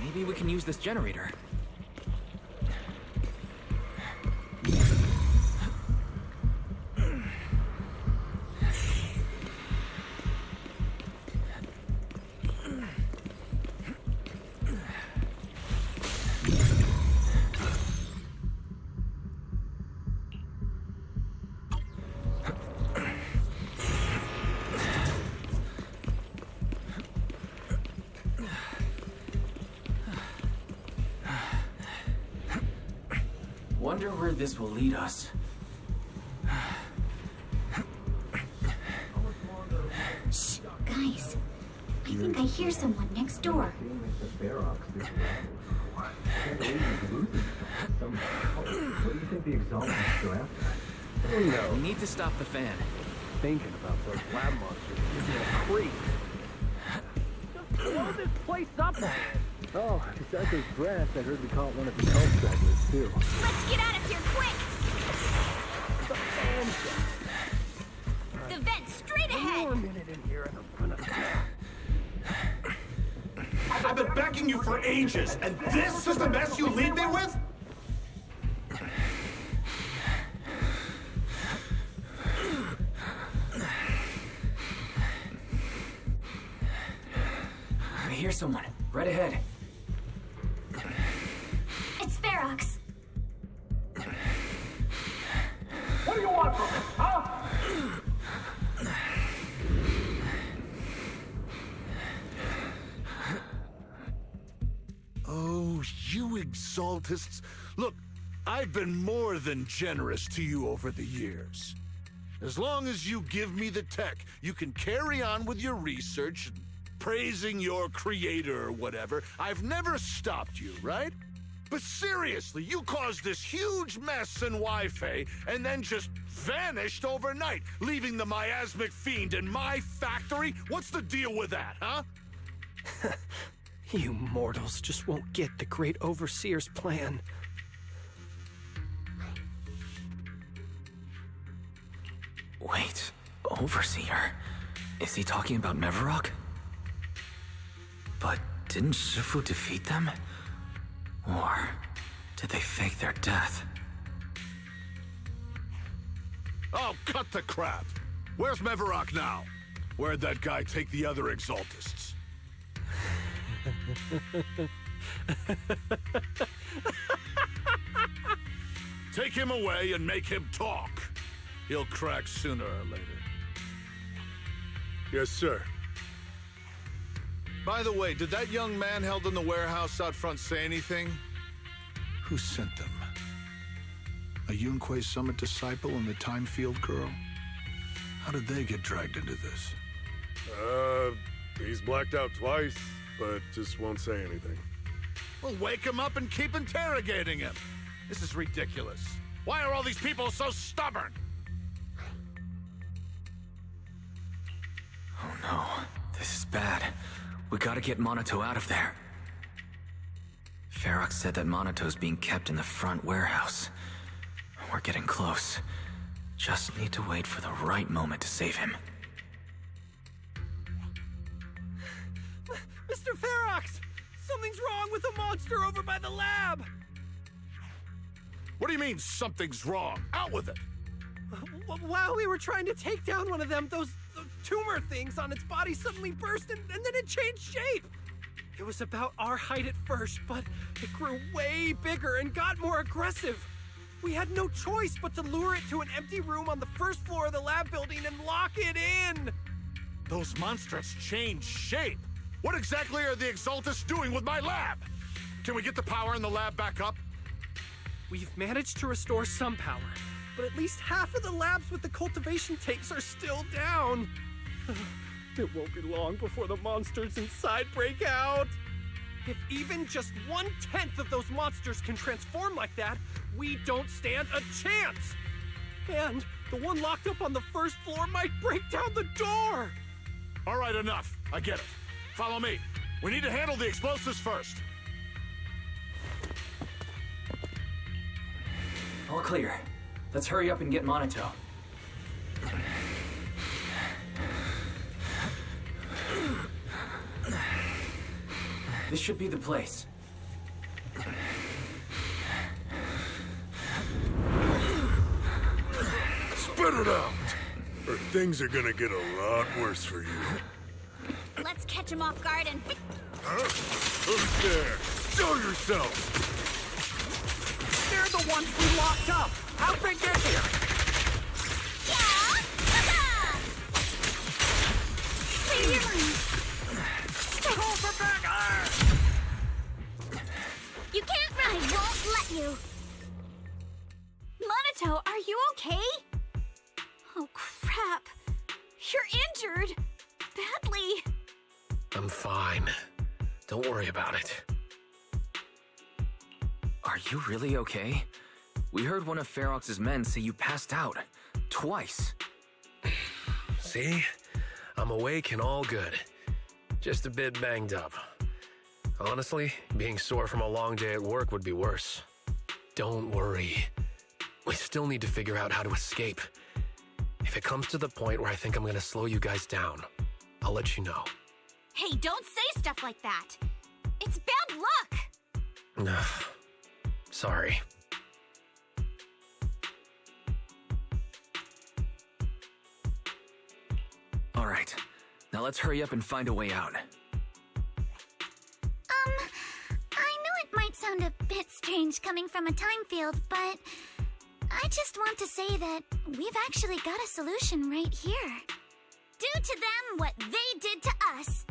Maybe we can use this generator. Wonder where this will lead us. Shh, guys. I think I hear someone next door. We need to stop the fan. Thinking about those lab monsters gives me a creep. Just blow this place up already. Oh, besides those breaths, I heard we caught one of the cult stragglers, too. Let's get out of here quick! The vent straight ahead! One more minute in here and I'm gonna... I've been begging you for ages, and this is the mess you leave me with? I hear someone. Right ahead. It's Ferox. What do you want from me, huh? Oh, you exaltists. Look, I've been more than generous to you over the years. As long as you give me the tech, you can carry on with your research and praising your creator or whatever. I've never stopped you, right? But seriously, you caused this huge mess in Wi-Fi and then just vanished overnight, leaving the miasmic fiend in my factory? What's the deal with that, huh? You mortals just won't get the Great Overseer's plan. Wait, Overseer? Is he talking about Mevarok? But didn't Shifu defeat them? Or did they fake their death? Oh, cut the crap! Where's Mevarok now? Where'd that guy take the other Exaltists? Take him away and make him talk. He'll crack sooner or later. Yes, sir. By the way, did that young man held in the warehouse out front say anything? Who sent them? A Yunque Summit disciple and the Time Field girl? How did they get dragged into this? He's blacked out twice, but just won't say anything. Well, wake him up and keep interrogating him. This is ridiculous. Why are all these people so stubborn? Oh no, this is bad. We gotta get Monato out of there. Ferox said that Monato's being kept in the front warehouse. We're getting close. Just need to wait for the right moment to save him. Mr. Ferox! Something's wrong with the monster over by the lab! What do you mean, something's wrong? Out with it! While we were trying to take down one of them, those tumor things on its body suddenly burst and then it changed shape. It was about our height at first, but it grew way bigger and got more aggressive. We had no choice but to lure it to an empty room on the first floor of the lab building and lock it in. Those monsters changed shape. What exactly are the Exaltists doing with my lab? Can we get the power in the lab back up? We've managed to restore some power, but at least half of the labs with the cultivation tanks are still down. It won't be long before the monsters inside break out. If even just 1/10 of those monsters can transform like that, we don't stand a chance. And the one locked up on the first floor might break down the door. All right, enough. I get it. Follow me. We need to handle the explosives first. All clear. Let's hurry up and get Monato. This should be the place. Spit it out! Or things are gonna get a lot worse for you. Let's catch him off guard and... Huh? Who's there? Show yourself! They're the ones we locked up! How'd they get here? Go for back! You can't run! I won't let you! Monato, are you okay? Oh, crap. You're injured. Badly. I'm fine. Don't worry about it. Are you really okay? We heard one of Ferox's men say you passed out. Twice. See? I'm awake and all good. Just a bit banged up. Honestly, being sore from a long day at work would be worse. Don't worry. We still need to figure out how to escape. If it comes to the point where I think I'm gonna slow you guys down, I'll let you know. Hey, don't say stuff like that. It's bad luck. Sorry. All right. Now let's hurry up and find a way out. I know it might sound a bit strange coming from a time field, but I just want to say that we've actually got a solution right here. Do to them what they did to us.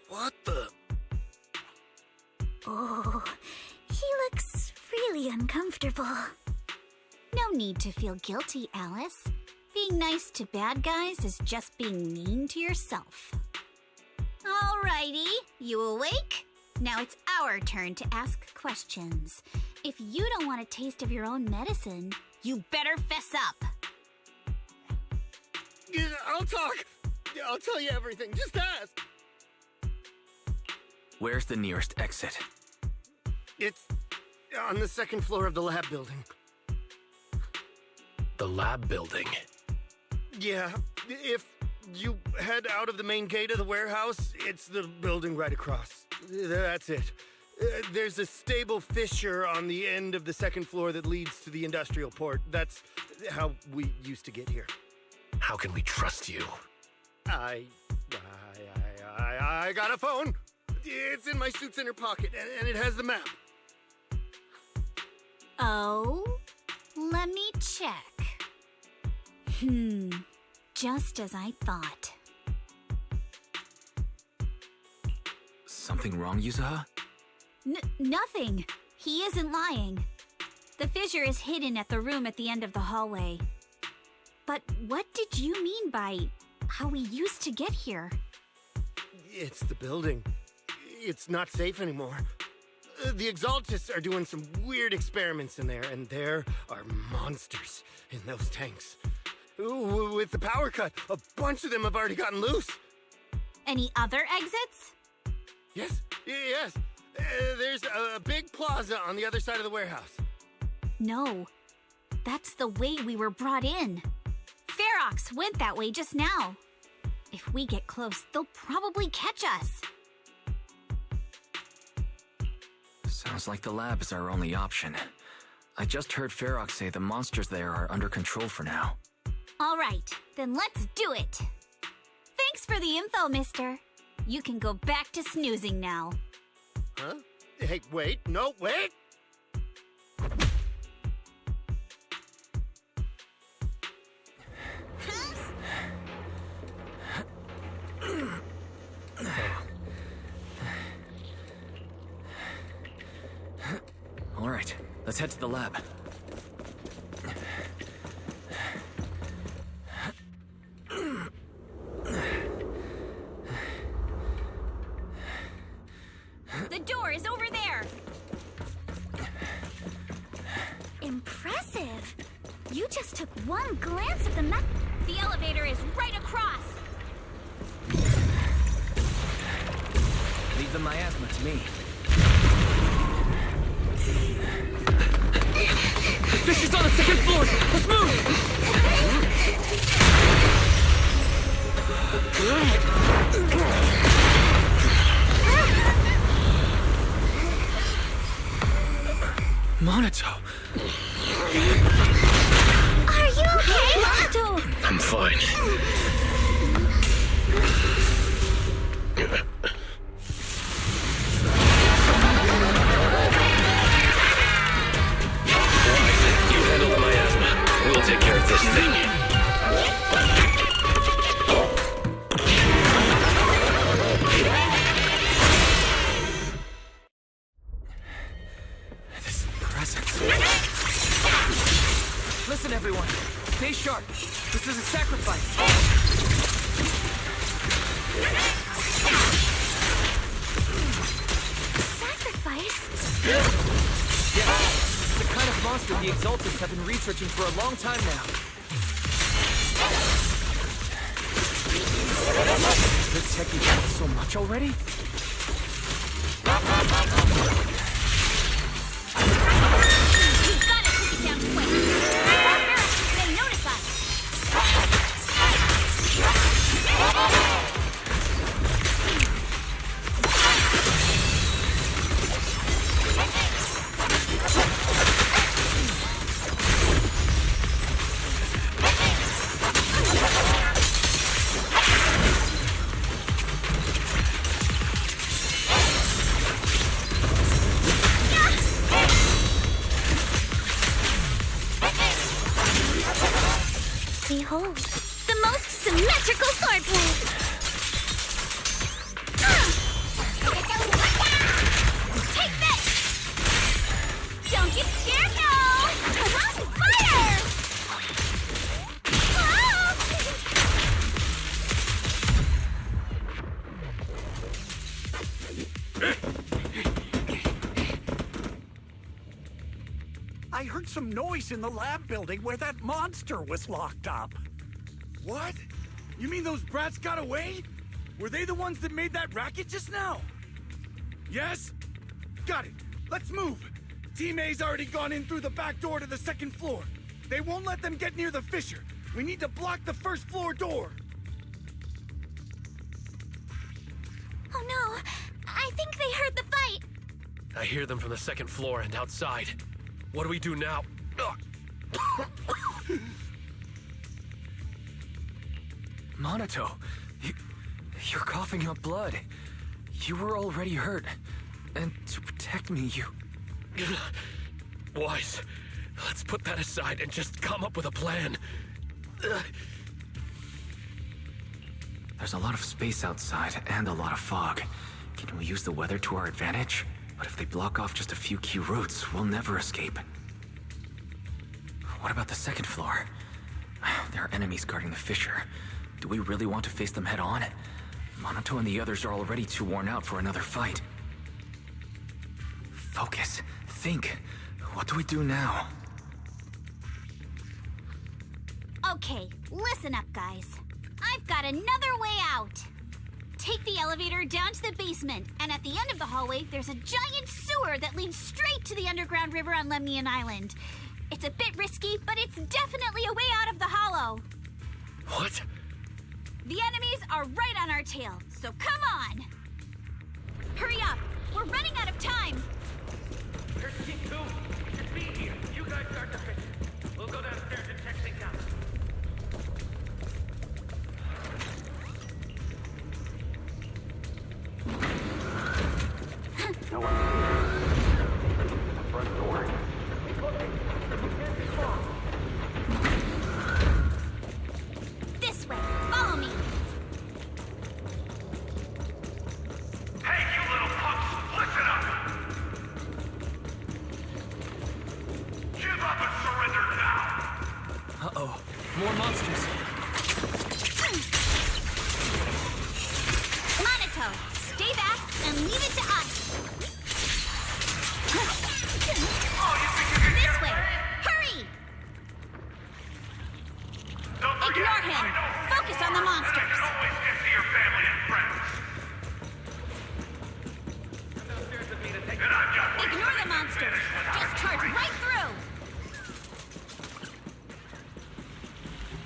What the? very uncomfortable. No need to feel guilty, Alice. Being nice to bad guys is just being mean to yourself. Alrighty, you awake? Now it's our turn to ask questions. If you don't want a taste of your own medicine, you better fess up. I'll talk. I'll tell you everything. Just ask. Where's the nearest exit? It's on the second floor of the lab building. The lab building? Yeah, if you head out of the main gate of the warehouse, it's the building right across. That's it. There's a stable fissure on the end of the second floor that leads to the industrial port. That's how we used to get here. How can we trust you? I got a phone. It's in my suit's inner pocket, and it has the map. Oh, let me check. Just as I thought. Something wrong, Yuzuha? Nothing. He isn't lying. The fissure is hidden at the room at the end of the hallway. But what did you mean by how we used to get here? It's the building. It's not safe anymore. The Exaltists are doing some weird experiments in there, and there are monsters in those tanks. Ooh, with the power cut, a bunch of them have already gotten loose. Any other exits? Yes. There's a big plaza on the other side of the warehouse. No, that's the way we were brought in. Ferox went that way just now. If we get close, they'll probably catch us. Sounds like the lab is our only option. I just heard Ferox say the monsters there are under control for now. All right, then let's do it. Thanks for the info, mister. You can go back to snoozing now. Huh? Hey, wait. No, wait! All right, let's head to the lab. The door is over there. Impressive. You just took one glance at the map. The elevator is right across. Leave the miasma to me. The fish is on the second floor! Let's move! Monato! Are you okay, Monato? I'm fine. You handle the miasma. We'll take care of this thing. This presence. Listen, everyone. Stay sharp. This is a sacrifice. Sacrifice? Yeah. It's the kind of monster the Exaltists have been researching for a long time now. The techie got so much already? We've got to take it down quick. Before Ferox may notice us. Behold. The most symmetrical sword blade. Take this! Don't You scared now? Come on, fire! I heard some noise in the lab building where that monster was locked up. What? You mean those brats got away? Were they the ones that made that racket just now? Yes? Got it. Let's move. Team A's already gone in through the back door to the second floor. They won't let them get near the fissure. We need to block the first floor door. Oh no, I think they heard the fight. I hear them from the second floor and outside. What do we do now? Monato, you're coughing up blood. You were already hurt. And to protect me, you... Wise, let's put that aside and just come up with a plan. There's a lot of space outside and a lot of fog. Can we use the weather to our advantage? But if they block off just a few key routes, we'll never escape. What about the second floor? There are enemies guarding the fissure. Do we really want to face them head on? Monato and the others are already too worn out for another fight. Focus. Think. What do we do now? Okay, listen up, guys. I've got another way out. Take the elevator down to the basement, and at the end of the hallway, there's a giant sewer that leads straight to the underground river on Lemnian Island. It's a bit risky, but it's definitely a way out of the hollow. What? The enemies are right on our tail, so come on! Hurry up! We're running out of time! Here's Team 2. It's me here. You guys start the fix. We'll go downstairs and check things out. No one here. The front door. This way. Follow me. Hey, you little punks, listen up! Give up and surrender now! Uh-oh. More monsters. Monato, stay back and leave it to us. This way. Hurry! Ignore him. Focus on the monsters. Always get to your family and friends. Ignore the monsters. Just charge right through.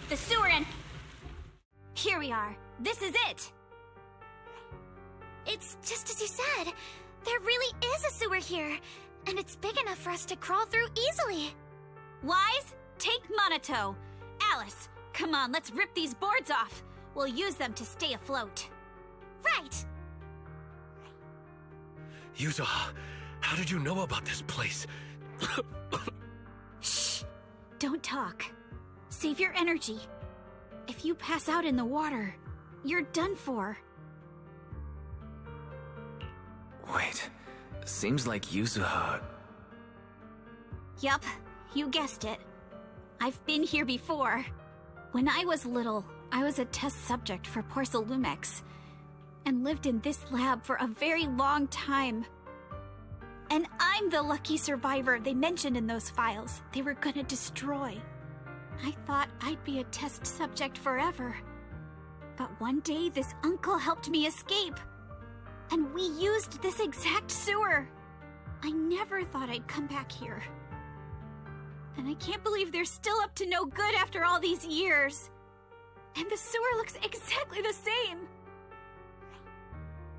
The sewer and... Here we are. This is it. It's just as you said. There really is a sewer here. And it's big enough for us to crawl through easily. Wise, take Monato. Alice, come on, let's rip these boards off. We'll use them to stay afloat. Right. Yuzaha, how did you know about this place? Shh. Don't talk. Save your energy. If you pass out in the water, you're done for. Wait. Seems like Yuzaha... Yup, you guessed it. I've been here before. When I was little, I was a test subject for Porcelumex, and lived in this lab for a very long time. And I'm the lucky survivor they mentioned in those files they were gonna destroy. I thought I'd be a test subject forever. But one day, this uncle helped me escape. And we used this exact sewer. I never thought I'd come back here. And I can't believe they're still up to no good after all these years. And the sewer looks exactly the same.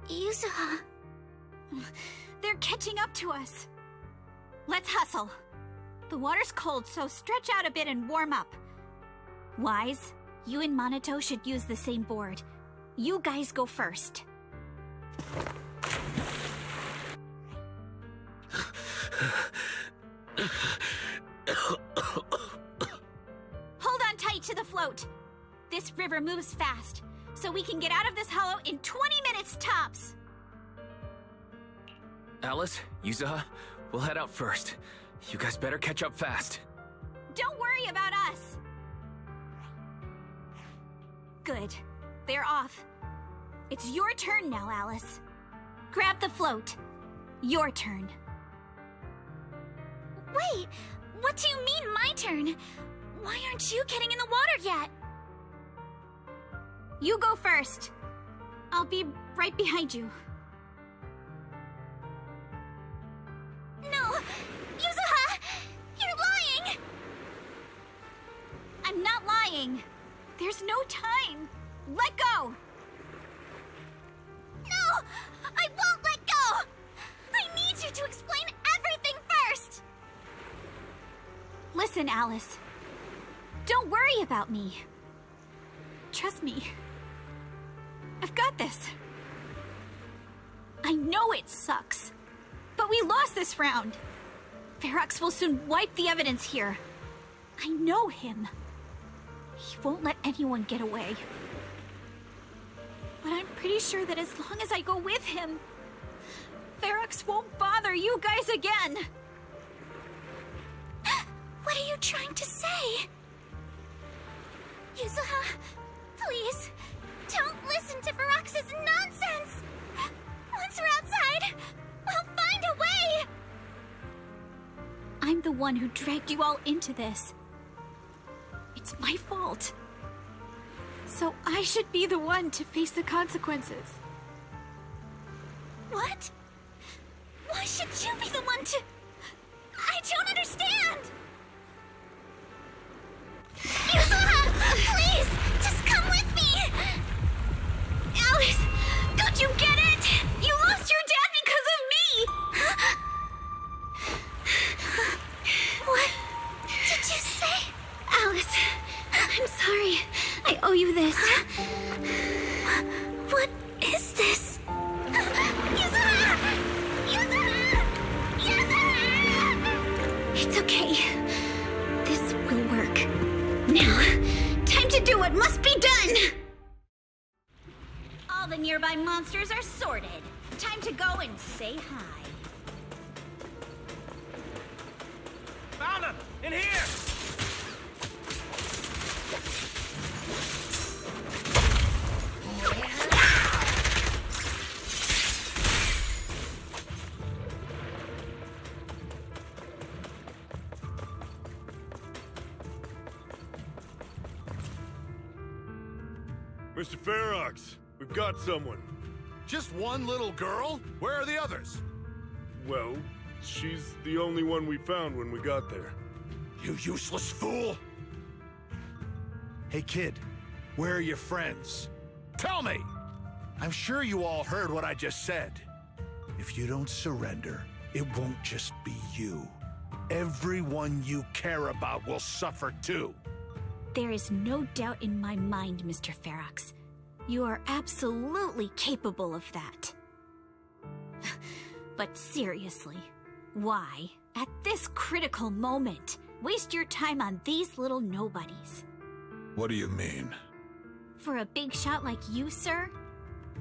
Yuzaha. They're catching up to us. Let's hustle. The water's cold, so stretch out a bit and warm up. Wise, you and Monato should use the same board. You guys go first. Hold on tight to the float. This river moves fast, so we can get out of this hollow in 20 minutes tops. Alice, Yuzaha, we'll head out first. You guys better catch up fast. Don't worry about us! Good. They're off. It's your turn now, Alice. Grab the float. Your turn. Wait, what do you mean, my turn? Why aren't you getting in the water yet? You go first. I'll be right behind you. No! Yuzuha! You're lying! I'm not lying. There's no time. Let go! No! I won't let go! I need you to explain everything first! Listen, Alice. Don't worry about me. Trust me. I've got this. I know it sucks, but we lost this round. Ferox will soon wipe the evidence here. I know him. He won't let anyone get away. But I'm pretty sure that as long as I go with him, Ferox won't bother you guys again. What are you trying to say? Yuzuha, please, don't listen to Ferox's nonsense! Once we're outside, we'll find a way! I'm the one who dragged you all into this. It's my fault. So I should be the one to face the consequences. What? Why should you be the one to... I don't understand! Yuzuha, please, just come with me! Alice, don't you get it? You lost your dad because of me! What did you say? Alice, I'm sorry. I owe you this. What is this? Yuzuha! Yuzuha! Yuzuha! It's okay. This will work. Now, time to do what must be done! All the nearby monsters are sorted. Time to go and say hi. Found him! In here! Mr. Ferox, we've got someone. Just one little girl? Where are the others? Well, she's the only one we found when we got there. You useless fool! Hey kid, where are your friends? Tell me! I'm sure you all heard what I just said. If you don't surrender, it won't just be you. Everyone you care about will suffer too. There is no doubt in my mind, Mr. Ferox. You are absolutely capable of that. But seriously, why, at this critical moment, waste your time on these little nobodies? What do you mean? For a big shot like you, sir,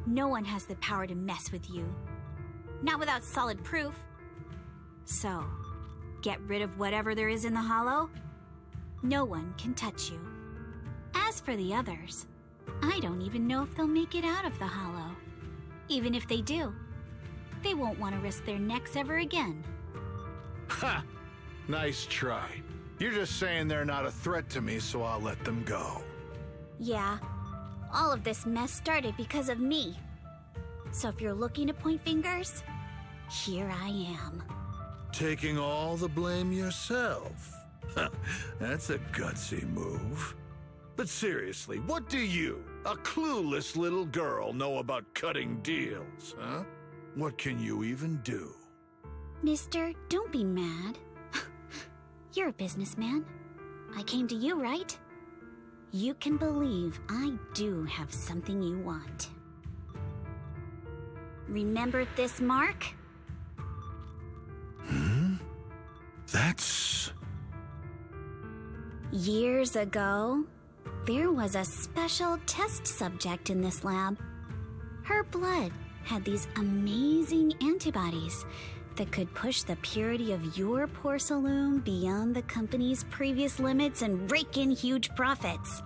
no one has the power to mess with you. Not without solid proof. So, get rid of whatever there is in the hollow. No one can touch you. As for the others, I don't even know if they'll make it out of the hollow. Even if they do, they won't want to risk their necks ever again. Ha! Nice try. You're just saying they're not a threat to me, so I'll let them go. Yeah, all of this mess started because of me. So if you're looking to point fingers, here I am. Taking all the blame yourself. That's a gutsy move. But seriously, what do you, a clueless little girl, know about cutting deals, huh? What can you even do? Mister, don't be mad. You're a businessman. I came to you, right? You can believe I do have something you want. Remember this mark? That's... Years ago, there was a special test subject in this lab. Her blood had these amazing antibodies that could push the purity of your porcelain beyond the company's previous limits and rake in huge profits.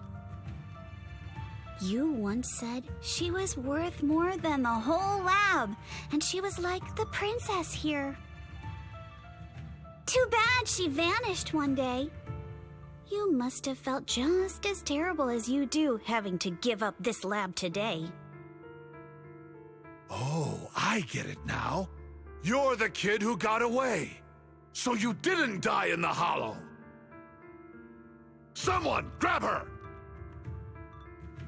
You once said she was worth more than the whole lab, and she was like the princess here. Too bad she vanished one day. You must have felt just as terrible as you do having to give up this lab today. Oh, I get it now. You're the kid who got away. So you didn't die in the hollow. Someone, grab her!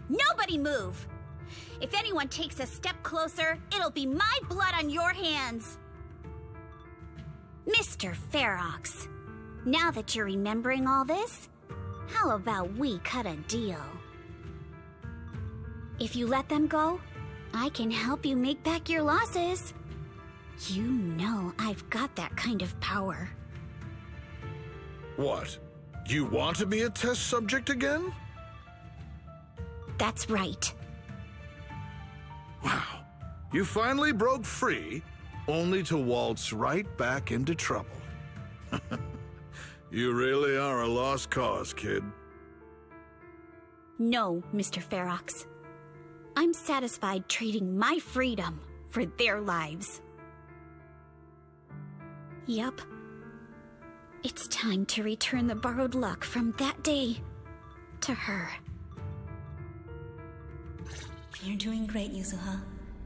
Nobody move! If anyone takes a step closer, it'll be my blood on your hands. Mr. Ferox, now that you're remembering all this, how about we cut a deal? If you let them go, I can help you make back your losses. You know I've got that kind of power. What? You want to be a test subject again? That's right. Wow. You finally broke free, only to waltz right back into trouble. You really are a lost cause, kid. No, Mr. Ferox. I'm satisfied trading my freedom for their lives. Yup. It's time to return the borrowed luck from that day to her. You're doing great, Yuzuha.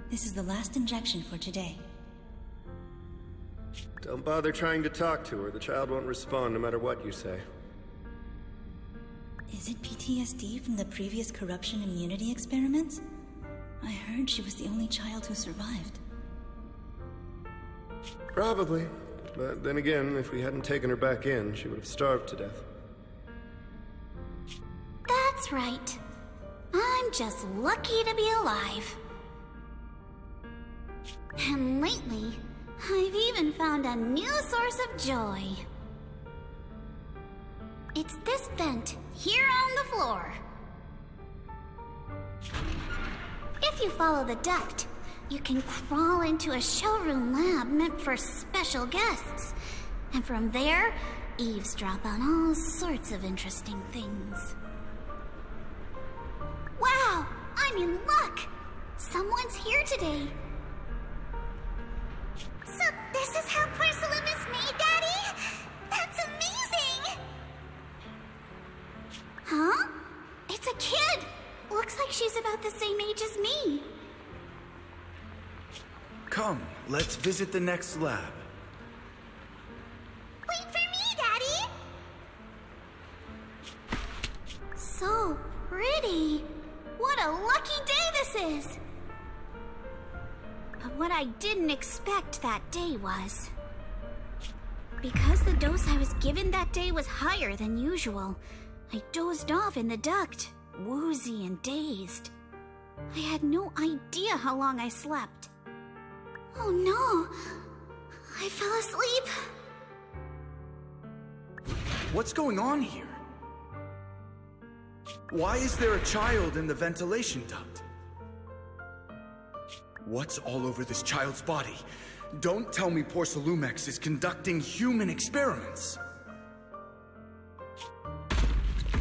This is the last injection for today. Don't bother trying to talk to her. The child won't respond no matter what you say. Is it PTSD from the previous corruption immunity experiments? I heard she was the only child who survived. Probably. But then again, if we hadn't taken her back in, she would have starved to death. That's right. I'm just lucky to be alive. And lately, I've even found a new source of joy. It's this vent here on the floor. If you follow the duct, you can crawl into a showroom lab meant for special guests. And from there, eavesdrop on all sorts of interesting things. Wow! I'm in luck! Someone's here today. So this is how porcelain is made, Daddy? That's amazing! Huh? It's a kid! Looks like she's about the same age as me. Come, let's visit the next lab. Wait for me, Daddy! So pretty. What a lucky day this is! But what I didn't expect that day was... because the dose I was given that day was higher than usual, I dozed off in the duct, woozy and dazed. I had no idea how long I slept. Oh no! I fell asleep. What's going on here? Why is there a child in the ventilation duct? What's all over this child's body? Don't tell me Porcelumex is conducting human experiments.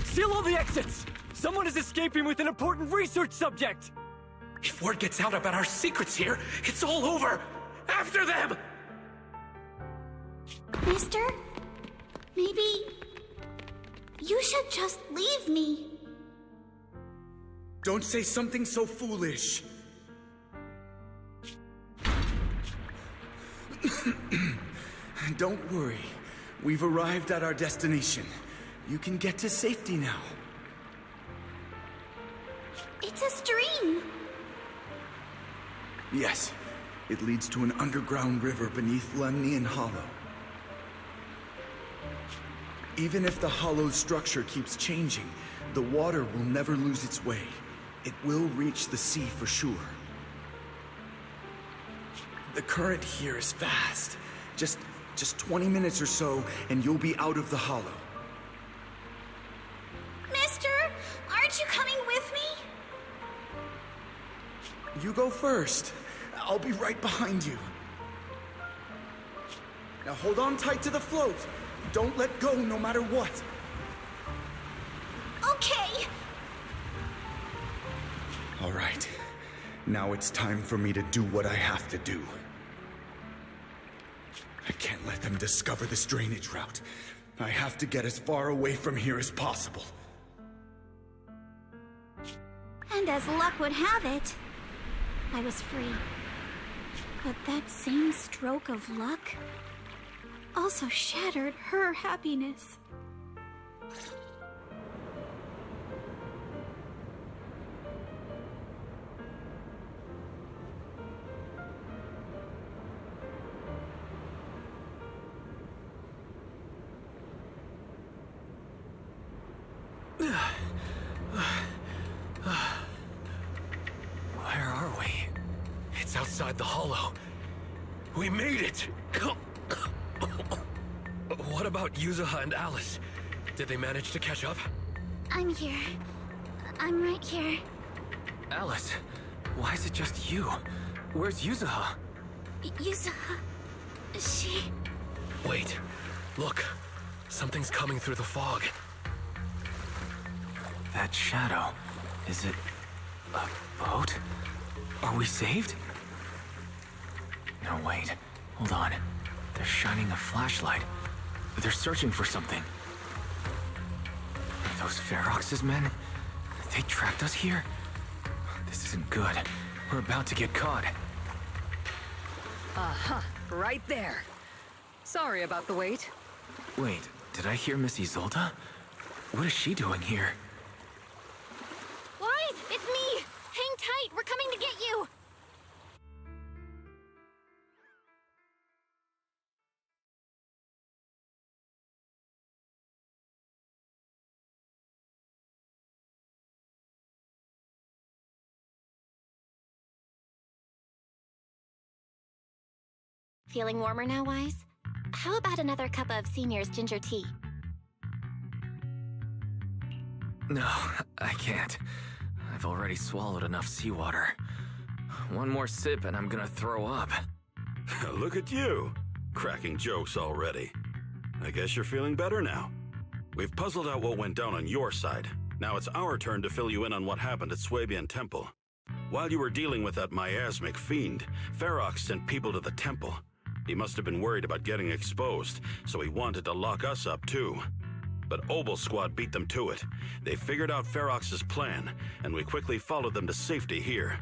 Seal all the exits! Someone is escaping with an important research subject! If word gets out about our secrets here, it's all over! After them! Mister? Maybe... you should just leave me. Don't say something so foolish. Don't worry. We've arrived at our destination. You can get to safety now. It's a stream. Yes. It leads to an underground river beneath Lemnian Hollow. Even if the hollow's structure keeps changing, the water will never lose its way. It will reach the sea for sure. The current here is fast. Just 20 minutes or so, and you'll be out of the hollow. Mister, aren't you coming with me? You go first. I'll be right behind you. Now hold on tight to the float. Don't let go no matter what. Okay! All right. Now it's time for me to do what I have to do. I can't let them discover this drainage route. I have to get as far away from here as possible. And as luck would have it, I was free. But that same stroke of luck also shattered her happiness. Where are we? It's outside the hollow. We made it! What about Yuzuha and Alice? Did they manage to catch up? I'm here. I'm right here. Alice, why is it just you? Where's Yuzuha? Yuzuha... she... Wait. Look. Something's coming through the fog. That shadow... is it... a boat? Are we saved? No, wait. Hold on. They're shining a flashlight. They're searching for something. Are those Ferox's men? They tracked us here? This isn't good. We're about to get caught. Uh-huh. Right there. Sorry about the wait. Wait, did I hear Miss Isolde? What is she doing here? Wise, it's me! Hang tight, we're coming to get you! Feeling warmer now, Wise? How about another cup of Senior's ginger tea? No, I can't. I've already swallowed enough seawater. One more sip and I'm gonna throw up. Look at you, cracking jokes already. I guess you're feeling better now. We've puzzled out what went down on your side. Now it's our turn to fill you in on what happened at Swabian Temple. While you were dealing with that miasmic fiend, Ferox sent people to the temple. He must have been worried about getting exposed, so he wanted to lock us up too. But Obel Squad beat them to it. They figured out Ferox's plan, and we quickly followed them to safety here.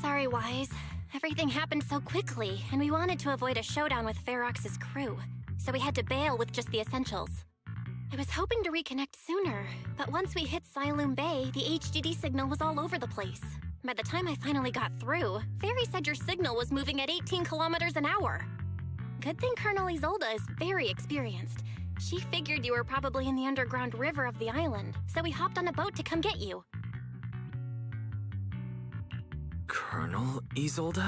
Sorry, Wise. Everything happened so quickly, and we wanted to avoid a showdown with Ferox's crew, so we had to bail with just the essentials. I was hoping to reconnect sooner, but once we hit Siloam Bay, the HDD signal was all over the place. By the time I finally got through, Fairy said your signal was moving at 18 kilometers an hour. Good thing Colonel Isolde is very experienced. She figured you were probably in the underground river of the island, so we hopped on a boat to come get you. Colonel Isolde?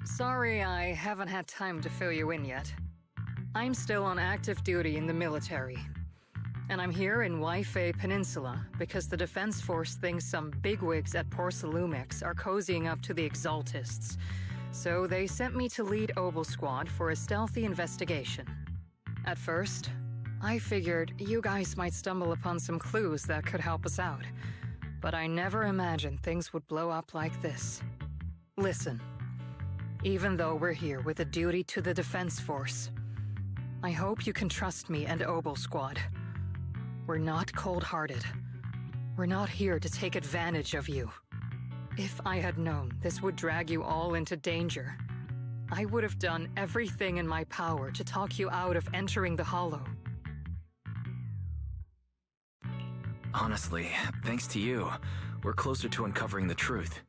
Sorry I haven't had time to fill you in yet. I'm still on active duty in the military. And I'm here in Waifei Peninsula because the Defense Force thinks some bigwigs at Porcelumex are cozying up to the Exaltists. So they sent me to lead Obel Squad for a stealthy investigation. At first, I figured you guys might stumble upon some clues that could help us out. But I never imagined things would blow up like this. Listen, even though we're here with a duty to the Defense Force, I hope you can trust me and Obel Squad. We're not cold-hearted. We're not here to take advantage of you. If I had known this would drag you all into danger, I would have done everything in my power to talk you out of entering the Hollow. Honestly, thanks to you, we're closer to uncovering the truth.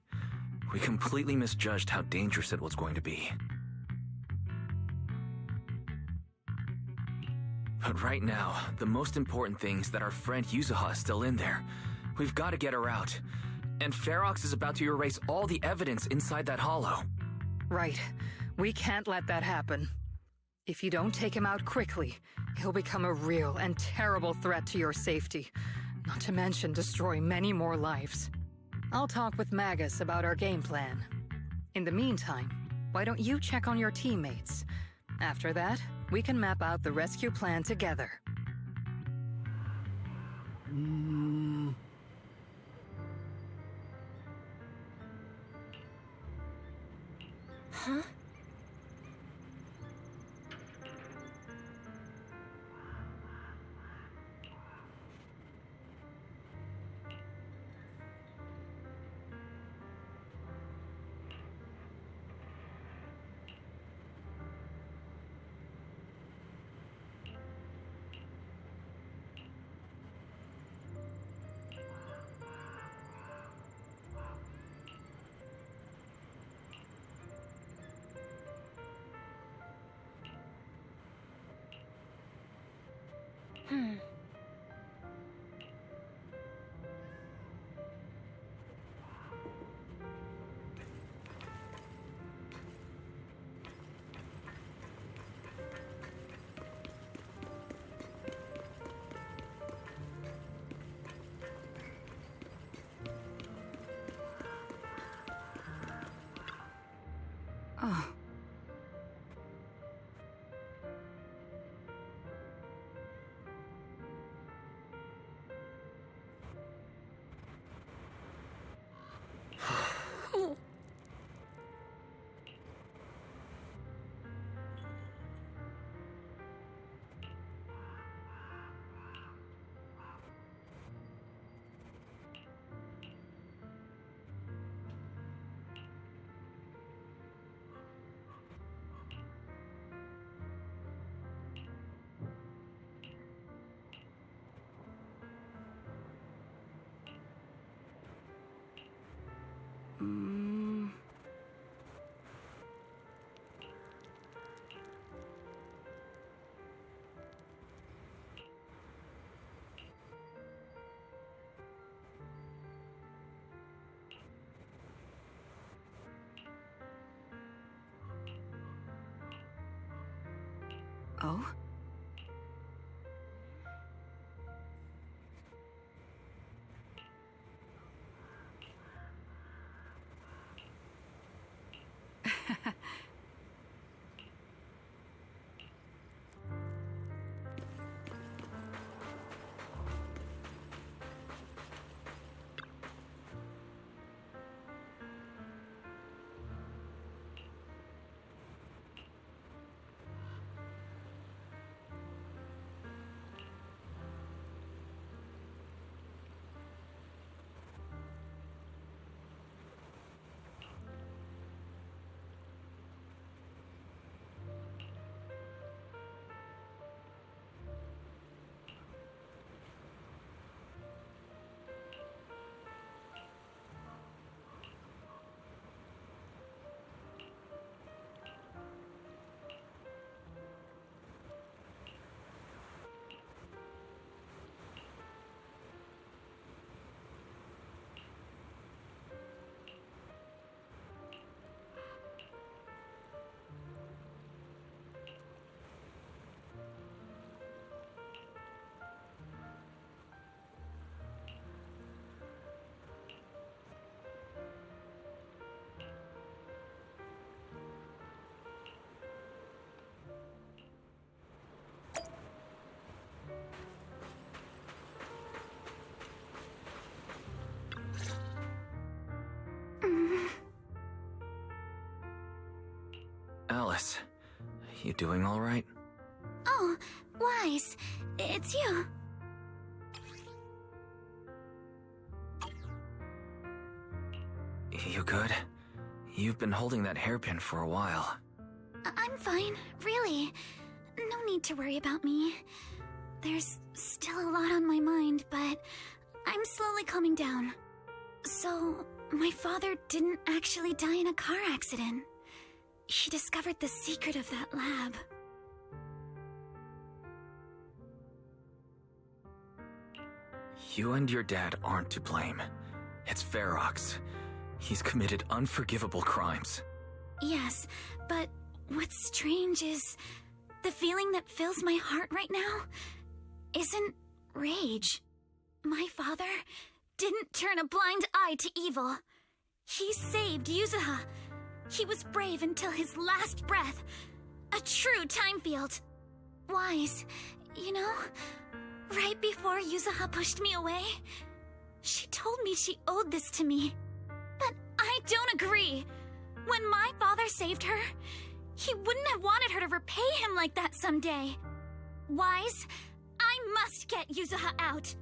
We completely misjudged how dangerous it was going to be. But right now, the most important thing is that our friend Yuzuha is still in there. We've got to get her out. And Ferox is about to erase all the evidence inside that hollow. Right. We can't let that happen. If you don't take him out quickly, he'll become a real and terrible threat to your safety. Not to mention destroy many more lives. I'll talk with Magus about our game plan. In the meantime, why don't you check on your teammates? After that, we can map out the rescue plan together. Huh? Oh. Oh? Alice, you doing all right? Oh, Wise, it's you. You good? You've been holding that hairpin for a while. I'm fine, really. No need to worry about me. There's still a lot on my mind, but I'm slowly calming down. So, my father didn't actually die in a car accident. He discovered the secret of that lab. You and your dad aren't to blame. It's Ferox. He's committed unforgivable crimes. Yes, but what's strange is the feeling that fills my heart right now isn't rage. My father didn't turn a blind eye to evil. He saved Yuzuha. He was brave until his last breath. A true time field. Wise, you know, right before Yuzuha pushed me away, she told me she owed this to me. But I don't agree. When my father saved her, he wouldn't have wanted her to repay him like that someday. Wise, I must get Yuzuha out.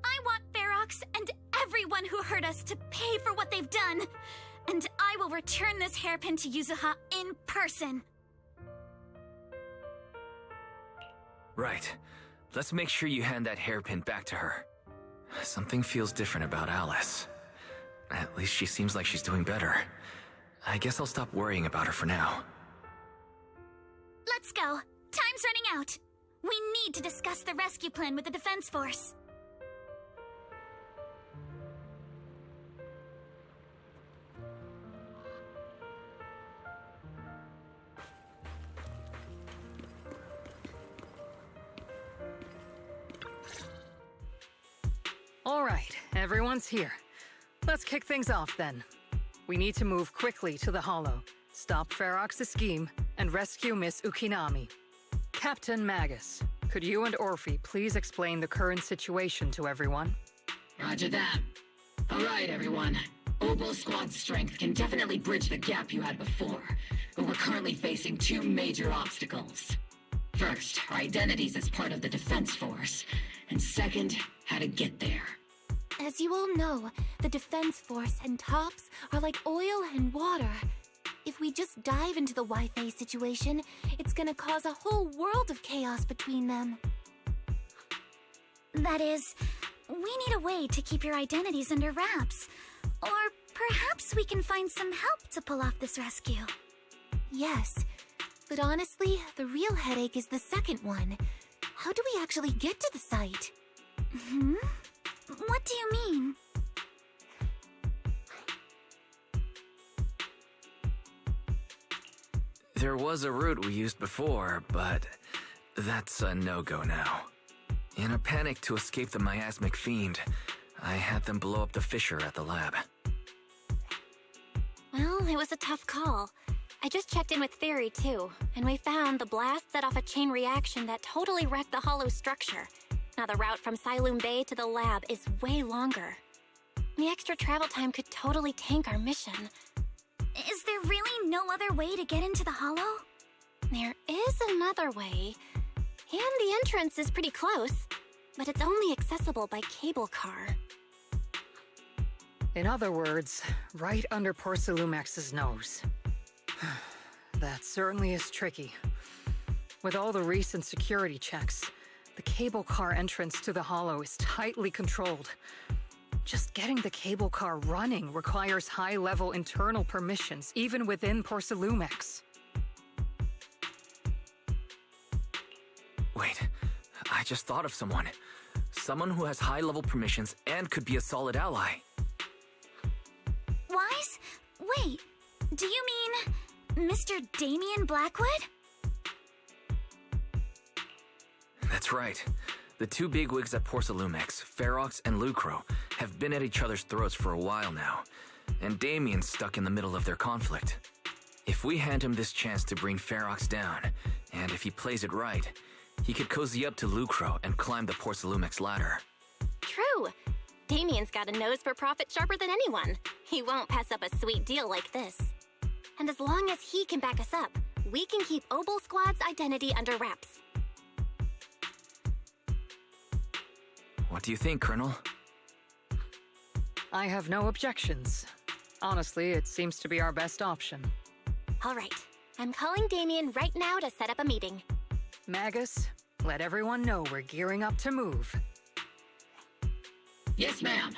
I want Ferox and everyone who hurt us to pay for what they've done. And I will return this hairpin to Yuzuha in person. Right. Let's make sure you hand that hairpin back to her. Something feels different about Alice. At least she seems like she's doing better. I guess I'll stop worrying about her for now. Let's go. Time's running out. We need to discuss the rescue plan with the Defense Force. All right, everyone's here. Let's kick things off then. We need to move quickly to the Hollow, stop Ferox's scheme, and rescue Miss Ukinami. Captain Magus, could you and Orphe please explain the current situation to everyone? Roger that. All right, everyone. Obel Squad's strength can definitely bridge the gap you had before, but we're currently facing two major obstacles. First, our identities as part of the Defense Force, and second, how to get there. As you all know, the Defense Force and TOPS are like oil and water. If we just dive into the Wi-Fi situation, it's gonna cause a whole world of chaos between them. That is, we need a way to keep your identities under wraps. Or perhaps we can find some help to pull off this rescue. Yes, but honestly, the real headache is the second one. How do we actually get to the site? Hmm? What do you mean? There was a route we used before, but that's a no-go now. In a panic to escape the miasmic fiend, I had them blow up the fissure at the lab. Well, it was a tough call. I just checked in with Theory, too, and we found the blast set off a chain reaction that totally wrecked the hollow structure. Now the route from Siloam Bay to the lab is way longer. The extra travel time could totally tank our mission. Is there really no other way to get into the Hollow? There is another way, and the entrance is pretty close, but it's only accessible by cable car. In other words, right under Porcelumex's nose. That certainly is tricky. With all the recent security checks, the cable car entrance to the Hollow is tightly controlled. Just getting the cable car running requires high-level internal permissions, even within Porcelumex. Wait, I just thought of someone. Someone who has high-level permissions and could be a solid ally. Wise? Wait, do you mean Mr. Damien Blackwood? That's right. The two bigwigs at Porcelumex, Ferox and Lucro, have been at each other's throats for a while now, and Damien's stuck in the middle of their conflict. If we hand him this chance to bring Ferox down, and if he plays it right, he could cozy up to Lucro and climb the Porcelumex ladder. True. Damien's got a nose for profit sharper than anyone. He won't pass up a sweet deal like this. And as long as he can back us up, we can keep Obel Squad's identity under wraps. What do you think, Colonel? I have no objections. Honestly, it seems to be our best option. All right. I'm calling Damien right now to set up a meeting. Magus, let everyone know we're gearing up to move. Yes, ma'am.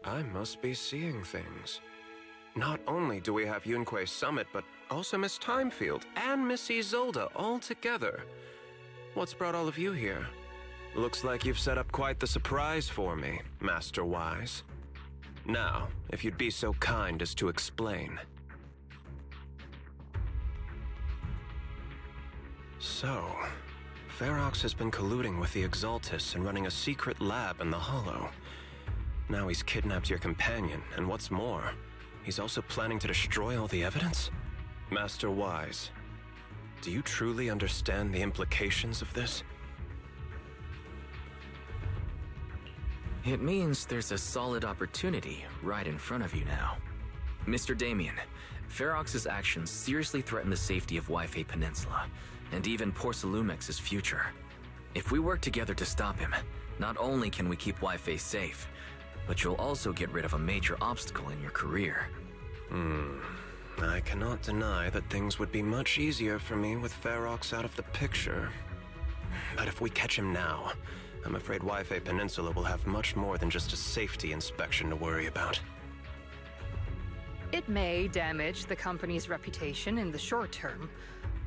I must be seeing things. Not only do we have Yunque's summit, but also Miss Timefield and Miss Isolde all together. What's brought all of you here? Looks like you've set up quite the surprise for me, Master Wise. Now, if you'd be so kind as to explain. So, Ferox has been colluding with the Exaltus and running a secret lab in the Hollow. Now he's kidnapped your companion, and what's more, he's also planning to destroy all the evidence? Master Wise, do you truly understand the implications of this? It means there's a solid opportunity right in front of you now. Mr. Damien, Ferox's actions seriously threaten the safety of Wi-Fi Peninsula, and even Porcelumex's future. If we work together to stop him, not only can we keep Wi-Fi safe, but you'll also get rid of a major obstacle in your career. I cannot deny that things would be much easier for me with Ferox out of the picture. But if we catch him now, I'm afraid Wi-Fi Peninsula will have much more than just a safety inspection to worry about. It may damage the company's reputation in the short term,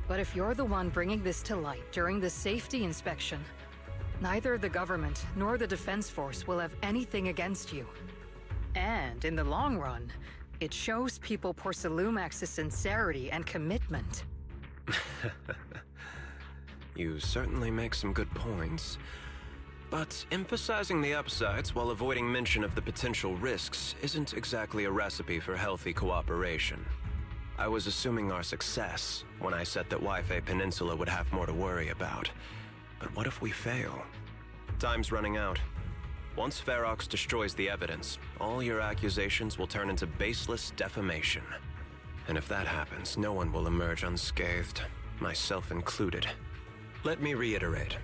but if you're the one bringing this to light during the safety inspection, neither the government nor the Defense Force will have anything against you. And in the long run, it shows people Porcelumex's sincerity and commitment. You certainly make some good points. But emphasizing the upsides while avoiding mention of the potential risks isn't exactly a recipe for healthy cooperation. I was assuming our success when I said that Wi-Fi Peninsula would have more to worry about. But what if we fail? Time's running out. Once Ferox destroys the evidence, all your accusations will turn into baseless defamation. And if that happens, no one will emerge unscathed, myself included. Let me reiterate.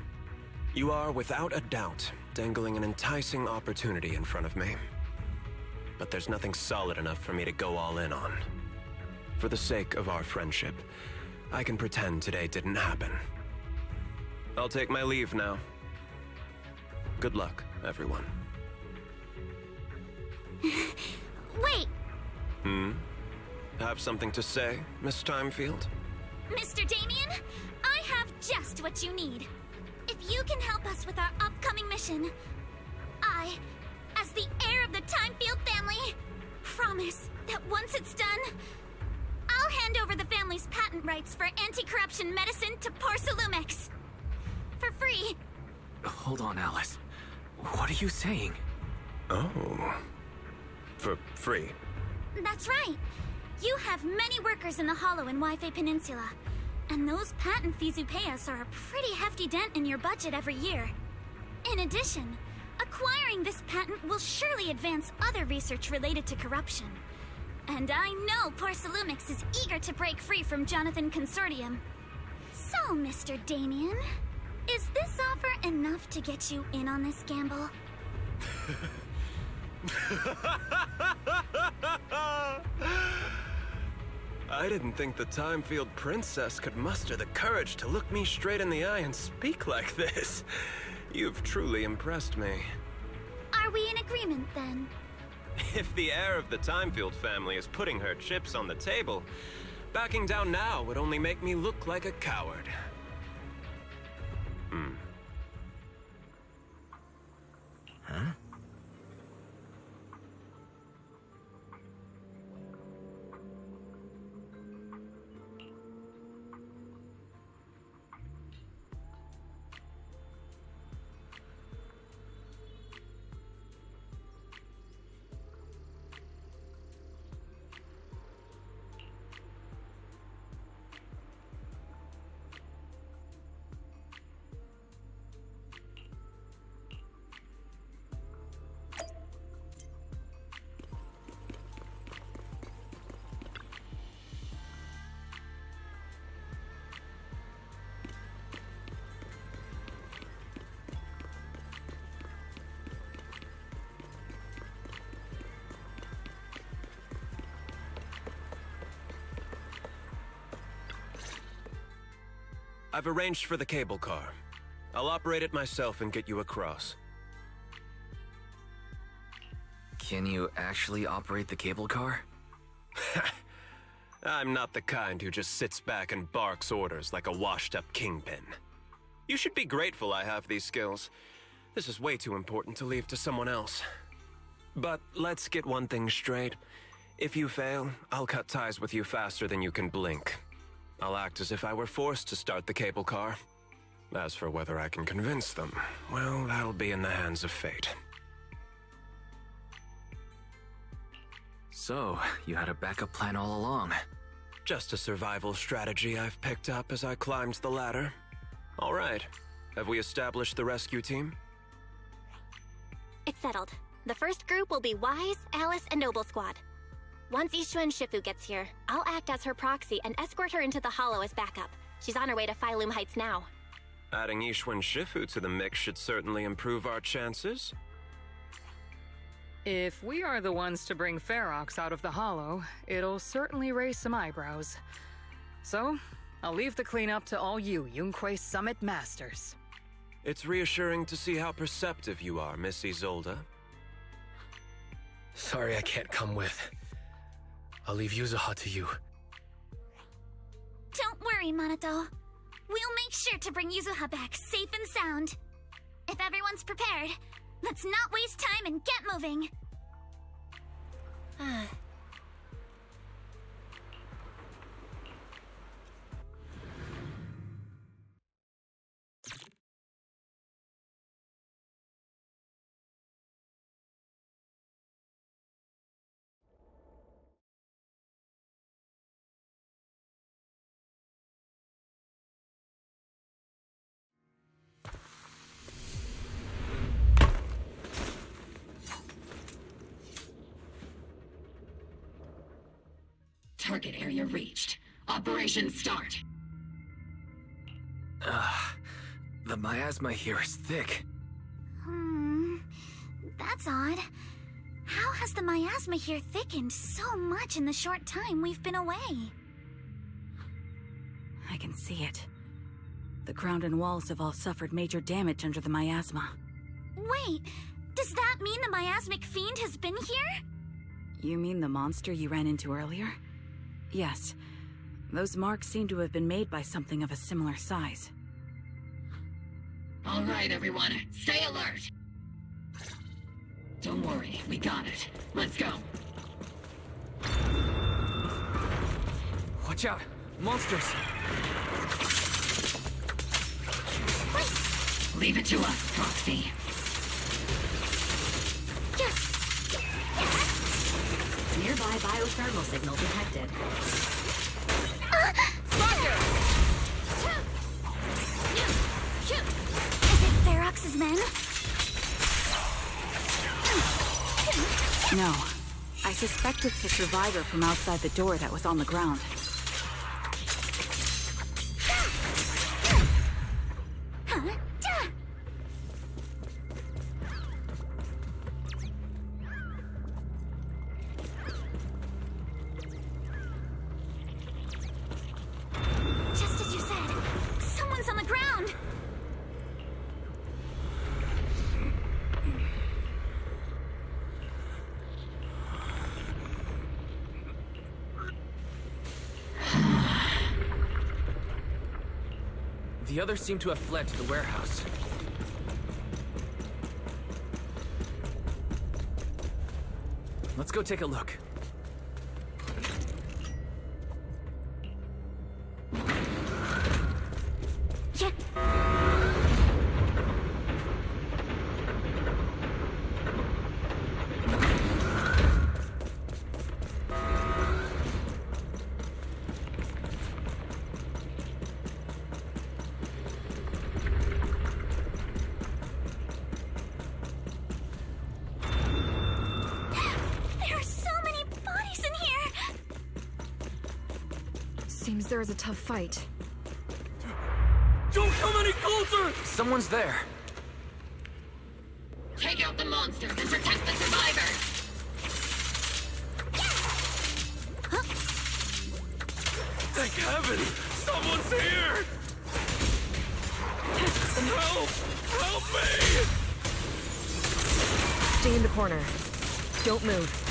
You are, without a doubt, dangling an enticing opportunity in front of me. But there's nothing solid enough for me to go all in on. For the sake of our friendship, I can pretend today didn't happen. I'll take my leave now. Good luck, everyone. Wait! Have something to say, Miss Timefield? Mr. Damien, I have just what you need. If you can help us with our upcoming mission, I, as the heir of the Timefield family, promise that once it's done, I'll hand over the family's patent rights for anti-corruption medicine to Porcelumex. For free. Hold on, Alice. What are you saying? Oh. For free? That's right. You have many workers in the Hollow and Wi-Fi Peninsula. And those patent fees you pay us are a pretty hefty dent in your budget every year. In addition, acquiring this patent will surely advance other research related to corruption. And I know Porcelumix is eager to break free from Jonathan Consortium. So, Mr. Damien, is this offer enough to get you in on this gamble? I didn't think the Timefield princess could muster the courage to look me straight in the eye and speak like this. You've truly impressed me. Are we in agreement, then? If the heir of the Timefield family is putting her chips on the table, backing down now would only make me look like a coward. Huh? I've arranged for the cable car. I'll operate it myself and get you across. Can you actually operate the cable car? I'm not the kind who just sits back and barks orders like a washed-up kingpin. You should be grateful I have these skills. This is way too important to leave to someone else. But let's get one thing straight. If you fail, I'll cut ties with you faster than you can blink. I'll act as if I were forced to start the cable car. As for whether I can convince them, well, that'll be in the hands of fate. So, you had a backup plan all along. Just a survival strategy I've picked up as I climbed the ladder. All right. Have we established the rescue team? It's settled. The first group will be Wise, Alice, and Noble Squad. Once Ishun Shifu gets here, I'll act as her proxy and escort her into the Hollow as backup. She's on her way to Phylum Heights now. Adding Ishun Shifu to the mix should certainly improve our chances. If we are the ones to bring Ferox out of the Hollow, it'll certainly raise some eyebrows. So, I'll leave the cleanup to all you Yunquei Summit Masters. It's reassuring to see how perceptive you are, Miss Isolde. Sorry I can't come with. I'll leave Yuzuha to you. Don't worry, Minato. We'll make sure to bring Yuzuha back safe and sound. If everyone's prepared, let's not waste time and get moving. Target area reached. Operation start. The miasma here is thick. That's odd. How has the miasma here thickened so much in the short time we've been away? I can see it. The ground and walls have all suffered major damage under the miasma. Wait, does that mean the miasmic fiend has been here? You mean the monster you ran into earlier? Yes. Those marks seem to have been made by something of a similar size. All right, everyone. Stay alert. Don't worry, we got it. Let's go. Watch out! Monsters! Leave it to us, Proxy. Nearby biothermal signal detected. Is it Ferox's men? No. I suspect it's the survivor from outside the door that was on the ground. Just as you said, someone's on the ground. The others seem to have fled to the warehouse. Let's go take a look. Seems there is a tough fight. Don't come any closer! Someone's there. Take out the monsters and protect the survivors! Thank heaven! Someone's here! Help me! Stay in the corner. Don't move.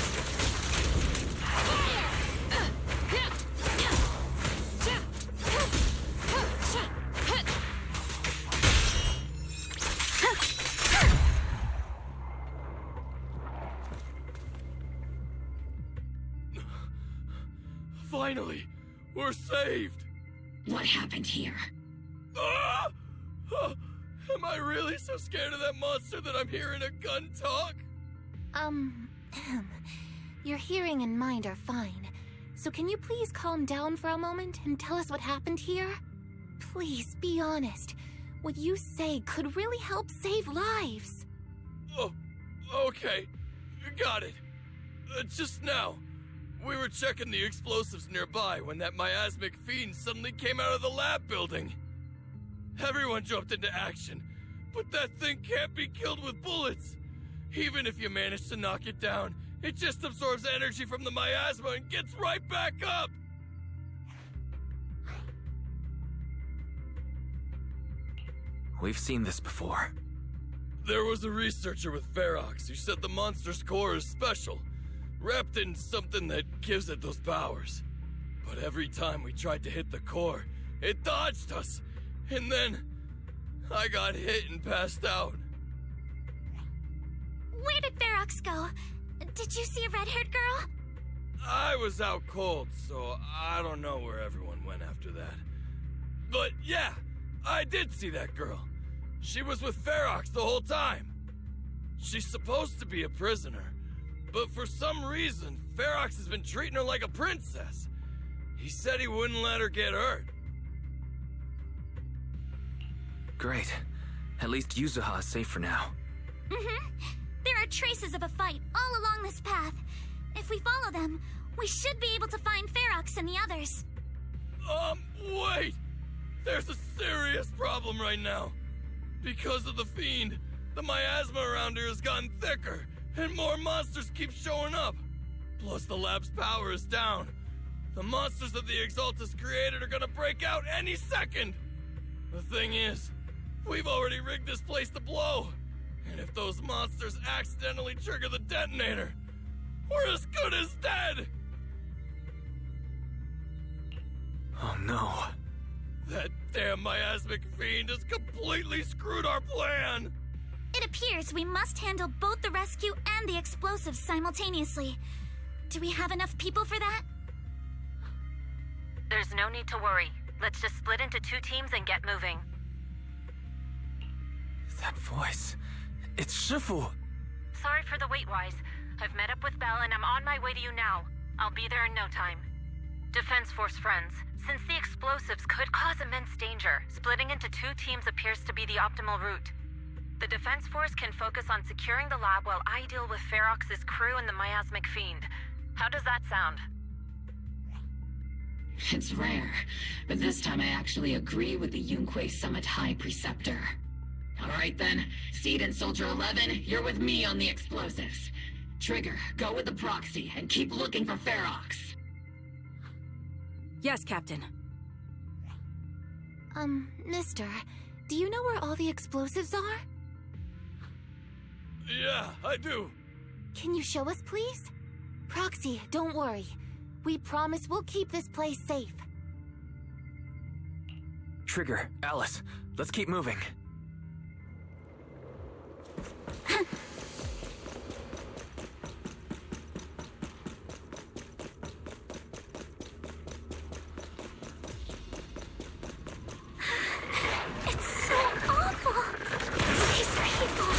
Finally, we're saved. What happened here? Ah! Am I really so scared of that monster that I'm hearing a gun talk? Your hearing and mind are fine. So can you please calm down for a moment and tell us what happened here? Please, be honest. What you say could really help save lives. Oh, okay. Got it. Just now, we were checking the explosives nearby when that miasmic fiend suddenly came out of the lab building. Everyone jumped into action, but that thing can't be killed with bullets. Even if you manage to knock it down, it just absorbs energy from the miasma and gets right back up. We've seen this before. There was a researcher with Ferox who said the monster's core is special, wrapped in something that gives it those powers. But every time we tried to hit the core, it dodged us. And then, I got hit and passed out. Where did Ferox go? Did you see a red-haired girl? I was out cold, so I don't know where everyone went after that. But yeah, I did see that girl. She was with Ferox the whole time. She's supposed to be a prisoner, but for some reason, Ferox has been treating her like a princess. He said he wouldn't let her get hurt. Great. At least Yuzuha is safe for now. There are traces of a fight all along this path. If we follow them, we should be able to find Ferox and the others. Wait! There's a serious problem right now. Because of the fiend, the miasma around here has gotten thicker, and more monsters keep showing up. Plus the lab's power is down. The monsters that the Exaltus created are gonna break out any second. The thing is, we've already rigged this place to blow. And if those monsters accidentally trigger the detonator, we're as good as dead! Oh no. That damn miasmic fiend has completely screwed our plan! It appears we must handle both the rescue and the explosives simultaneously. Do we have enough people for that? There's no need to worry. Let's just split into 2 teams and get moving. That voice... It's Shifu! Sorry for the wait, Wise. I've met up with Belle and I'm on my way to you now. I'll be there in no time. Defense Force friends, since the explosives could cause immense danger, splitting into 2 teams appears to be the optimal route. The Defense Force can focus on securing the lab while I deal with Ferox's crew and the miasmic fiend. How does that sound? It's rare, but this time I actually agree with the Yunque Summit High Preceptor. Alright then, Seed and Soldier 11, you're with me on the explosives. Trigger, go with the proxy and keep looking for Ferox. Yes, Captain. Mister, do you know where all the explosives are? Yeah, I do. Can you show us, please? Proxy, don't worry. We promise we'll keep this place safe. Trigger, Alice, let's keep moving. It's so awful. These people...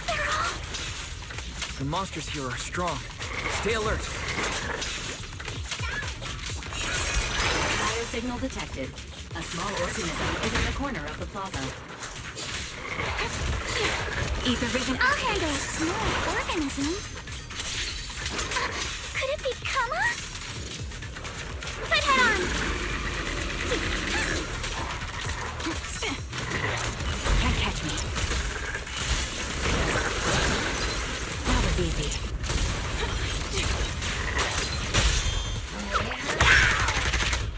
They're all... The monsters here are strong. Stay alert. Biosignal detected. A small organism is in the corner of the plaza. Ether vision. I'll handle a small organism. Could it be Kama? Put head on. Can't catch me. That was easy.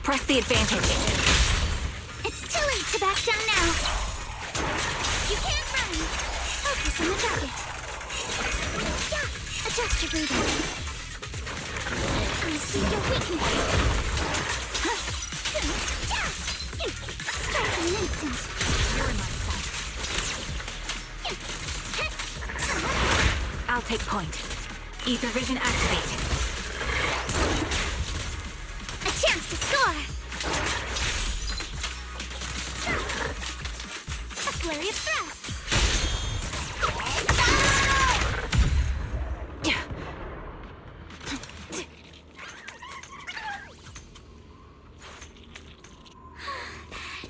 Press the advantage. It's too late to back down now. faster breathing. I see your weakness. Strike in an instant. You're in my sight. I'll take point. Ether vision activate. A chance to score. A flurry of thrusts.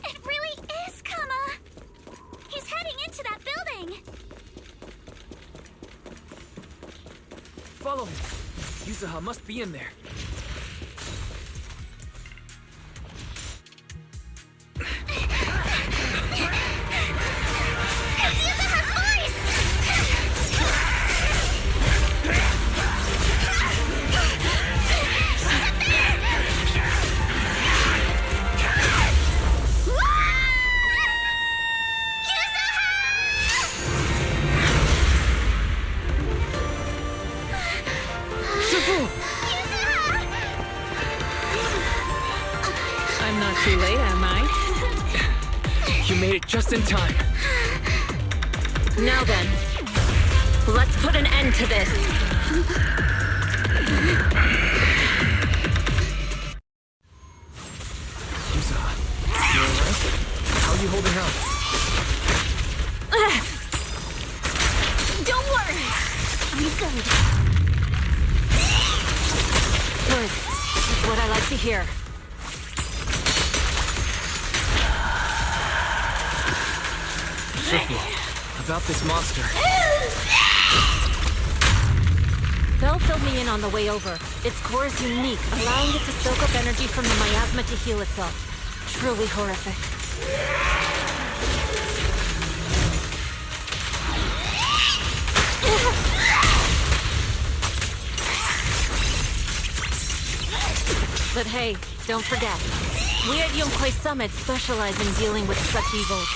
It really is Kama. He's heading into that building. Follow him. Yuzuha must be in there. I'm not too late, am I? You made it just in time. Now then, let's put an end to this. Yuzuha, you alright? How are you holding up? Don't worry. I'm good. Good. That's what I like to hear. Shifu, about this monster. Belle filled me in on the way over. Its core is unique, allowing it to soak up energy from the miasma to heal itself. Truly horrific. But hey, don't forget, we at Yonkwei Summit specialize in dealing with such evils.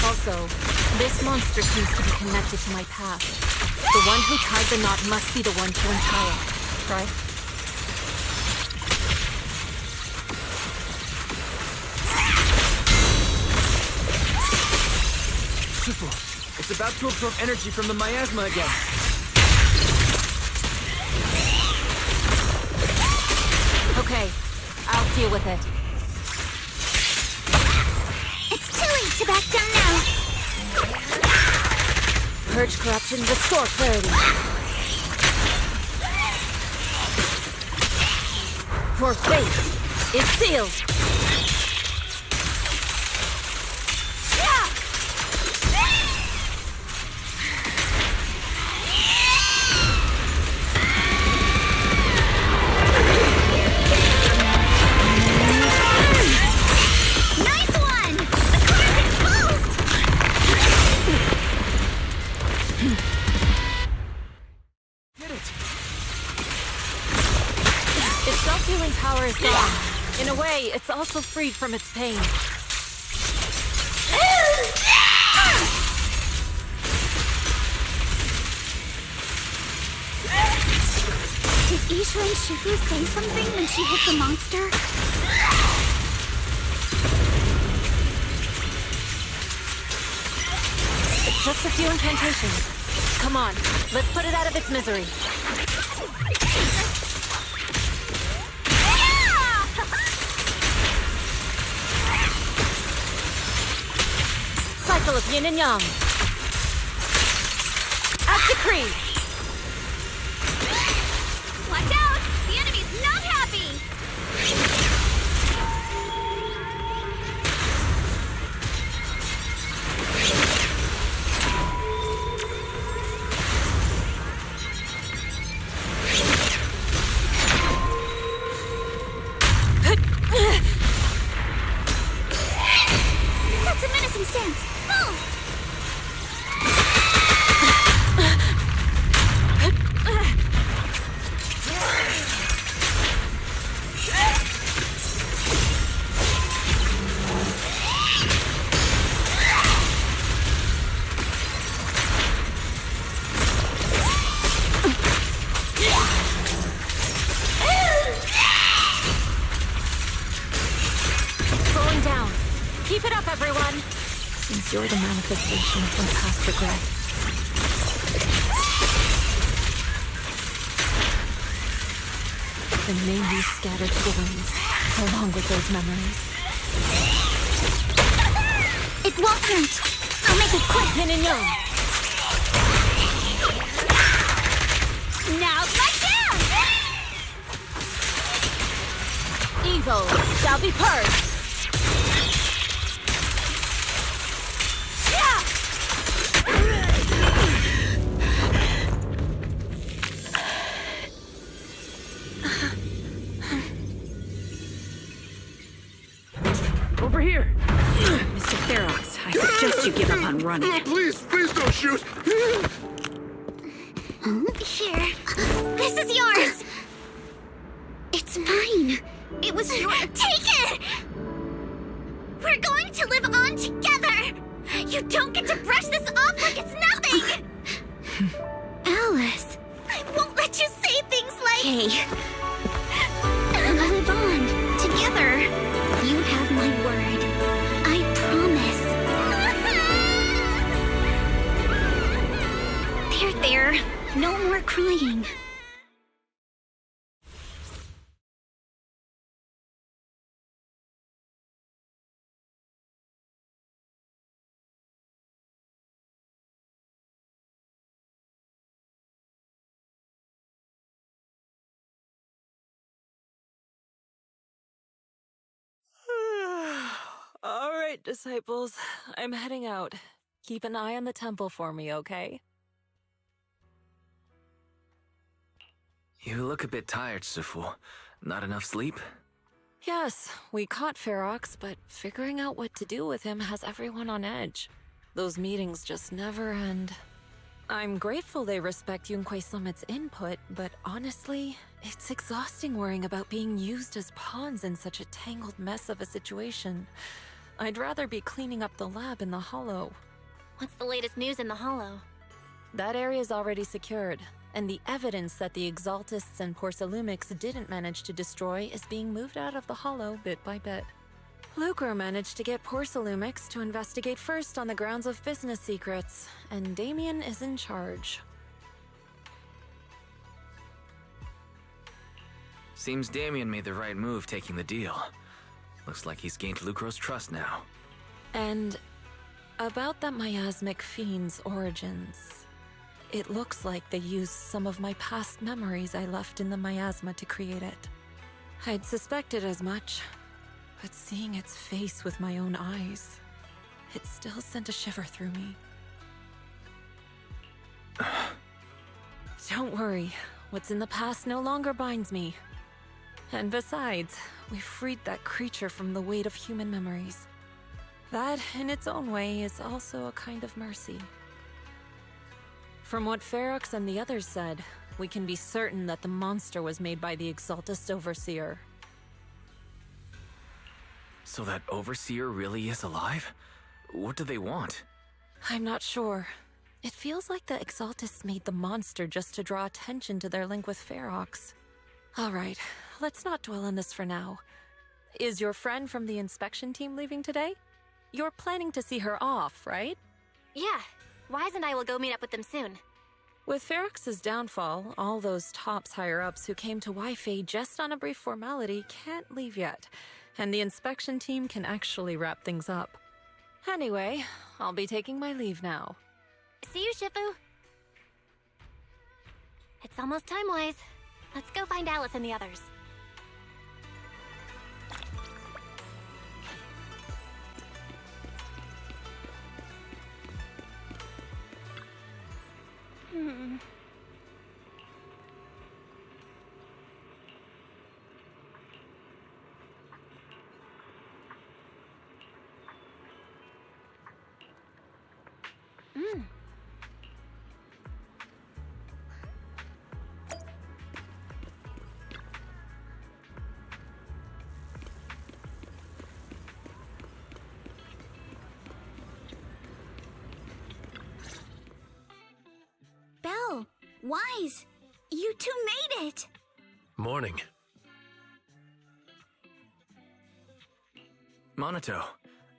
Also, this monster seems to be connected to my past. The one who tied the knot must be the one to untie it, right? Shifu, it's about to absorb energy from the miasma again. Okay, I'll deal with it. It's too late to back down now. Purge corruption, restore clarity. Your fate is sealed. Power is gone. In a way, it's also freed from its pain. Did Isha and Shifu say something when she hit the monster? It's just a few incantations. Come on, let's put it out of its misery. Cycle of yin and yang. As decreed. Watch out! The enemy's not happy! That's a menacing stance. Move! up, everyone! Since you're the manifestation of my past regrets. Then may you scatter to the winds, along with those memories. It won't hurt. I'll make it quick. Yin and yang. Now's my chance! Evil shall be purged. Over here! Mr. Ferox, I suggest you give up on running. Oh, please don't shoot! Here. This is yours! It's mine. It was yours. Take it! We're going to live on together! You don't get to brush this off like it's nothing! Alice, I won't let you say things like... Hey. We'll live on, together. You have my word. I promise. There. No more crying. All right, disciples. I'm heading out. Keep an eye on the temple for me, okay? You look a bit tired, Sifu. Not enough sleep? Yes, we caught Ferox, but figuring out what to do with him has everyone on edge. Those meetings just never end. I'm grateful they respect Yunquei Summit's input, but honestly, it's exhausting worrying about being used as pawns in such a tangled mess of a situation. I'd rather be cleaning up the lab in the Hollow. What's the latest news in the Hollow? That area's already secured, and the evidence that the Exaltists and Porcelumics didn't manage to destroy is being moved out of the Hollow bit by bit. Lucre managed to get Porcelumics to investigate first on the grounds of business secrets, and Damien is in charge. Seems Damien made the right move taking the deal. Looks like he's gained Lucro's trust now. And about that miasmic fiend's origins. It looks like they used some of my past memories I left in the miasma to create it. I'd suspected as much, but seeing its face with my own eyes, it still sent a shiver through me. Don't worry, what's in the past no longer binds me. And besides, we freed that creature from the weight of human memories. That, in its own way, is also a kind of mercy. From what Ferox and the others said, we can be certain that the monster was made by the Exaltist Overseer. So that Overseer really is alive? What do they want? I'm not sure. It feels like the Exaltists made the monster just to draw attention to their link with Ferox. Alright, let's not dwell on this for now. Is your friend from the inspection team leaving today? You're planning to see her off, right? Yeah. Wise and I will go meet up with them soon. With Ferox's downfall, all those tops higher-ups who came to Wi-Fi just on a brief formality can't leave yet, and the inspection team can actually wrap things up. Anyway, I'll be taking my leave now. See you, Shifu. It's almost time, Wise. Let's go find Alice and the others. Belle, Wise, you two made it! Morning. Monato,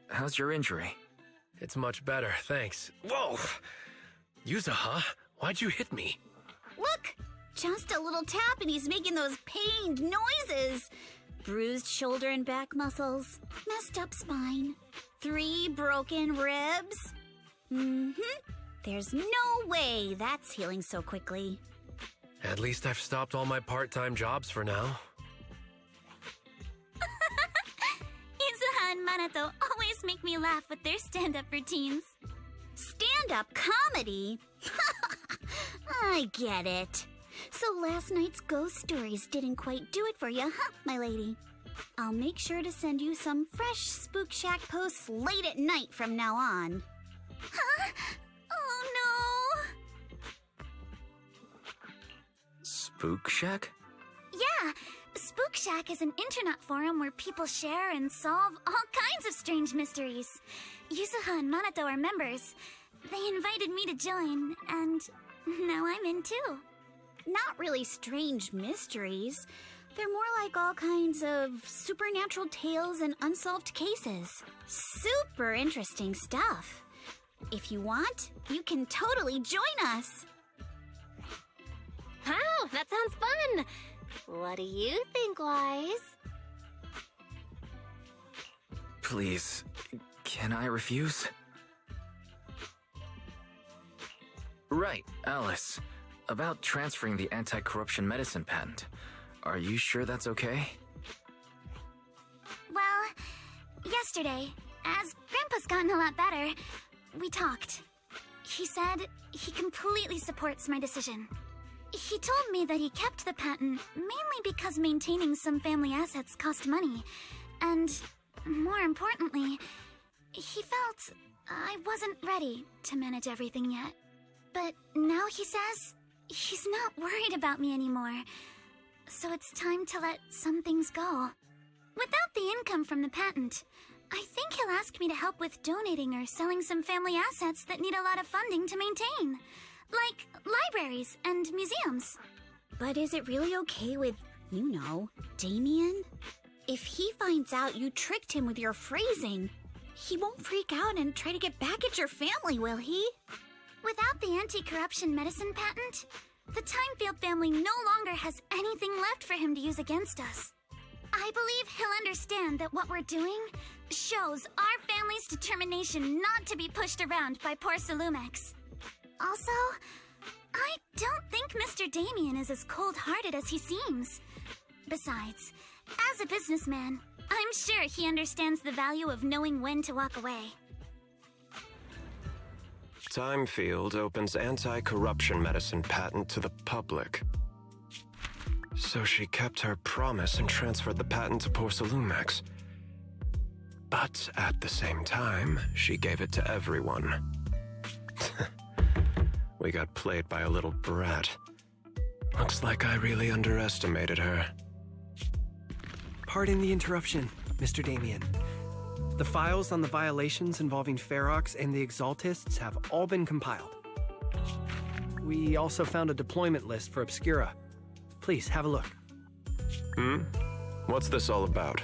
how's your injury? It's much better, thanks. Whoa! Yuza, huh? Why'd you hit me? Look! Just a little tap and he's making those pained noises. Bruised shoulder and back muscles. Messed up spine. 3 broken ribs. There's no way that's healing so quickly. At least I've stopped all my part-time jobs for now. Izuha and Manato always make me laugh with their stand-up routines. Stand-up comedy? I get it. So last night's ghost stories didn't quite do it for you, huh, my lady? I'll make sure to send you some fresh Spook Shack posts late at night from now on. Huh? Oh no! Spook Shack? Yeah, Spook Shack is an internet forum where people share and solve all kinds of strange mysteries. Yuzuha and Manato are members. They invited me to join, and now I'm in too. Not really strange mysteries. They're more like all kinds of supernatural tales and unsolved cases. Super interesting stuff. If you want, you can totally join us. Wow, that sounds fun! What do you think, Wise? Please, can I refuse? Right, Alice. About transferring the anti-corruption medicine patent. Are you sure that's okay? Well, yesterday, as Grandpa's gotten a lot better, we talked. He said he completely supports my decision. He told me that he kept the patent mainly because maintaining some family assets cost money, and more importantly, he felt I wasn't ready to manage everything yet. But now he says he's not worried about me anymore, so it's time to let some things go. Without the income from the patent, I think he'll ask me to help with donating or selling some family assets that need a lot of funding to maintain, like libraries and museums. But is it really okay with, you know, Damien? If he finds out you tricked him with your phrasing, he won't freak out and try to get back at your family, will he? Without the anti-corruption medicine patent, the Timefield family no longer has anything left for him to use against us. I believe he'll understand that what we're doing shows our family's determination not to be pushed around by poor Salumex. Also, I don't think Mr. Damien is as cold-hearted as he seems. Besides, as a businessman, I'm sure he understands the value of knowing when to walk away. Timefield opens anti-corruption medicine patent to the public. So she kept her promise and transferred the patent to poor Salumex. But at the same time, she gave it to everyone. We got played by a little brat. Looks like I really underestimated her. Pardon the interruption, Mr. Damien. The files on the violations involving Ferox and the Exaltists have all been compiled. We also found a deployment list for Obscura. Please, have a look. What's this all about?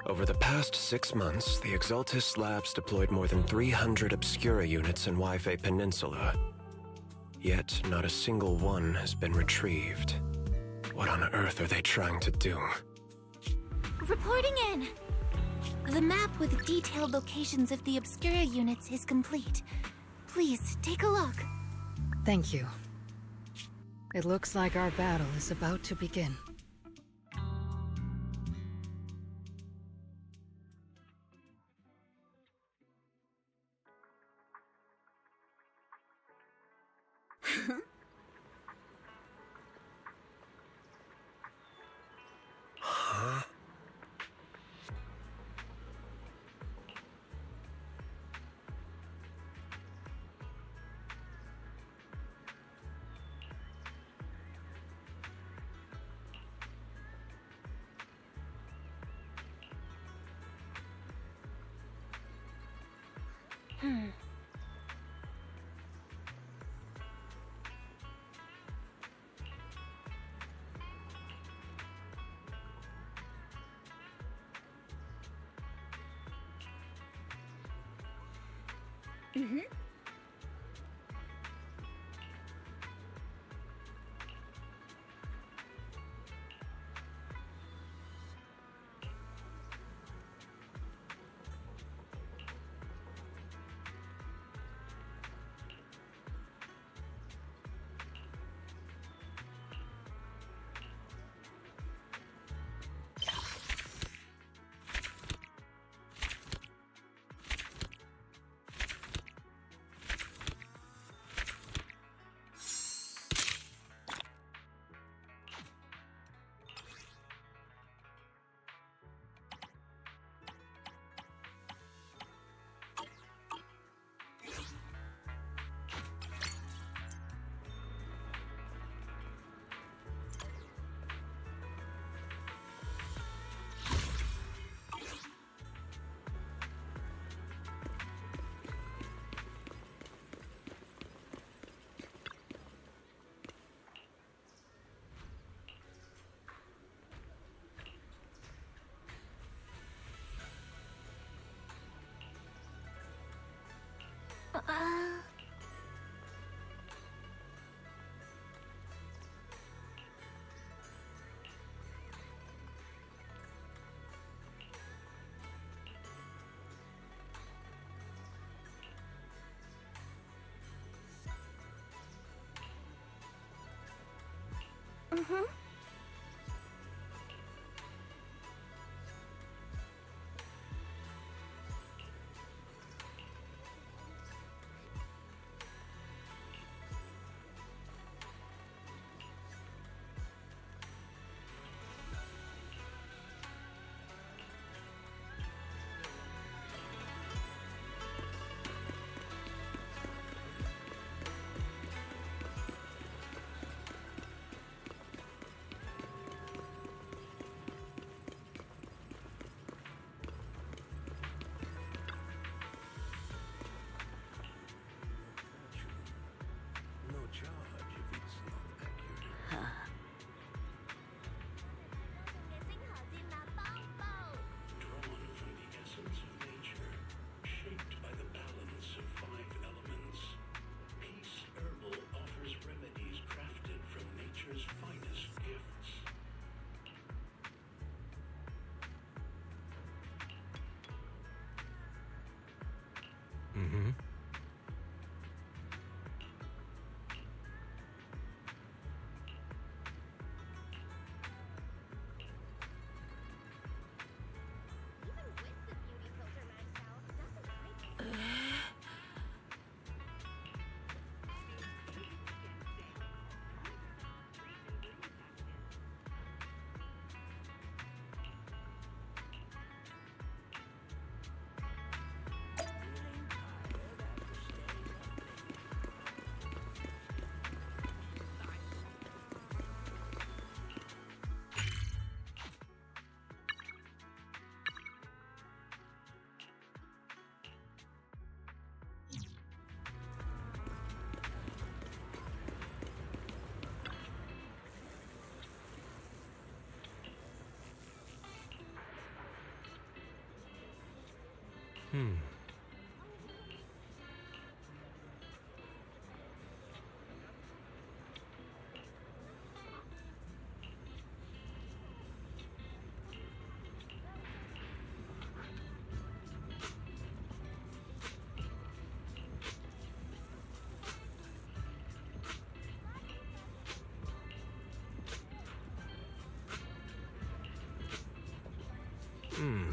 Over the past 6 months, the Exaltist Labs deployed more than 300 Obscura units in Wi-Fi Peninsula. Yet, not a single one has been retrieved. What on earth are they trying to do? Reporting in! The map with detailed locations of the Obscura units is complete. Please, take a look. Thank you. It looks like our battle is about to begin. Huh? Mm-hmm. Mm-hmm. Mm-hmm. Hmm.